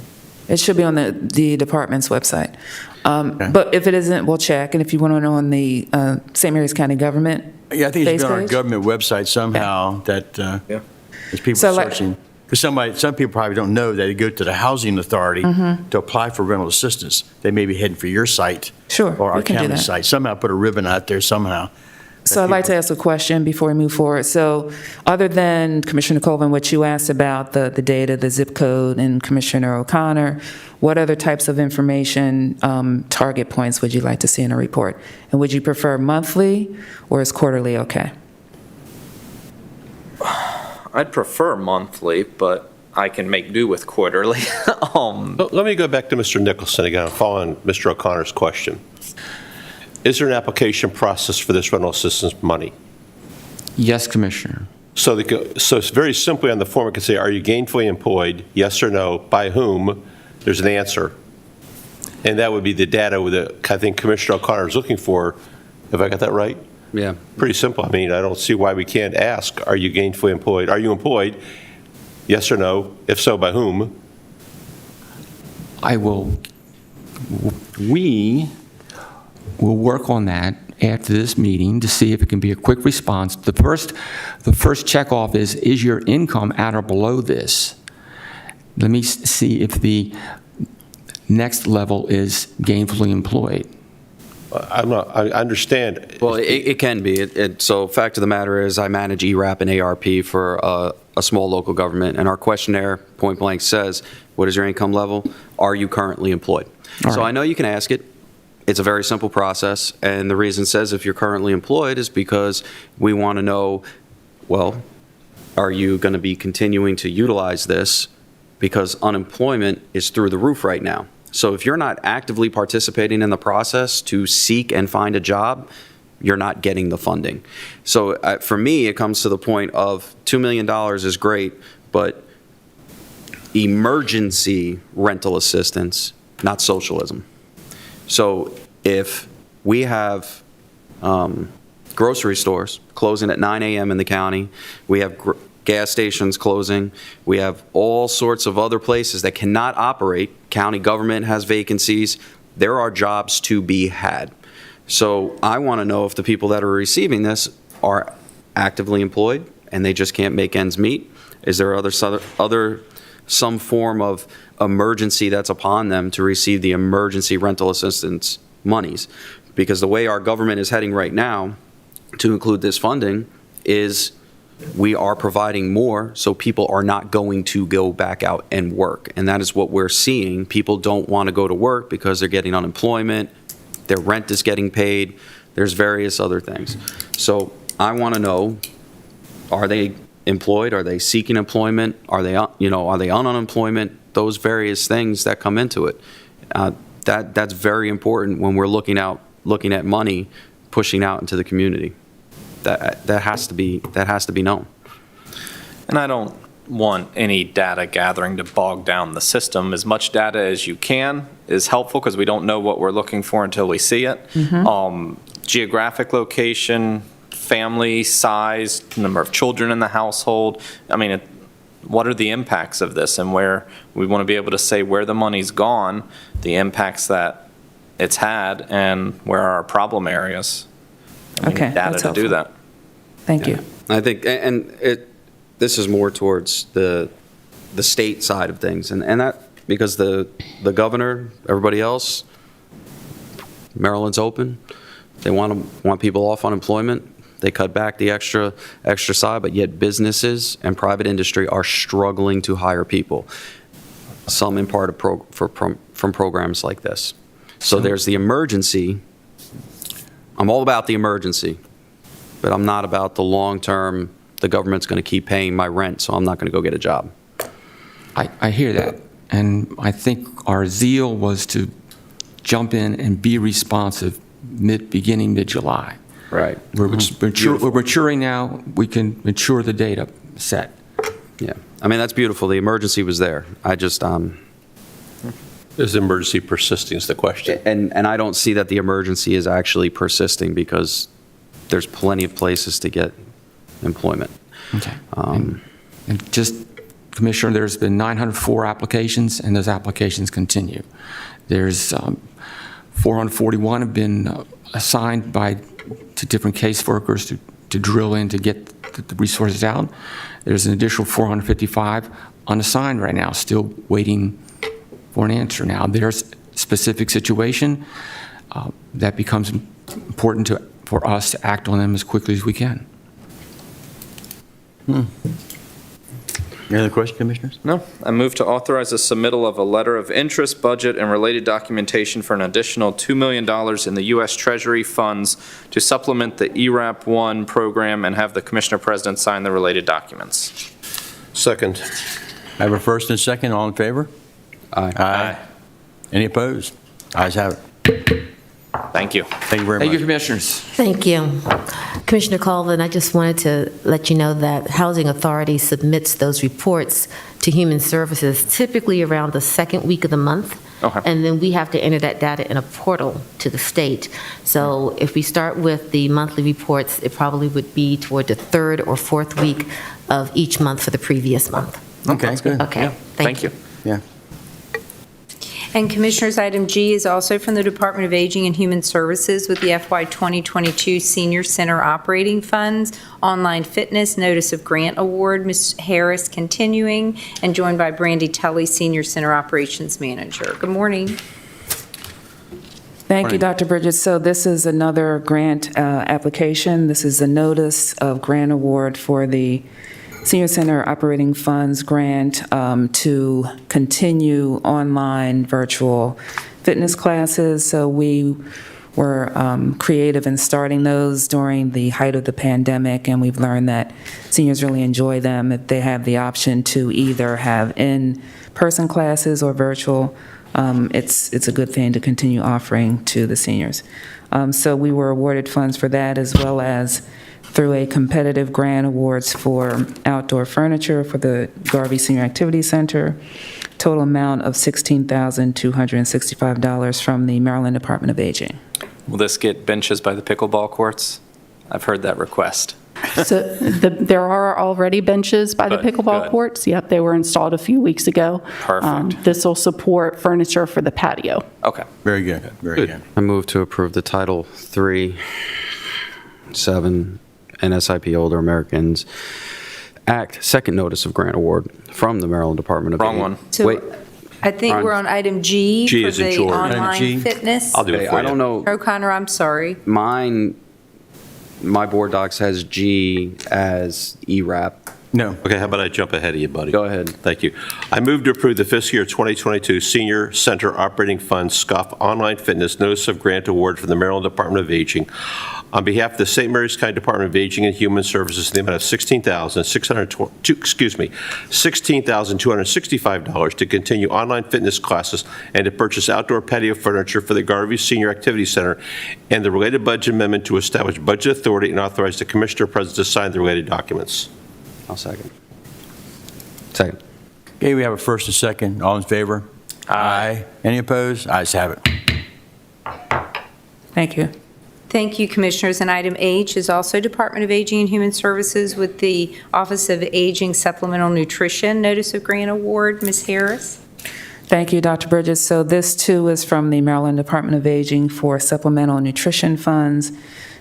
It should be on the department's website. But if it isn't, we'll check. And if you want to know on the St. Mary's County government Yeah, I think it's Facebook on our page? government website somehow that there's people So, like- searching. Because some people probably don't know that they go to the Housing Authority to apply for rental assistance. They may be heading for your site. Sure, Or our we can do county that. site. Somehow put a ribbon out there somehow. So I'd like to ask a question before we move forward. So other than, Commissioner Colvin, what you asked about the data, the zip code, and Commissioner O'Connor, what other types of information, target points would you like to see in a report? And would you prefer monthly, or is quarterly okay? I'd prefer monthly, but I can make do with quarterly. Let me go back to Mr. Nicholson again, following Mr. O'Connor's question. Is there an application process for this rental assistance money? Yes, Commissioner. So it's very simply on the form, it can say, are you gainfully employed? Yes or no. By whom? There's an answer. And that would be the data that I think Commissioner O'Connor is looking for. Have I got that right? Yeah. Pretty simple. I mean, I don't see why we can't ask, are you gainfully employed? Are you employed? Yes or no? If so, by whom? we will work on that after this meeting to see if it can be a quick response. The first checkoff is your income at or below this? Let me see if the next level is gainfully employed. I understand. Well, it can be. So fact of the matter is I manage ERAP and ARP for a small local government, and our questionnaire point blank says, what is your income level? Are you currently employed? All So right. I know you can ask it. It's a very simple process, and the reason it says if you're currently employed is because we want to know, well, are you going to be continuing to utilize this? Because unemployment is through the roof right now. So if you're not actively participating in the process to seek and find a job, you're not getting the funding. So for me, it comes to the point of $2 million is great, but emergency rental assistance, not socialism. So if we have grocery stores closing at 9 a.m. in the county, we have gas stations closing, we have all sorts of other places that cannot operate, county government has vacancies, there are jobs to be had. So I want to know if the people that are receiving this are actively employed and they just can't make ends meet. Is there some form of emergency that's upon them to receive the emergency rental assistance monies? Because the way our government is heading right now, to include this funding, is we are providing more so people are not going to go back out and work. And that is what we're seeing. People don't want to go to work because they're getting unemployment, their rent is getting paid, there's various other things. So I want to know, are they employed? Are they seeking employment? Are they on unemployment? Those various things that come into it. That's very important when we're looking at money pushing out into the community. That has to be known. And I don't want any data gathering to bog down the system. As much data as you can is helpful because we don't know what we're looking for until we see it. Geographic location, family size, number of children in the household. I mean, what are the impacts of this, and where we want to be able to say where the money's gone, the impacts that it's had, and where are our problem areas. And we Okay, need data that's to do helpful. that. Thank you. I think, this is more towards the state side of things, and that, because the governor, everybody else, Maryland's open, they want people off unemployment, they cut back the extra side, but yet businesses and private industry are struggling to hire people, some in part from programs like this. So there's the emergency. I'm all about the emergency, but I'm not about the long-term, the government's going to keep paying my rent, so I'm not going to go get a job. I hear that, and I think our zeal was to jump in and be responsive beginning mid-July. Right. We're maturing now. We can mature the data set. Yeah. I mean, that's beautiful. The emergency was there. I just, Is emergency persisting is the question. and I don't see that the emergency is actually persisting because there's plenty of places to get employment. Okay. And just, Commissioner, there's been 904 applications, and those applications continue. There's 441 have been assigned to different caseworkers to drill in to get the resources out. There's an additional 455 unassigned right now, still waiting for an answer. Now, there's a specific situation that becomes important for us to act on them as quickly as we can. Any other questions, Commissioners? No. I move to authorize the submittal of a letter of interest, budget, and related documentation for an additional $2 million in the U.S. Treasury funds to supplement the ERAP 1 program and have the Commissioner President sign the related documents. Second. I have a first and second. All in favor? Aye. Aye. Any opposed? Ayes have it. Thank you. Thank you very much. Thank you, Commissioners. Thank you. Commissioner Colvin, I just wanted to let you know that Housing Authority submits those reports to Human Services typically around the second week of the month. Okay. And then we have to enter that data in a portal to the state. So if we start with the monthly reports, it probably would be toward the third or fourth week of each month for the previous month. Okay, good. Okay. Thank you. Yeah. And Commissioners, item G is also from the Department of Aging and Human Services with the FY 2022 Senior Center Operating Funds, Online Fitness, Notice of Grant Award. Ms. Harris continuing, and joined by Brandy Tully, Senior Center Operations Manager. Good morning. Thank you, Dr. Bridges. So this is another grant application. This is a notice of grant award for the Senior Center Operating Funds grant to continue online virtual fitness classes. So we were creative in starting those during the height of the pandemic, and we've learned that seniors really enjoy them if they have the option to either have in-person classes or virtual. It's a good thing to continue offering to the seniors. So we were awarded funds for that, as well as through a competitive grant awards for outdoor furniture for the Garvey Senior Activity Center, total amount of $16,265 from the Maryland Department of Aging. Will this get benches by the pickleball courts? I've heard that request. So there are already benches by the Good, pickleball good. courts. Yep, they were installed a few weeks ago. Perfect. This will support furniture for the patio. Okay. Very good, very good. I move to approve the Title 3, 7 NSIP Older Americans Act second notice of grant award from the Maryland Department of Wrong Aging. one. So Wait, I think we're on item G G for is in the George. online G. fitness. I'll do it for you. I don't know, O'Connor, I'm sorry. my board docs has G as ERAP. No. Okay, how about I jump ahead of you, buddy? Go ahead. Thank you. I move to approve the fiscal year 2022 Senior Center Operating Fund SCOF Online Fitness Notice of Grant Award from the Maryland Department of Aging on behalf of the St. Mary's County Department of Aging and Human Services in the amount of $16,265 to continue online fitness classes and to purchase outdoor patio furniture for the Garvey Senior Activity Center and the related budget amendment to establish budget authority and authorize the Commissioner President to sign the related documents. I'll second. Second. Okay, we have a first and second. All in favor? Aye. Any opposed? Ayes have it. Thank you. Thank you, Commissioners. And item H is also Department of Aging and Human Services with the Office of Aging Supplemental Nutrition Notice of Grant Award. Ms. Harris? Thank you, Dr. Bridges. So this, too, is from the Maryland Department of Aging for supplemental nutrition funds,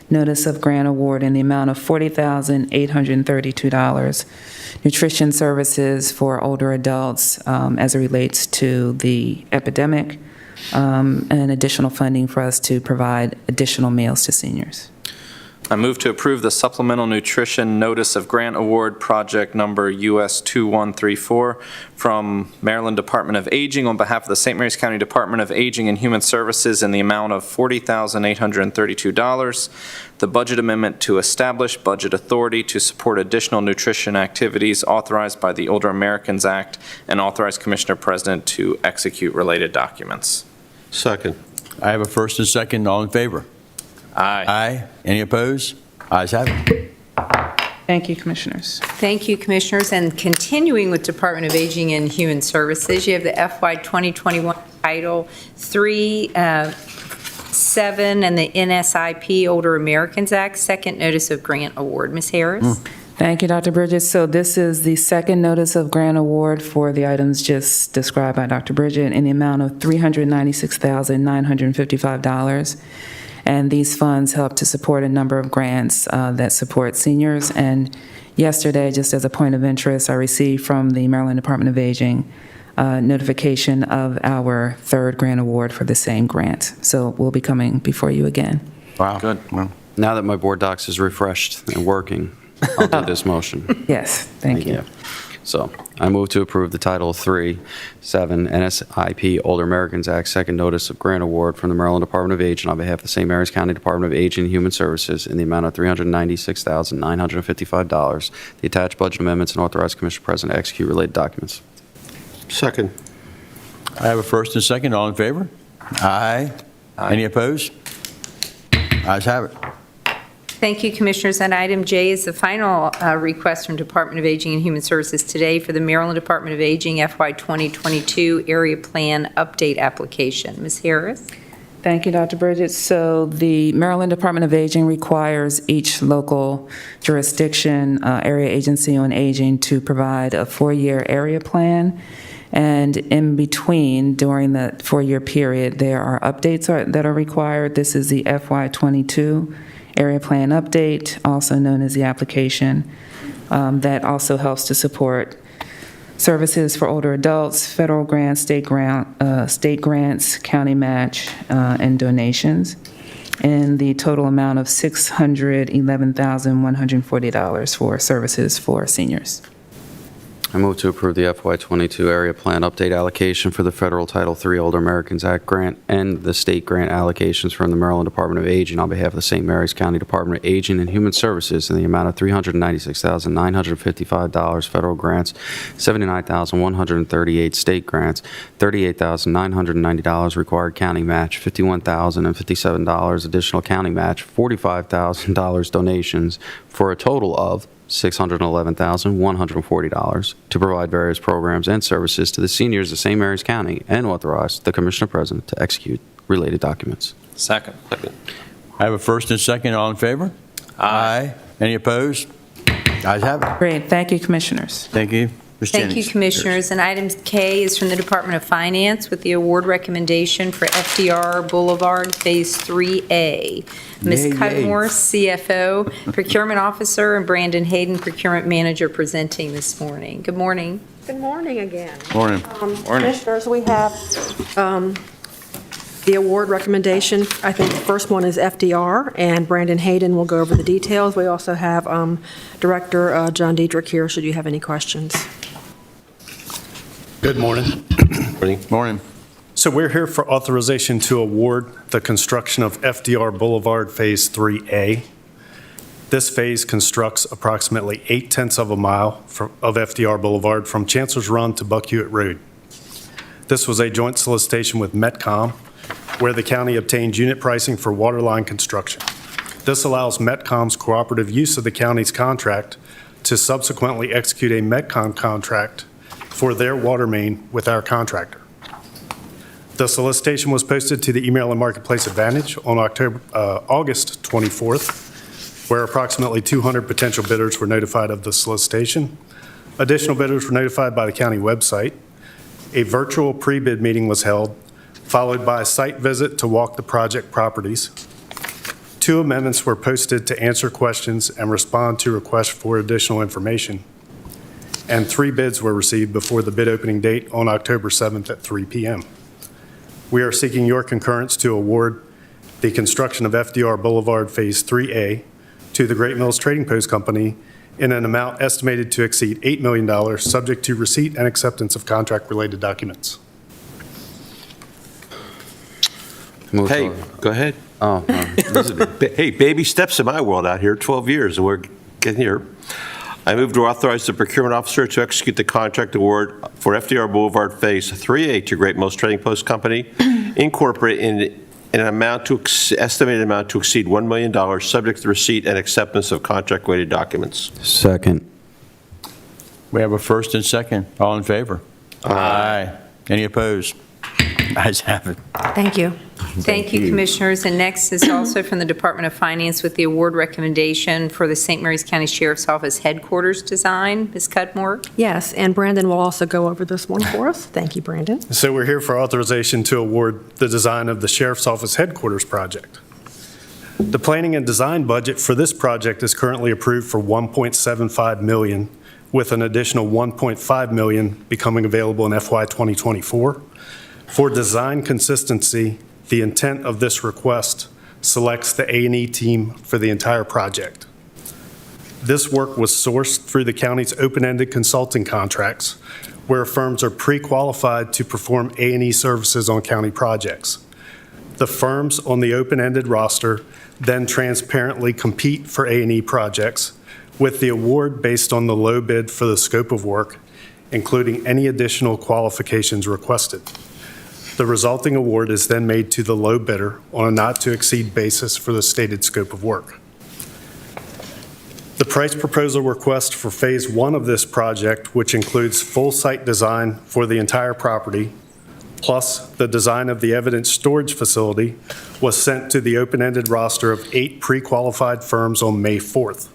notice of grant award in the amount of $40,832. Nutrition services for older adults as it relates to the epidemic, and additional funding for us to provide additional meals to seniors. I move to approve the Supplemental Nutrition Notice of Grant Award Project Number US 2134 from Maryland Department of Aging on behalf of the St. Mary's County Department of Aging and Human Services in the amount of $40,832. The budget amendment to establish budget authority to support additional nutrition activities authorized by the Older Americans Act and authorize Commissioner President to execute related documents. Second. I have a first and second. All in favor? Aye. Aye. Any opposed? Ayes have it. Thank you, Commissioners. Thank you, Commissioners. And continuing with Department of Aging and Human Services, you have the FY 2021 Title 3, 7, and the NSIP Older Americans Act Second Notice of Grant Award. Ms. Harris? Thank you, Dr. Bridges. So this is the second notice of grant award for the items just described by Dr. Bridget in the amount of $396,955. And these funds help to support a number of grants that support seniors. And yesterday, just as a point of interest, I received from the Maryland Department of Aging notification of our third grant award for the same grant. So we'll be coming before you again. Wow. Good. Well, Now that my board docs is refreshed and working, I'll do this motion. Yes, thank you. So I move to approve the Title 3, 7 NSIP Older Americans Act second notice of grant award from the Maryland Department of Aging on behalf of the St. Mary's County Department of Aging and Human Services in the amount of $396,955. The attached budget amendments and authorize Commissioner President to execute related documents. Second. I have a first and second. All in favor? Aye. Any opposed? Ayes have it. Thank you, Commissioners. And item J is the final request from Department of Aging and Human Services today for the Maryland Department of Aging FY 2022 Area Plan Update Application. Ms. Harris? Thank you, Dr. Bridget. So the Maryland Department of Aging requires each local jurisdiction, area agency on aging to provide a 4-year area plan. And in between, during the four-year period, there are updates that are required. This is the FY22 Area Plan Update, also known as the application, that also helps to support services for older adults, federal grants, state grants, county match, and donations, and the total amount of $611,140 for services for seniors. I move to approve the FY22 Area Plan Update allocation for the Federal Title III Older Americans Act grant and the state grant allocations from the Maryland Department of Aging on behalf of the St. Mary's County Department of Aging and Human Services in the amount of $396,955 federal grants, $79,138 state grants, $38,990 required county match, $51,057 additional county match, $45,000 donations, for a total of $611,140 to provide various programs and services to the seniors of St. Mary's County and authorize the Commissioner President to execute related documents. Second. I have a first and second. All in favor? Aye. Any opposed? Ayes have it. Great. Thank you, Commissioners. Thank you. Ms. Thank you, Jennings. Commissioners. And item K is from the Department of Finance with the award recommendation for FDR Boulevard Phase 3A. Ms. Yay, Cudmore, CFO, Procurement Officer, and Brandon Hayden, Procurement Manager, presenting this morning. Good morning. Good morning again. Morning. Commissioners, we have the award recommendation. I think the first one is FDR, and Brandon Hayden will go over the details. We also have Director John Diedrich here, should you have any questions. Good morning. Morning. So we're here for authorization to award the construction of FDR Boulevard Phase 3A. This phase constructs approximately 0.8 of a mile of FDR Boulevard from Chancellor's Run to Buck Hewitt Road. This was a joint solicitation with Metcom, where the county obtained unit pricing for water line construction. This allows Metcom's cooperative use of the county's contract to subsequently execute a Metcom contract for their water main with our contractor. The solicitation was posted to the Email and Marketplace Advantage on August 24th, where approximately 200 potential bidders were notified of the solicitation. Additional bidders were notified by the county website. A virtual pre-bid meeting was held, followed by a site visit to walk the project properties. 2 amendments were posted to answer questions and respond to requests for additional information. And 3 bids were received before the bid opening date on October 7th at 3 p.m. We are seeking your concurrence to award the construction of FDR Boulevard Phase 3A to the Great Mills Trading Post Company in an amount estimated to exceed $8 million, subject to receipt and acceptance of contract-related documents. Hey, go ahead. Oh, no. Hey, baby steps in my world out here, 12 years, and we're getting here. I move to authorize the procurement officer to execute the contract award for FDR Boulevard Phase 3A to Great Mills Trading Post Company, Incorporated, in an amount to estimated amount to exceed $1 million, subject to receipt and acceptance of contract-related documents. Second. We have a first and second. All in favor? Aye. Any opposed? Ayes have it. Thank you. Thank you, Commissioners. And next is also from the Department of Finance with the award recommendation for the St. Mary's County Sheriff's Office headquarters design. Ms. Cudmore? Yes, and Brandon will also go over this one for us. Thank you, Brandon. So we're here for authorization to award the design of the Sheriff's Office headquarters project. The planning and design budget for this project is currently approved for $1.75 million, with an additional $1.5 million becoming available in FY 2024. For design consistency, the intent of this request selects the A&E team for the entire project. This work was sourced through the county's open-ended consulting contracts, where firms are pre-qualified to perform A&E services on county projects. The firms on the open-ended roster then transparently compete for A&E projects, with the award based on the low bid for the scope of work, including any additional qualifications requested. The resulting award is then made to the low bidder on a not-to-exceed basis for the stated scope of work. The price proposal request for Phase 1 of this project, which includes full site design for the entire property, plus the design of the evidence storage facility, was sent to the open-ended roster of 8 pre-qualified firms on May 4th.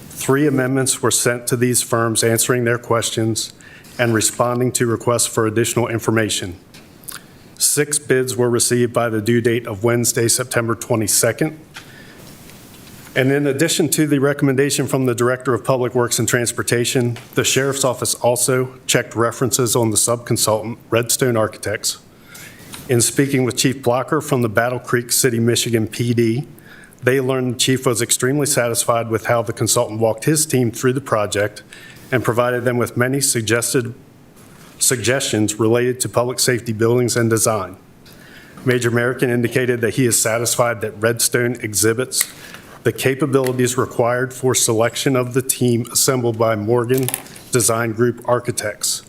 3 amendments were sent to these firms answering their questions, and responding to requests for additional information. 6 bids were received by the due date of Wednesday, September 22nd. And in addition to the recommendation from the Director of Public Works and Transportation, the Sheriff's Office also checked references on the subconsultant, Redstone Architects. In speaking with Chief Blocker from the Battle Creek City, Michigan PD, they learned the chief was extremely satisfied with how the consultant walked his team through the project and provided them with many suggestions related to public safety buildings and design. Major American indicated that he is satisfied that Redstone exhibits the capabilities required for selection of the team assembled by Morgan Design Group Architects.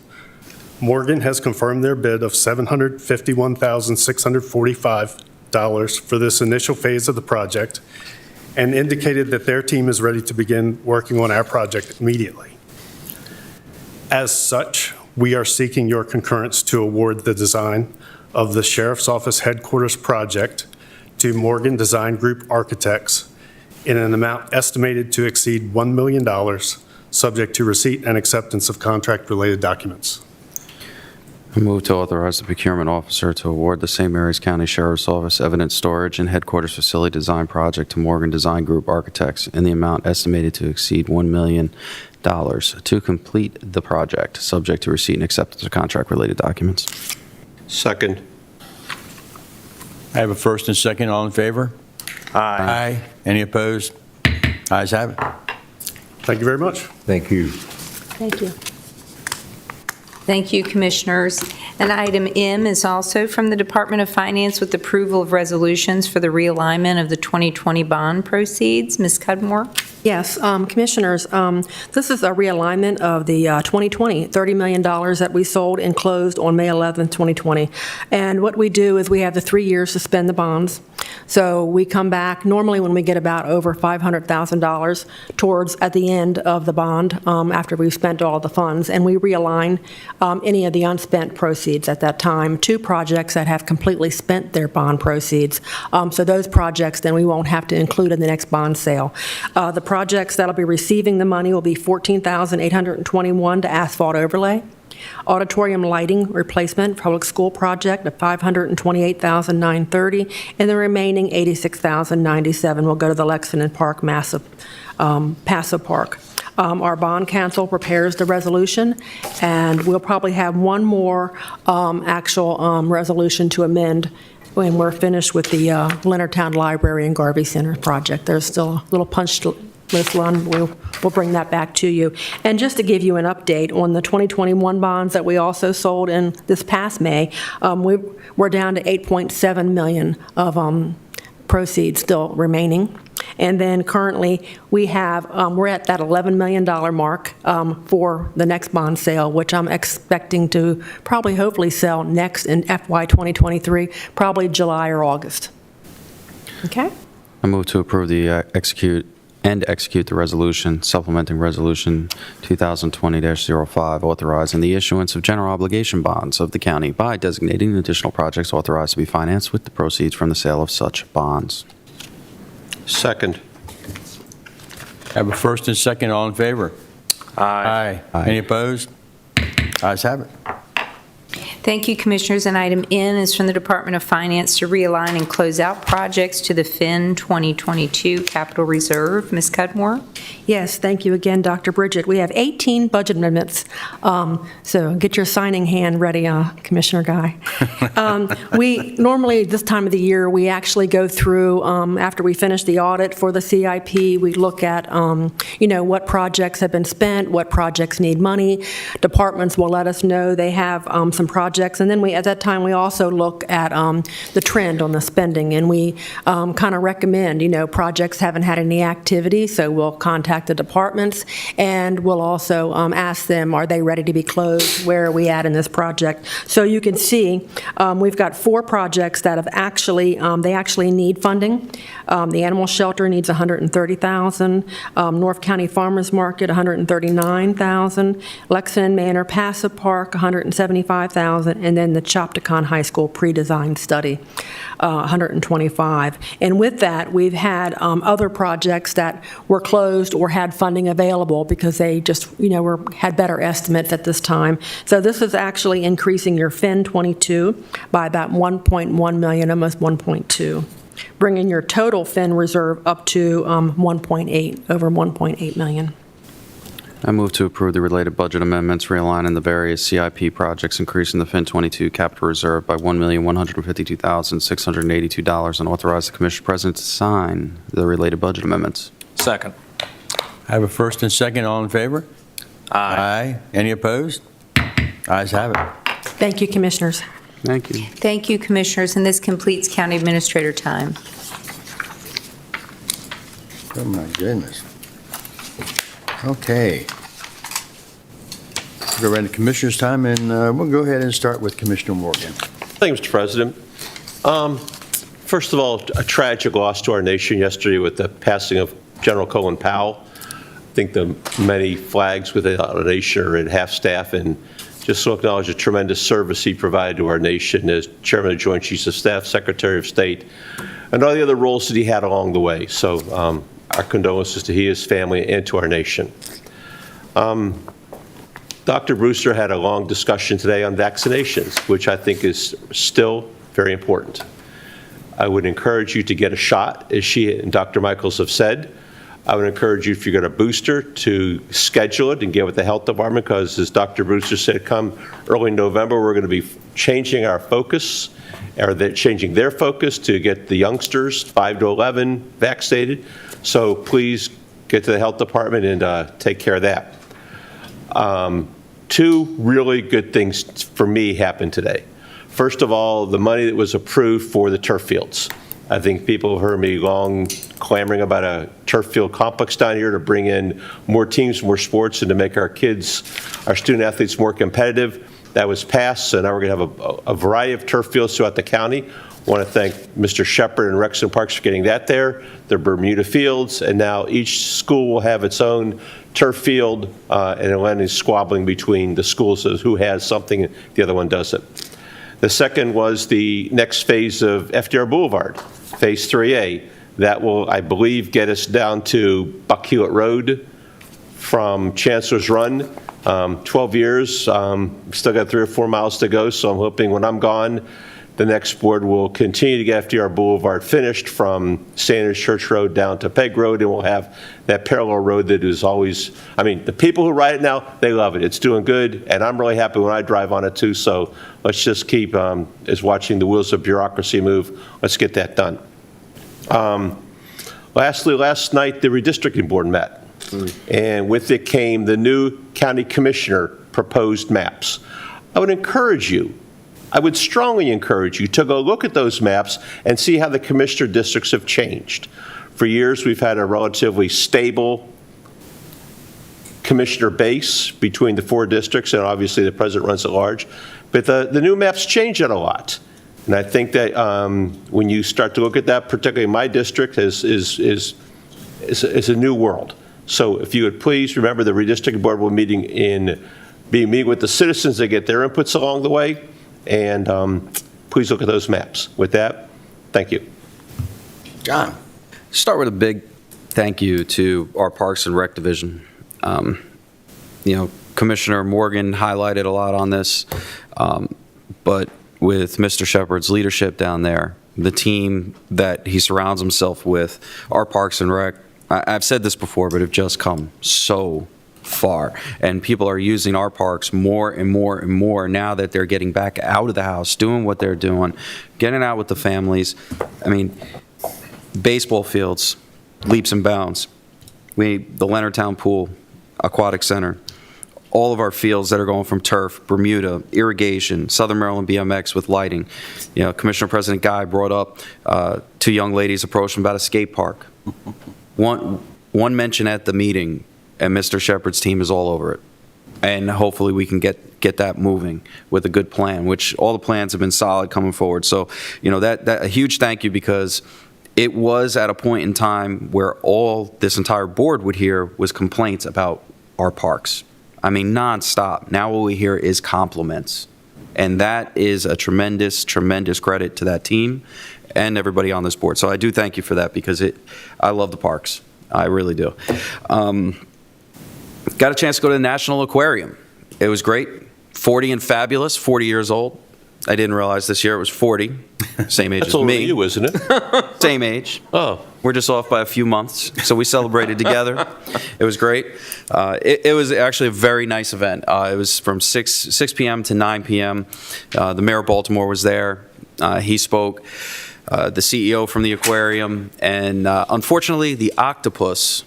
Morgan has confirmed their bid of $751,645 for this initial phase of the project and indicated that their team is ready to begin working on our project immediately. As such, we are seeking your concurrence to award the design of the Sheriff's Office Headquarters project to Morgan Design Group Architects in an amount estimated to exceed $1 million, subject to receipt and acceptance of contract-related documents. I move to authorize the procurement officer to award the St. Mary's County Sheriff's Office Evidence Storage and Headquarters Facility Design Project to Morgan Design Group Architects in the amount estimated to exceed $1 million to complete the project, subject to receipt and acceptance of contract-related documents. Second. I have a first and second. All in favor? Aye. Any opposed? Ayes have it. Thank you very much. Thank you. Thank you. Thank you, Commissioners. And item M is also from the Department of Finance with approval of resolutions for the realignment of the 2020 bond proceeds. Ms. Cudmore? Yes, Commissioners, this is a realignment of the 2020 $30 million that we sold and closed on May 11th, 2020. And what we do is we have the 3 years to spend the bonds. So we come back, normally when we get about over $500,000 towards at the end of the bond after we've spent all the funds, and we realign any of the unspent proceeds at that time to projects that have completely spent their bond proceeds. So those projects then we won't have to include in the next bond sale. The projects that'll be receiving the money will be $14,821 to asphalt overlay, auditorium lighting replacement, public school project of $528,930, and the remaining $86,097 will go to the Lexington Park Paso Park. Our bond counsel prepares the resolution, and we'll probably have one more actual resolution to amend when we're finished with the Leonardtown Library and Garvey Center project. There's still a little punch list run. We'll bring that back to you. And just to give you an update on the 2021 bonds that we also sold in this past May, we're down to $8.7 million of proceeds still remaining. And then currently we have, we're at that $11 million mark for the next bond sale, which I'm expecting to probably hopefully sell next in FY 2023, probably July or August. Okay? I move to approve the execute the resolution supplementing Resolution 2020-05, authorizing the issuance of general obligation bonds of the county by designating additional projects authorized to be financed with the proceeds from the sale of such bonds. Second. I have a first and second. All in favor? Aye. Any opposed? Ayes have it. Thank you, Commissioners. And item N is from the Department of Finance to realign and close out projects to the FIN 2022 Capital Reserve. Ms. Cudmore? Yes, thank you again, Dr. Bridget. We have 18 budget amendments, so get your signing hand ready, Commissioner Guy. We normally, this time of the year, we actually go through, after we finish the audit for the CIP, we look at, what projects have been spent, what projects need money. Departments will let us know they have some projects, and then at that time, we also look at the trend on the spending, and we kind of recommend, projects haven't had any activity, so we'll contact the departments, and we'll also ask them, are they ready to be closed? Where are we at in this project? So you can see we've got 4 projects that have actually, they actually need funding. The animal shelter needs $130,000. North County Farmers Market, $139,000. Lexington Manor Paso Park, $175,000. $100,000, and then the Chopticon High School pre-design study, $125,000. And with that, we've had other projects that were closed or had funding available because they just, had better estimates at this time. So this is actually increasing your FIN 22 by about 1.1 million, almost 1.2, bringing your total FIN reserve up to 1.8, over 1.8 million. I move to approve the related budget amendments realigning the various CIP projects, increasing the FIN 22 capital reserve by $1,152,682, and authorize the Commissioner President to sign the related budget amendments. Second. I have a first and second. All in favor? Aye. Any opposed? Ayes have it. Thank you, Commissioners. Thank you. Thank you, Commissioners, and this completes County Administrator time. Oh, my goodness. Okay. We'll go right to Commissioner's time, and we'll go ahead and start with Commissioner Morgan. Thank you, Mr. President. First of all, a tragic loss to our nation yesterday with the passing of General Colin Powell. I think the many flags within our nation are at half-staff, and just to acknowledge the tremendous service he provided to our nation as Chairman of the Joint Chiefs of Staff, Secretary of State, and all the other roles that he had along the way. So our condolences to he, his family, and to our nation. Dr. Brewster had a long discussion today on vaccinations, which I think is still very important. I would encourage you to get a shot, as she and Dr. Michaels have said. I would encourage you, if you get a booster, to schedule it and get with the health department, because as Dr. Brewster said, come early November, we're going to be changing our focus, or they're changing their focus to get the youngsters 5 to 11 vaccinated. So please get to the health department and take care of that. Two really good things for me happened today. First of all, the money that was approved for the turf fields. I think people have heard me long clamoring about a turf field complex down here to bring in more teams, more sports, and to make our kids, our student athletes more competitive. That was passed, so now we're going to have a variety of turf fields throughout the county. I want to thank Mr. Shepard and Rexton Parks for getting that there. The Bermuda Fields, and now each school will have its own turf field, and it'll end in squabbling between the schools of who has something and the other one doesn't. The second was the next phase of FDR Boulevard, Phase 3A. That will, I believe, get us down to Buck Hewitt Road from Chancellor's Run. 12 years, still got 3 or 4 miles to go, so I'm hoping when I'm gone, the next board will continue to get FDR Boulevard finished from Sanders Church Road down to Peg Road, and we'll have that parallel road that is always, I mean, the people who ride it now, they love it. It's doing good, and I'm really happy when I drive on it too, so let's just keep, as watching the wheels of bureaucracy move, let's get that done. Lastly, last night, the redistricting board met, and with it came the new county commissioner proposed maps. I would encourage you, I would strongly encourage you to go look at those maps and see how the commissioner districts have changed. For years, we've had a relatively stable commissioner base between the 4 districts, and obviously the president runs at large. But the new maps change it a lot. And I think that when you start to look at that, particularly my district, is a new world. So if you would please remember, the redistricting board will be meeting with the citizens to get their inputs along the way. And please look at those maps. With that, thank you. John. Start with a big thank you to our Parks and Rec Division. Commissioner Morgan highlighted a lot on this, but with Mr. Shepard's leadership down there, the team that he surrounds himself with, our Parks and Rec, I've said this before, but have just come so far, and people are using our parks more and more and more now that they're getting back out of the house, doing what they're doing, getting out with the families. I mean, baseball fields, leaps and bounds. The Leonardtown Pool, Aquatic Center, all of our fields that are going from turf, Bermuda, irrigation, Southern Maryland BMX with lighting. Commissioner President Guy brought up 2 young ladies approached him about a skate park. One mention at the meeting, and Mr. Shepard's team is all over it. And hopefully we can get that moving with a good plan, which all the plans have been solid coming forward. So, that a huge thank you, because it was at a point in time where all this entire board would hear was complaints about our parks. I mean, nonstop. Now what we hear is compliments. And that is a tremendous, tremendous credit to that team and everybody on this board. So I do thank you for that, because I love the parks. I really do. Got a chance to go to the National Aquarium. It was great. 40 and fabulous, 40 years old. I didn't realize this year it was 40. Same age That's as older me. than you, isn't it? Same age. Oh. We're just off by a few months, so we celebrated together. It was great. It was actually a very nice event. It was from 6 p.m. to 9 p.m. The mayor of Baltimore was there. He spoke. The CEO from the aquarium, and unfortunately, the octopus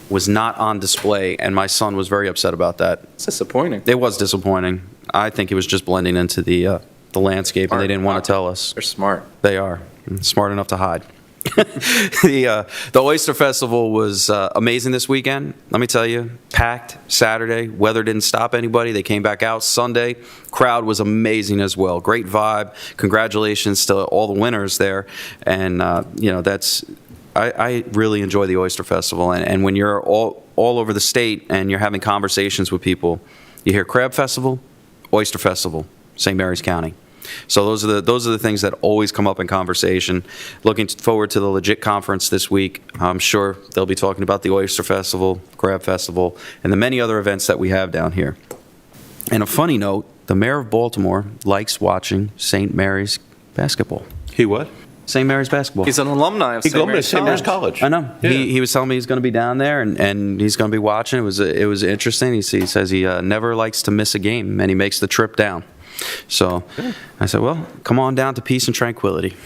was not on display, and my son was very upset about that. It's disappointing. It was disappointing. I think it was just blending into the landscape, and they didn't want to tell us. They're smart. They are. Smart enough to hide. The Oyster Festival was amazing this weekend. Let me tell you, packed Saturday. Weather didn't stop anybody. They came back out Sunday. Crowd was amazing as well. Great vibe. Congratulations to all the winners there. And I really enjoy the Oyster Festival. And when you're all over the state and you're having conversations with people, you hear Crab Festival, Oyster Festival, St. Mary's County. So those are the things that always come up in conversation. Looking forward to the Legit Conference this week. I'm sure they'll be talking about the Oyster Festival, Crab Festival, and the many other events that we have down here. And a funny note, the mayor of Baltimore likes watching St. Mary's basketball. He what? St. Mary's basketball. He's an alumni of St. Mary's College. I know. Yeah. He was telling me he's going to be down there, and he's going to be watching. It was interesting. He says he never likes to miss a game, and he makes the trip down. So I said, well, come on down to peace and tranquility.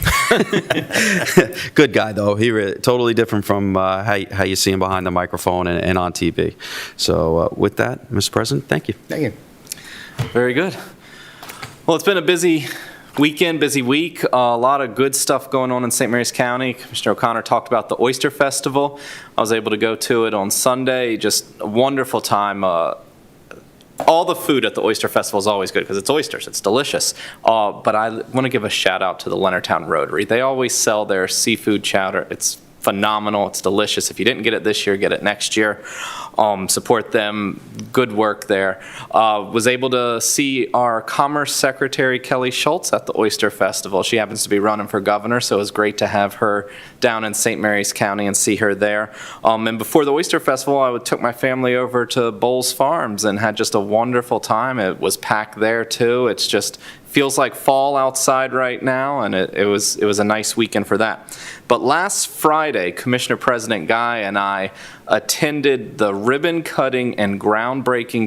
Good guy, though. He totally different from how you see him behind the microphone and on TV. So with that, Mr. President, thank you. Thank you. Very good. Well, it's been a busy weekend, busy week. A lot of good stuff going on in St. Mary's County. Commissioner O'Connor talked about the Oyster Festival. I was able to go to it on Sunday. Just a wonderful time. All the food at the Oyster Festival is always good because it's oysters. It's delicious. But I want to give a shout out to the Leonardtown Rotary. They always sell their seafood chowder. It's phenomenal. It's delicious. If you didn't get it this year, get it next year. Support them. Good work there. Was able to see our Commerce Secretary Kelly Schultz at the Oyster Festival. She happens to be running for governor, so it was great to have her down in St. Mary's County and see her there. And before the Oyster Festival, I took my family over to Bowles Farms and had just a wonderful time. It was packed there too. It's just feels like fall outside right now, and it was a nice weekend for that. But last Friday, Commissioner President Guy and I attended the ribbon cutting and groundbreaking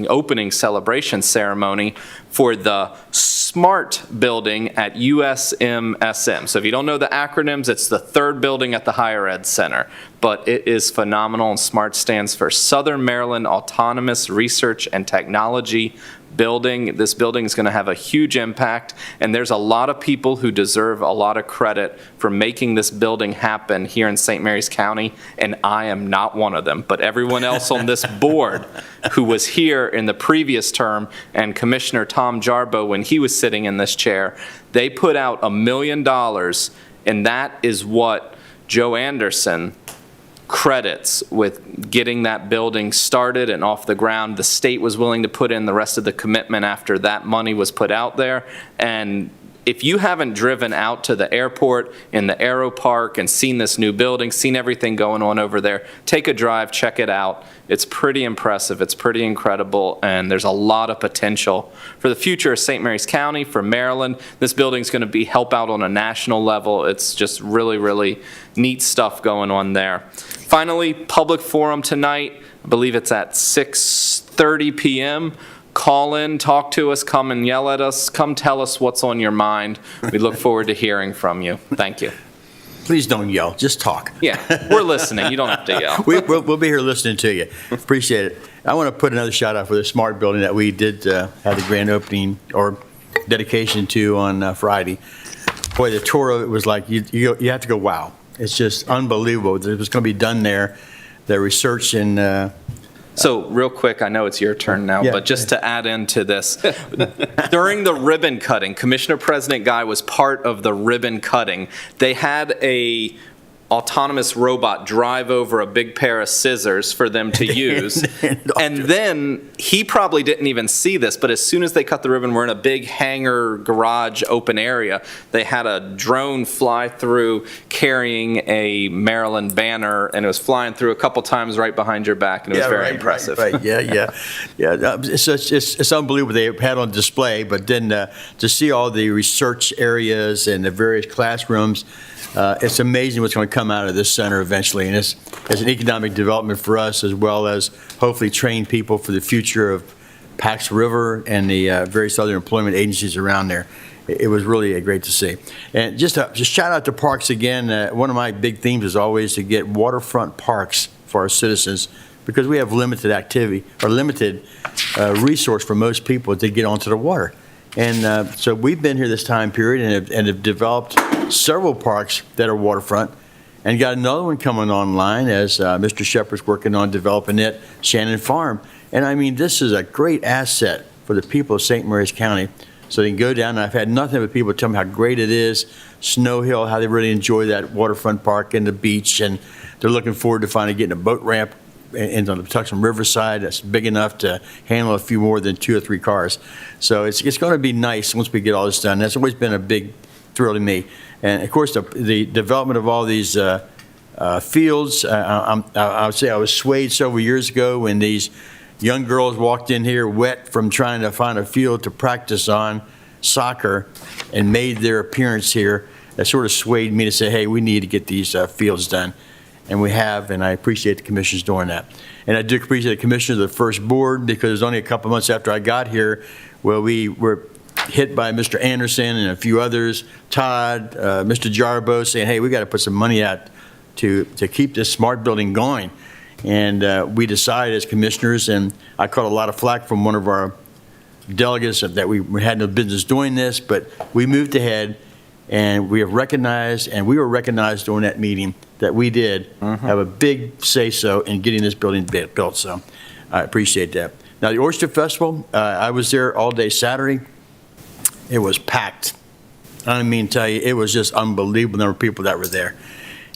opening celebration ceremony for the SMART building at USMSM. So if you don't know the acronyms, it's the third building at the Higher Ed Center. But it is phenomenal, and SMART stands for Southern Maryland Autonomous Research and Technology building. This building is going to have a huge impact, and there's a lot of people who deserve a lot of credit for making this building happen here in St. Mary's County, and I am not one of them. But everyone else on this board who was here in the previous term, and Commissioner Tom Jarbo when he was sitting in this chair, they put out $1 million, and that is what Joe Anderson credits with getting that building started and off the ground. The state was willing to put in the rest of the commitment after that money was put out there. And if you haven't driven out to the airport in the Aero Park and seen this new building, seen everything going on over there, take a drive, check it out. It's pretty impressive. It's pretty incredible, and there's a lot of potential for the future of St. Mary's County, for Maryland. This building's going to help out on a national level. It's just really, really neat stuff going on there. Finally, public forum tonight. I believe it's at 6:30 p.m. Call in, talk to us, come and yell at us, come tell us what's on your mind. We look forward to hearing from you. Thank you. Please don't yell, just talk. Yeah, we're listening. You don't have to yell. We'll be here listening to you. Appreciate it. I want to put another shout out for the SMART building that we did have the grand opening or dedication to on Friday. Boy, the tour of it was like, you have to go, wow. It's just unbelievable. It was going to be done there. The research and So real quick, I know it's your turn now, but just to add into this, during the ribbon cutting, Commissioner President Guy was part of the ribbon cutting. They had a autonomous robot drive over a big pair of scissors for them to use. And then he probably didn't even see this, but as soon as they cut the ribbon, we're in a big hangar garage open area. They had a drone fly through carrying a Maryland banner, and it was flying through a couple times right behind your back, and it was very impressive. Right. Yeah. It's unbelievable they had on display, but then to see all the research areas and the various classrooms, it's amazing what's going to come out of this center eventually, and it's an economic development for us as well as hopefully train people for the future of Pax River and the various other employment agencies around there. It was really great to see. And just shout out to parks again. One of my big themes is always to get waterfront parks for our citizens because we have limited activity or limited resource for most people to get onto the water. And so we've been here this time period and have developed several parks that are waterfront and got another one coming online as Mr. Shepherd's working on developing it, Shannon Farm. And I mean, this is a great asset for the people of St. Mary's County. So they can go down, and I've had nothing but people tell me how great it is, Snow Hill, how they really enjoy that waterfront park and the beach, and they're looking forward to finally getting a boat ramp on the Patuxent Riverside that's big enough to handle a few more than 2 or 3 cars. So it's going to be nice once we get all this done. That's always been a big thrill to me. And of course, the development of all these fields, I would say I was swayed several years ago when these young girls walked in here wet from trying to find a field to practice on soccer and made their appearance here. That sort of swayed me to say, hey, we need to get these fields done. And we have, and I appreciate the commissioners doing that. And I do appreciate the commissioners of the first board because it was only a couple months after I got here where we were hit by Mr. Anderson and a few others, Todd, Mr. Jarbo, saying, hey, we got to put some money out to keep this smart building going. And we decided as commissioners, and I caught a lot of flack from one of our delegates that we had no business doing this, but we moved ahead and we have recognized, and we were recognized during that meeting that we did have a big say-so in getting this building built. So I appreciate that. Now, the Oyster Festival, I was there all day Saturday. It was packed. I mean, tell you, it was just unbelievable number of people that were there.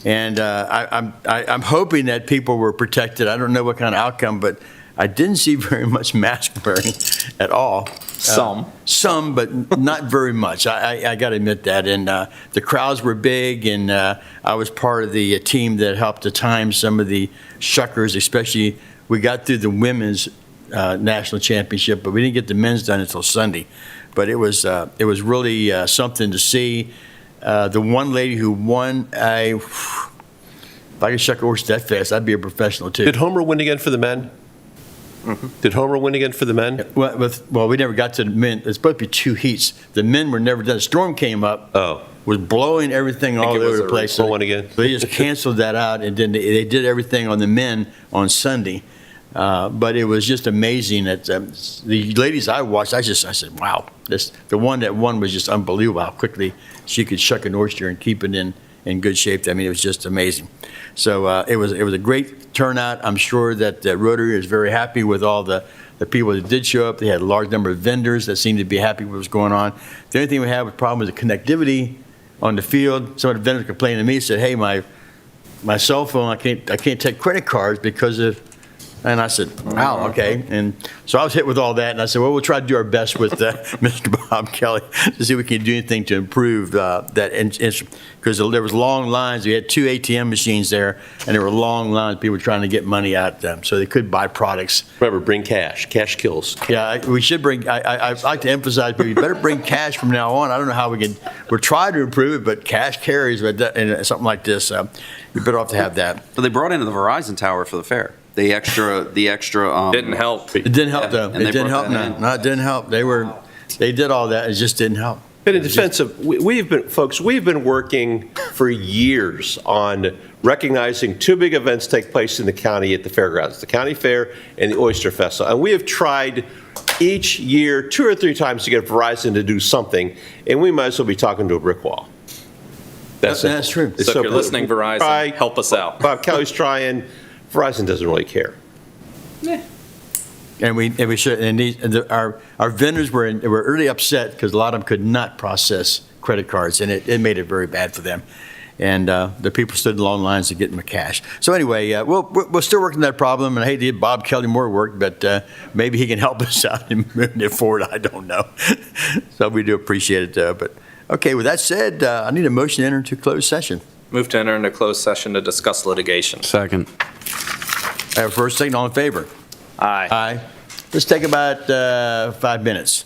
And I'm hoping that people were protected. I don't know what kind of outcome, but I didn't see very much mask wearing at all. Some, but not very much. I got to admit that. And the crowds were big, and I was part of the team that helped to time some of the shuckers, especially we got through the women's national championship, but we didn't get the men's done until Sunday. But it was really something to see. The one lady who won, if I could shuck a horse that fast, I'd be a professional too. Did Homer win again for the men? Did Homer win again for the men? Well, we never got to the men. It's supposed to be 2 heats. The men were never done. A storm came up. Was blowing everything all over the place. So they just canceled that out, and then they did everything on the men on Sunday. But it was just amazing that the ladies I watched, I said, wow, the one that won was just unbelievable how quickly she could shuck an oyster and keep it in good shape. I mean, it was just amazing. So it was a great turnout. I'm sure that Rotary is very happy with all the people that did show up. They had a large number of vendors that seemed to be happy with what was going on. The only thing we had was a problem with the connectivity on the field. Some of the vendors complained to me, said, hey, my cell phone, I can't take credit cards because of. And I said, wow, okay. And so I was hit with all that, and I said, well, we'll try to do our best with Mr. Bob Kelly to see if we can do anything to improve that instrument. Because there was long lines. We had 2 ATM machines there, and there were long lines of people trying to get money out of them so they could buy products. Remember, bring cash. Cash kills. Yeah, we should bring, I'd like to emphasize, but we better bring cash from now on. I don't know how we can, we're trying to improve it, but cash carries, and something like this, you're better off to have that. But they brought in the Verizon tower for the fair. The extra didn't help. It didn't help though. And It didn't help. No, it didn't help. They did all that. It just didn't help. And in defense of, we've been working for years on recognizing 2 big events take place in the county at the fairgrounds, the county fair and the Oyster Festival. And we have tried each year 2 or 3 times to get Verizon to do something, and we might as well be talking to a brick wall. That's true. So if you're listening, Verizon, help us out. Bob Kelly's trying. Verizon doesn't really care. And we should. And our vendors were really upset because a lot of them could not process credit cards, and it made it very bad for them. and the people stood in long lines to get them cash. So anyway, we're still working that problem, and I hate to give Bob Kelly more work, but maybe he can help us out in moving it forward. I don't know. So we do appreciate it, though. But okay, with that said, I need a motion to enter into closed session. Move to enter into closed session to discuss litigation. Second. I have first, second, all in favor? Aye. Aye. Let's take about 5 minutes.